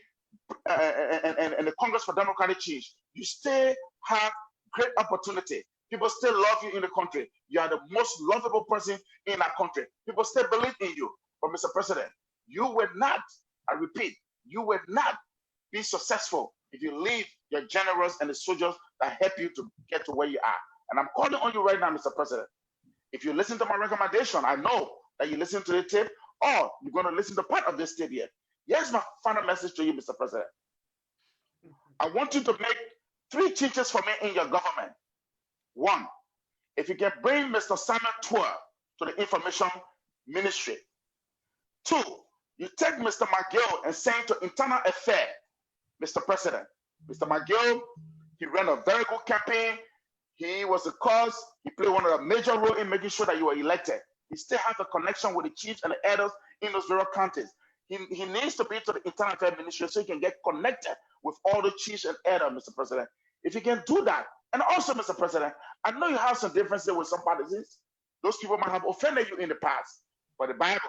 and the Congress for Democratic Change, you still have great opportunity. People still love you in the country. You are the most lovable person in our country. People still believe in you. But Mr. President, you will not, I repeat, you will not be successful if you leave your generals and the soldiers that help you to get to where you are. And I'm calling on you right now, Mr. President. If you listen to my recommendation, I know that you listen to the tape, or you're going to listen to part of this tape here. Here's my final message to you, Mr. President. I want you to make 3 changes for me in your government. 1, if you can bring Mr. Samuel Tour to the information ministry. 2, you take Mr. McGill and send to internal affairs, Mr. President. Mr. McGill, he ran a very good campaign. He was the cause. He played one of the major roles in making sure that you were elected. He still has a connection with the chiefs and the elders in those various counties. He needs to be to the internal affairs ministry so he can get connected with all the chiefs and elders, Mr. President. If you can do that, and also, Mr. President, I know you have some differences with some parties. Those people might have offended you in the past. But the Bible,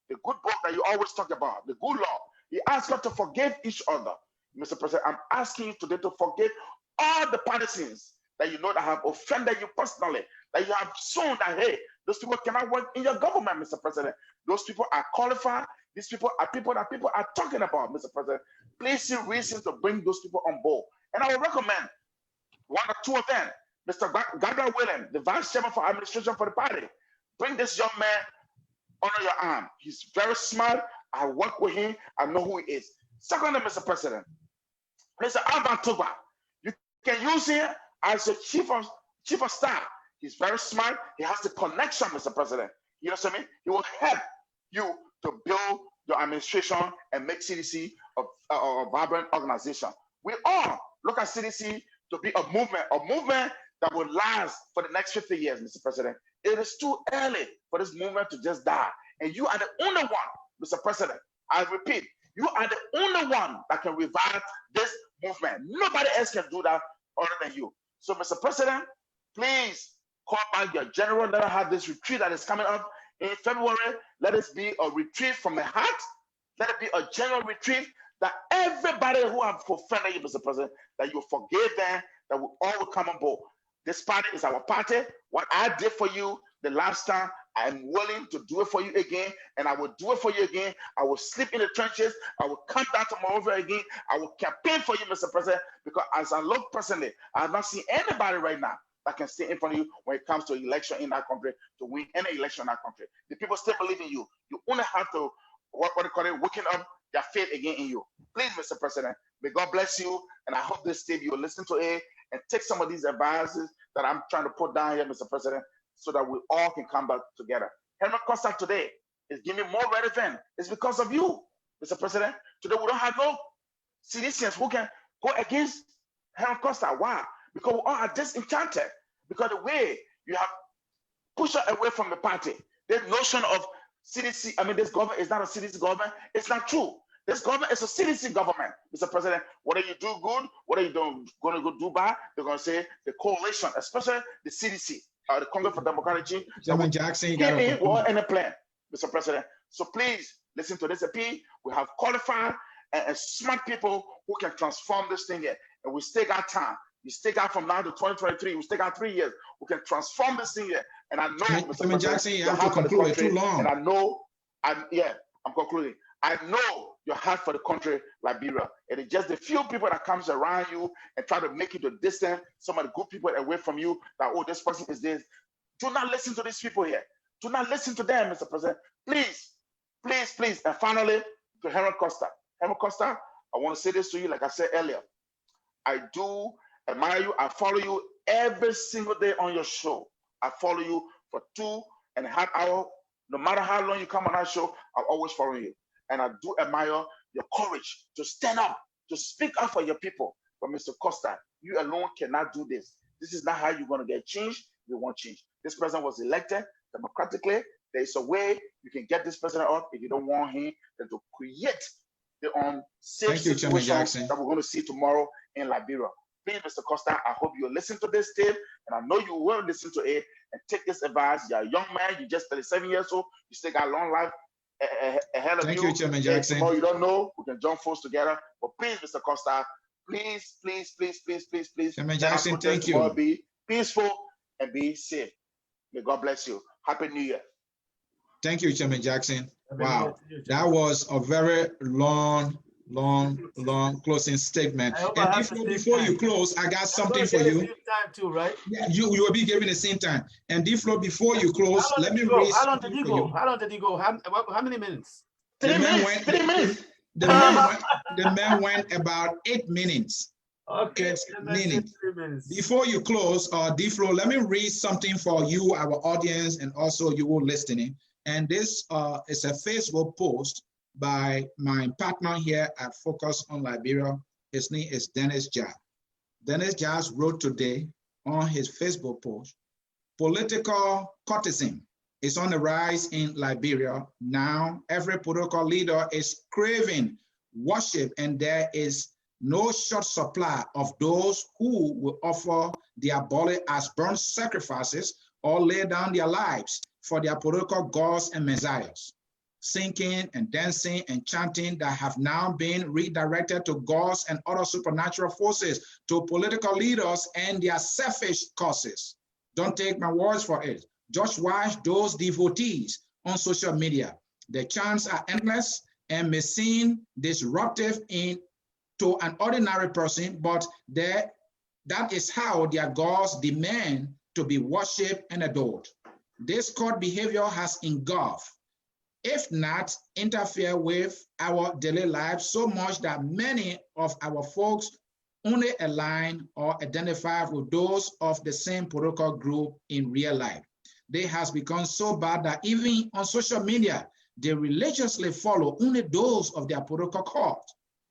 the good book that you always talk about, the good law, he asks us to forgive each other. Mr. President, I'm asking you today to forgive all the partisans that you know that have offended you personally, that you have shown that, hey, those people cannot work in your government, Mr. President. Those people are qualified. These people are people that people are talking about, Mr. President. Please see reasons to bring those people on board. And I will recommend 1 or 2 of them. Mr. Gabriel Williams, the vice chairman for administration for the party. Bring this young man under your arm. He's very smart. I work with him. I know who he is. Secondly, Mr. President, Mr. Alban Tuba, you can use him as a chief of staff. He's very smart. He has the connection, Mr. President. You know what I mean? He will help you to build your administration and make CDC a vibrant organization. We all look at CDC to be a movement that will last for the next 50 years, Mr. President. It is too early for this movement to just die. And you are the only one, Mr. President. I repeat, you are the only one that can revive this movement. Nobody else can do that other than you. So, Mr. President, please call back your general. Let us have this retreat that is coming up in February. Let it be a retreat from the heart. Let it be a general retreat that everybody who have offended you, Mr. President, that you forgive them, that we all will come on board. This party is our party. What I did for you the last time, I am willing to do it for you again, and I will do it for you again. I will sleep in the trenches. I will come down to Monrovia again. I will campaign for you, Mr. President, because as I look personally, I have not seen anybody right now that can stay in front of you when it comes to election in our country, to win any election in our country. The people still believe in you. You only have to, what they call it, waking up their faith again in you. Please, Mr. President, may God bless you, and I hope this tape you will listen to it and take some of these advices that I'm trying to put down here, Mr. President, so that we all can come back together. Henry Costa today is giving more relevant. It's because of you, Mr. President. Today we don't have no citizens who can go against Henry Costa. Why? Because we all are disenchanted. Because the way you have pushed us away from the party, this notion of CDC, I mean, this government is not a CDC government. It's not true. This government is a CDC government, Mr. President. Whether you do good, whether you don't going to go do bad, they're going to say the coalition, especially the CDC, the Congress for Democratic Change. Chairman Jackson, you got any plan, Mr. President. So please listen to this appeal. We have qualified and smart people who can transform this thing here, and we still got time. We still got from now to 2023. We still got 3 years. We can transform this thing here. And I know, Mr. Chairman Jackson, you have to conclude. It's too long. And I know, I'm concluding. I know your heart for the country, Liberia. It is just the few people that comes around you and try to make you to distance some of the good people away from you, that, oh, this person is this. Do not listen to these people here. Do not listen to them, Mr. President. Please, please, please. And finally, to Henry Costa. Henry Costa, I want to say this to you, like I said earlier. I do admire you. I follow you every single day on your show. I follow you for 2.5 hours. No matter how long you come on our show, I'll always follow you. And I do admire your courage to stand up, to speak up for your people. But Mr. Costa, you alone cannot do this. This is not how you're going to get change. You want change. This president was elected democratically. There is a way you can get this president up if you don't want him, than to create the safe situation that we're going to see tomorrow in Liberia. Please, Mr. Costa, I hope you'll listen to this tape, and I know you will listen to it and take this advice. You're a young man. You're just 37 years old. You still got a long life ahead of Thank you. you, Chairman And Jackson. tomorrow you don't know, we can join force together. But please, Mr. Costa, please, Chairman let our Jackson, protest thank tomorrow you. be peaceful and be safe. May God bless you. Happy New Year. Thank you, Chairman Jackson. Wow, You, that was a very long closing statement. I hope And I have the same before you time. close, I got I'm something gonna for get a you. few time too, right? Yeah, you will be given the same time. And D-Flow, before you close, How long let did me you go? read How long did something you for go? you. How long did you go? How many minutes? 3 minutes. 3 minutes. The man went about 8 minutes. Okay, 8 let's say minutes. 3 minutes. Before you close, D-Flow, let me read something for you, our audience, and also you who listening. And this is a Facebook post by my partner here at Focus on Liberia. His name is Dennis Jah. Dennis Jah wrote today on his Facebook post, political courtesan is on the rise in Liberia. Now, every political leader is craving worship, and there is no short supply of those who will offer their body as burnt sacrifices or lay down their lives for their political gods and messiahs. Singing and dancing and chanting that have now been redirected to gods and other supernatural forces, to political leaders and their selfish causes. Don't take my words for it. Just watch those devotees on social media. The chants are endless and may seem disruptive to an ordinary person, but that is how their gods demand to be worshipped and adored. This court behavior has engulfed, if not interfere with our daily lives so much that many of our folks only align or identify with those of the same political group in real life. They has become so bad that even on social media, they religiously follow only those of their political cult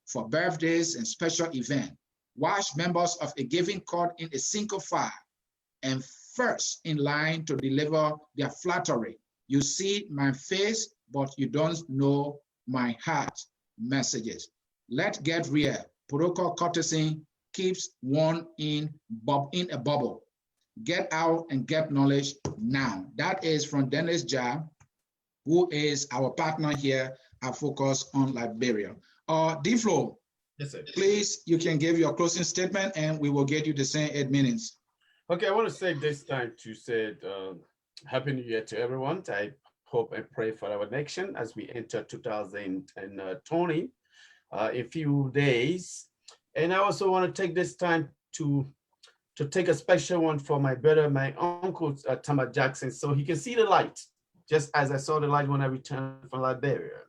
for birthdays and special events. Watch members of a given cult in a single file and first in line to deliver their flattery. You see my face, but you don't know my heart messages. Let's get real. Protocol courtesan keeps one in a bubble. Get out and get knowledge now. That is from Dennis Jah, who is our partner here at Focus on Liberia. D-Flow, Yes, sir. please, you can give your closing statement and we will get you the same 8 minutes. Okay, I want to say this time to say Happy New Year to everyone. I hope and pray for our nation as we enter 2020 in a few days. And I also want to take this time to take a special one for my brother, my uncle, Thomas Jackson, so he can see the light, just as I saw the light when I returned from Liberia.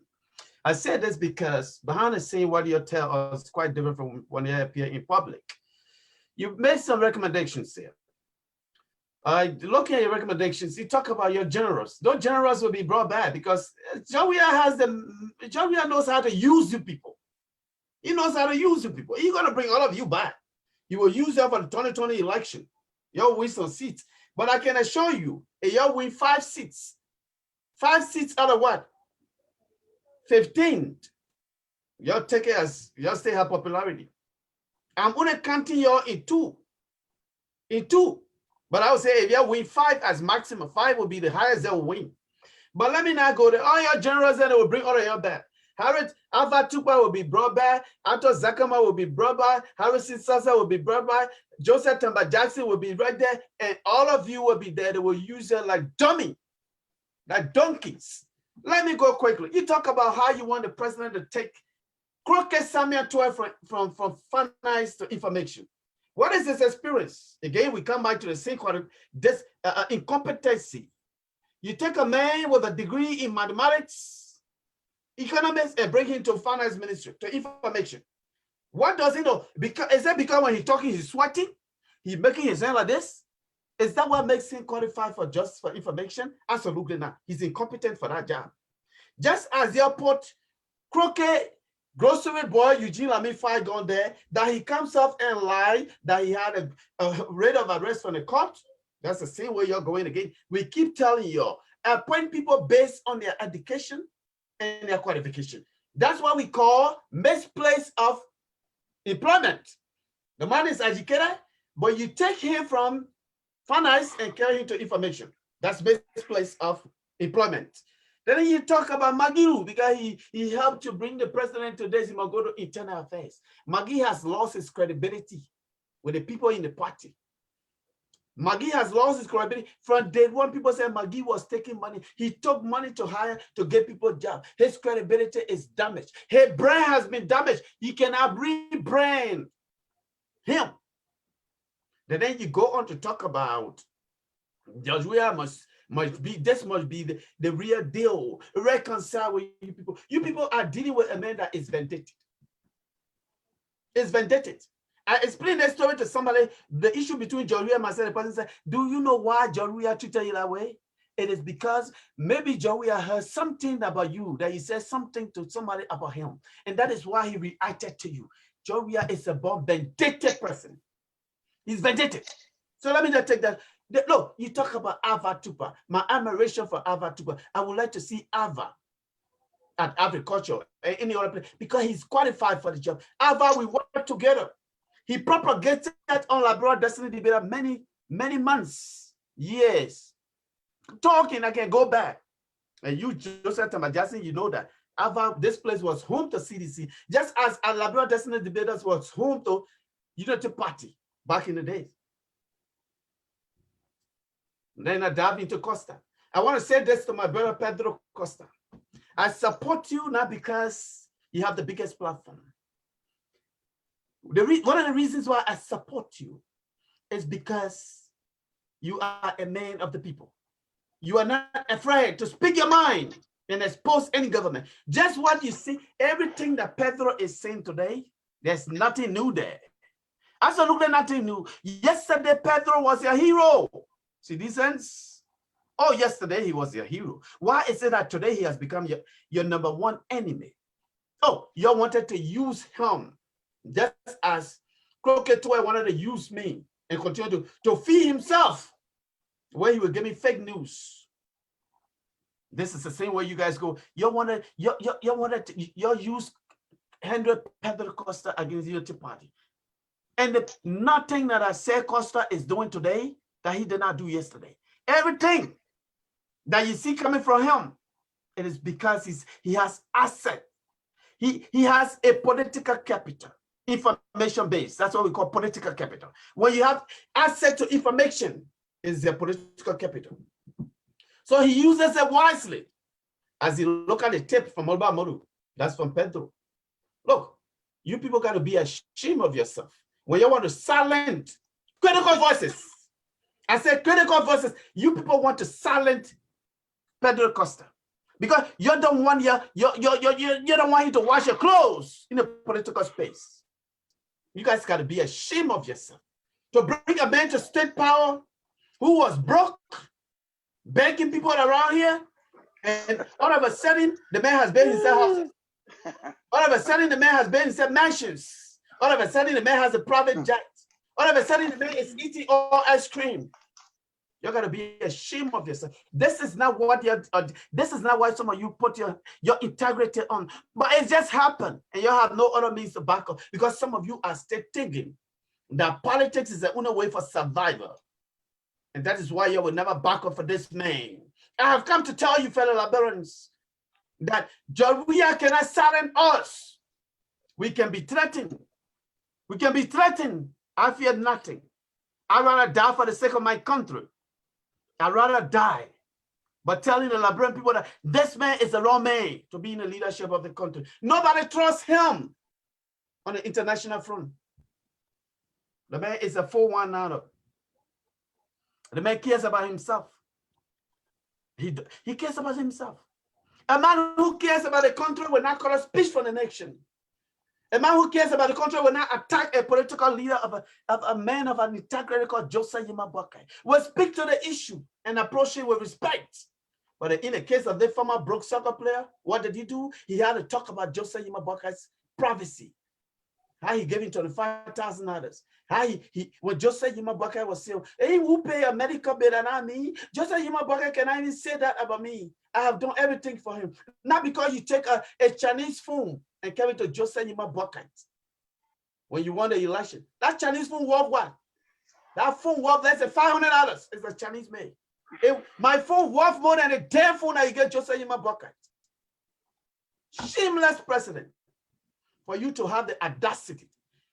I said this because behind the scene, what you tell us is quite different from when you appear in public. You've made some recommendations here. Looking at your recommendations, you talk about your generals. Those generals will be brought back because John Weah knows how to use you people. He knows how to use you people. He's going to bring all of you back. You will use that for the 2020 election. You'll win some seats. But I can assure you, you'll win 5 seats. 5 seats out of what? 15. You'll take it as, you'll still have popularity. I'm going to count you in 2. In 2. But I would say if you win 5 as maximum, 5 will be the highest they will win. But let me not go there. All your generals then will bring all of your back. Harriet Alpha Tupa will be brought back. Ato Zakama will be brought back. Harrison Sasa will be brought back. Joseph Tamba Jackson will be right there. And all of you will be there. They will use it like dummy, like donkeys. Let me go quickly. You talk about how you want the president to take crooked Samuel 12 from finance to information. What is this experience? Again, we come back to the same question, this incompetency. You take a man with a degree in mathematics, economics, and bring him to finance ministry, to information. What does he know? Is that because when he's talking, he's sweating? He's making his hand like this? Is that what makes him qualified for just for information? Absolutely not. He's incompetent for that job. Just as the airport crooked grocery boy Eugene Lamifa gone there, that he comes up and lie that he had a rate of arrest from the court. That's the same way you're going again. We keep telling you, appoint people based on their education and their qualification. That's what we call misplace of employment. The man is educated, but you take him from finance and carry him to information. That's misplace of employment. Then you talk about Magiru because he helped to bring the president to this. He must go to internal affairs. Magi has lost his credibility with the people in the party. Magi has lost his credibility. From day one, people said Magi was taking money. He took money to hire to get people jobs. His credibility is damaged. His brain has been damaged. You cannot rebrand him. Then you go on to talk about Joshua must be, this must be the real deal. Reconcile with you people. You people are dealing with a man that is vindicated. It's vindicated. I explained that story to somebody, the issue between Joshua and myself. The person said, do you know why Joshua treated you that way? It is because maybe Joshua heard something about you, that he said something to somebody about him. And that is why he reacted to you. Joshua is a born vindictive person. He's vindictive. So let me just take that. Look, you talk about Ava Tupa. My admiration for Ava Tupa. I would like to see Ava at agriculture, any other place, because he's qualified for the job. Ava, we work together. He propagated on Labrador Destiny Debater many months, years. Talking, I can go back. And you, Joseph Tamajasi, you know that. Ava, this place was home to CDC, just as Labrador Destiny Debaters was home to Unity Party back in the days. Then I dive into Costa. I want to say this to my brother Pedro Costa. I support you not because you have the biggest platform. One of the reasons why I support you is because you are a man of the people. You are not afraid to speak your mind and expose any government. Just what you see, everything that Pedro is saying today, there's nothing new there. Absolutely nothing new. Yesterday, Pedro was your hero. Citizens, oh, yesterday he was your hero. Why is it that today he has become your number one enemy? Oh, you wanted to use him just as Crooked Toy wanted to use me and continue to feed himself where he would give me fake news. This is the same way you guys go. You use Henry Pedro Costa against the Unity Party. And nothing that I say Costa is doing today that he did not do yesterday. Everything that you see coming from him, it is because he has asset. He has a political capital, information base. That's what we call political capital. When you have access to information, is their political capital. So he uses it wisely. As you look at the tip from Olba Moru, that's from Pedro. Look, you people got to be ashamed of yourself when you want to silence critical voices. I said critical voices. You people want to silence Pedro Costa because you don't want you don't want him to wash your clothes in the political space. You guys got to be ashamed of yourself to bring a man to state power who was broke, begging people around here, and all of a sudden the man has built himself houses. All of a sudden the man has built himself mansions. All of a sudden the man has a private jet. All of a sudden the man is eating all ice cream. You're gonna be ashamed of yourself. This is not what this is not why some of you put your integrity on. But it just happened, and you have no other means to back up because some of you are still thinking that politics is the only way for survival. And that is why you will never back up for this man. I have come to tell you, fellow Liberians, that Joria cannot silence us. We can be threatened. We can be threatened. I fear nothing. I'd rather die for the sake of my country. I'd rather die. But telling the Liberian people that this man is the wrong man to be in the leadership of the country. Nobody trusts him on the international front. The man is a 419er. The man cares about himself. He cares about himself. A man who cares about the country will not call a speech for the nation. A man who cares about the country will not attack a political leader of a man of an integrity called Joseph Yimabokai. Will speak to the issue and approach it with respect. But in the case of the former broke soccer player, what did he do? He had to talk about Joseph Yimabokai's privacy. How he gave him $25,000. How when Joseph Yimabokai was saying, hey, who pay a medical bill and not me? Joseph Yimabokai cannot even say that about me. I have done everything for him. Not because you take a Chinese phone and give it to Joseph Yimabokai when you won the election. That Chinese phone worth what? That phone worth less than $500. It's a Chinese made. My phone worth more than a damn phone that you get just in my pocket. Shameless president for you to have the audacity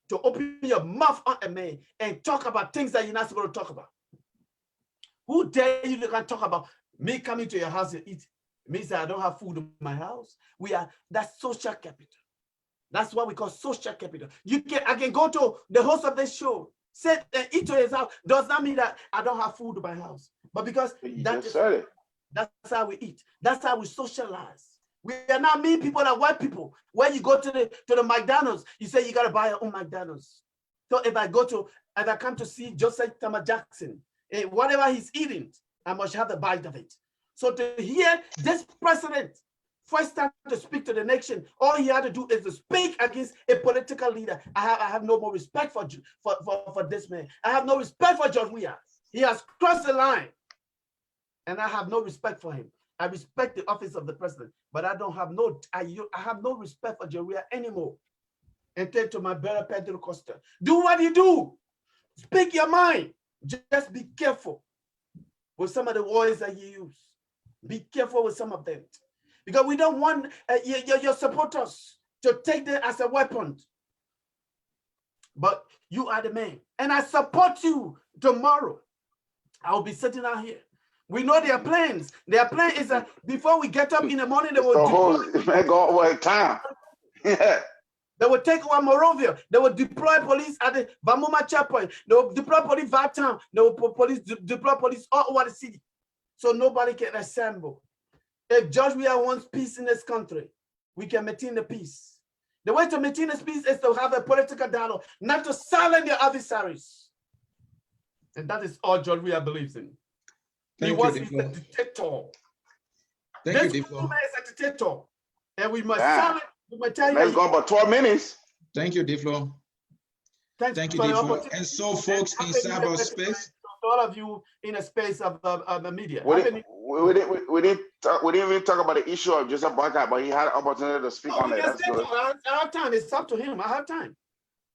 to open your mouth on a man and talk about things that you're not supposed to talk about. Who dare you to talk about me coming to your house and eat? It means that I don't have food in my house. That's social capital. That's what we call social capital. I can go to the host of this show, sit and eat to his house. Does not mean that I don't have food in my house. But because that's how we eat. That's how we socialize. We are not mean people like white people. When you go to the McDonald's, you say you gotta buy your own McDonald's. So if I come to see Joseph Thomas Jackson, whatever he's eating, I must have the bite of it. So to hear this president first time to speak to the nation, all he had to do is to speak against a political leader. I have no more respect for this man. I have no respect for George Weah. He has crossed the line, and I have no respect for him. I respect the office of the president, but I have no respect for George Weah anymore. And tell to my brother Pedro Costa, do what you do. Speak your mind. Just be careful with some of the words that you use. Be careful with some of them. Because we don't want your supporters to take them as a weapon. But you are the man. And I support you tomorrow. I will be sitting out here. We know their plans. Their plan is that before we get up in the morning, they will They will take over Morovia. They will deploy police at the Bamuma checkpoint. They will deploy police Vatam. They will deploy police all over the city. So nobody can assemble. If George Weah wants peace in this country, we can maintain the peace. The way to maintain this peace is to have a political dialogue, not to silence your adversaries. And that is all George Weah believes in. He was a dictator. Thank you, This man is a dictator. And we must silence. Let's go about 12 minutes. Thank you, Diflo. Thank you, Diflo. And so, folks in cyberspace. All of you in a space of the media. We didn't even talk about the issue of Joseph Boycott, but he had an opportunity to speak on that. That's good. I have time. It's up to him. I have time.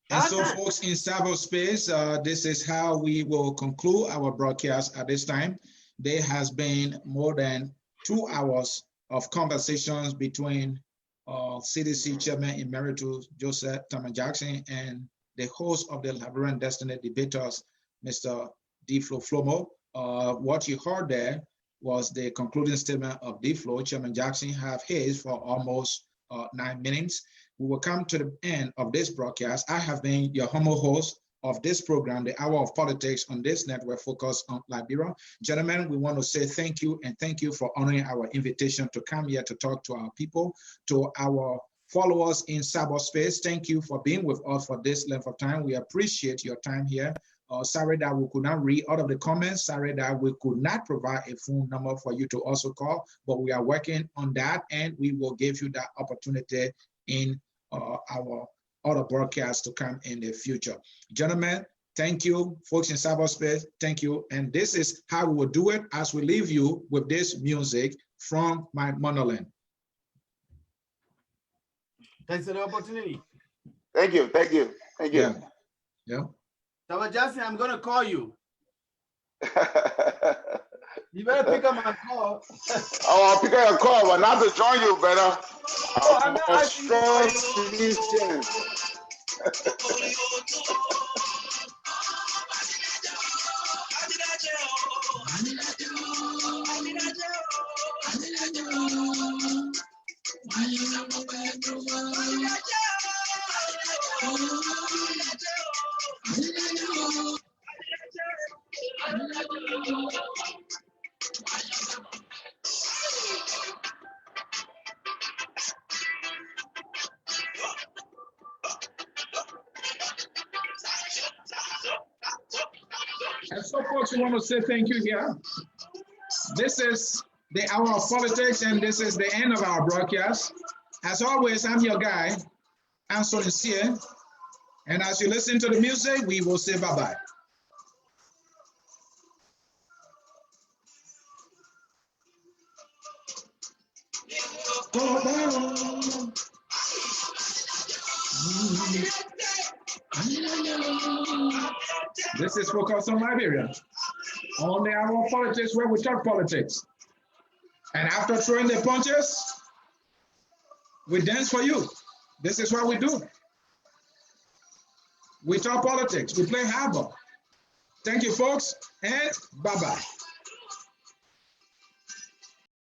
And so, folks in cyberspace, this is how we will conclude our broadcast at this time. There has been more than 2 hours of conversations between CDC Chairman Emeritus Joseph Thomas Jackson and the host of the Liberian Destiny Debaters, Mr. Diflo Flomo. What you heard there was the concluding statement of Diflo. Chairman Jackson have his for almost 9 minutes. We will come to the end of this broadcast. I have been your humble host of this program, the Hour of Politics on this network focused on Liberia. Gentlemen, we want to say thank you, and thank you for honoring our invitation to come here to talk to our people, to our followers in cyberspace. Thank you for being with us for this length of time. We appreciate your time here. Sorry that we could not read all of the comments. Sorry that we could not provide a phone number for you to also call, but we are working on that, and we will give you that opportunity in our other broadcasts to come in the future. Gentlemen, thank you. Folks in cyberspace, thank you. And this is how we will do it as we leave you with this music from my motherland. Thanks for the opportunity. Thank you. Thank you. Thank you. Yeah. Thomas Jackson, I'm going to call you. You better pick up my call. Oh, I'll pick up your call, but not to join you, brother. I'm not strong. And so, folks, we want to say thank you here. This is the Hour of Politics, and this is the end of our broadcast. As always, I'm your guy, Anson Sincere. And as you listen to the music, we will say bye-bye. This is Focus on Liberia. On the hour of politics, where we talk politics. And after throwing the punches, we dance for you. This is what we do. We talk politics. We play hardball. Thank you, folks, and bye-bye.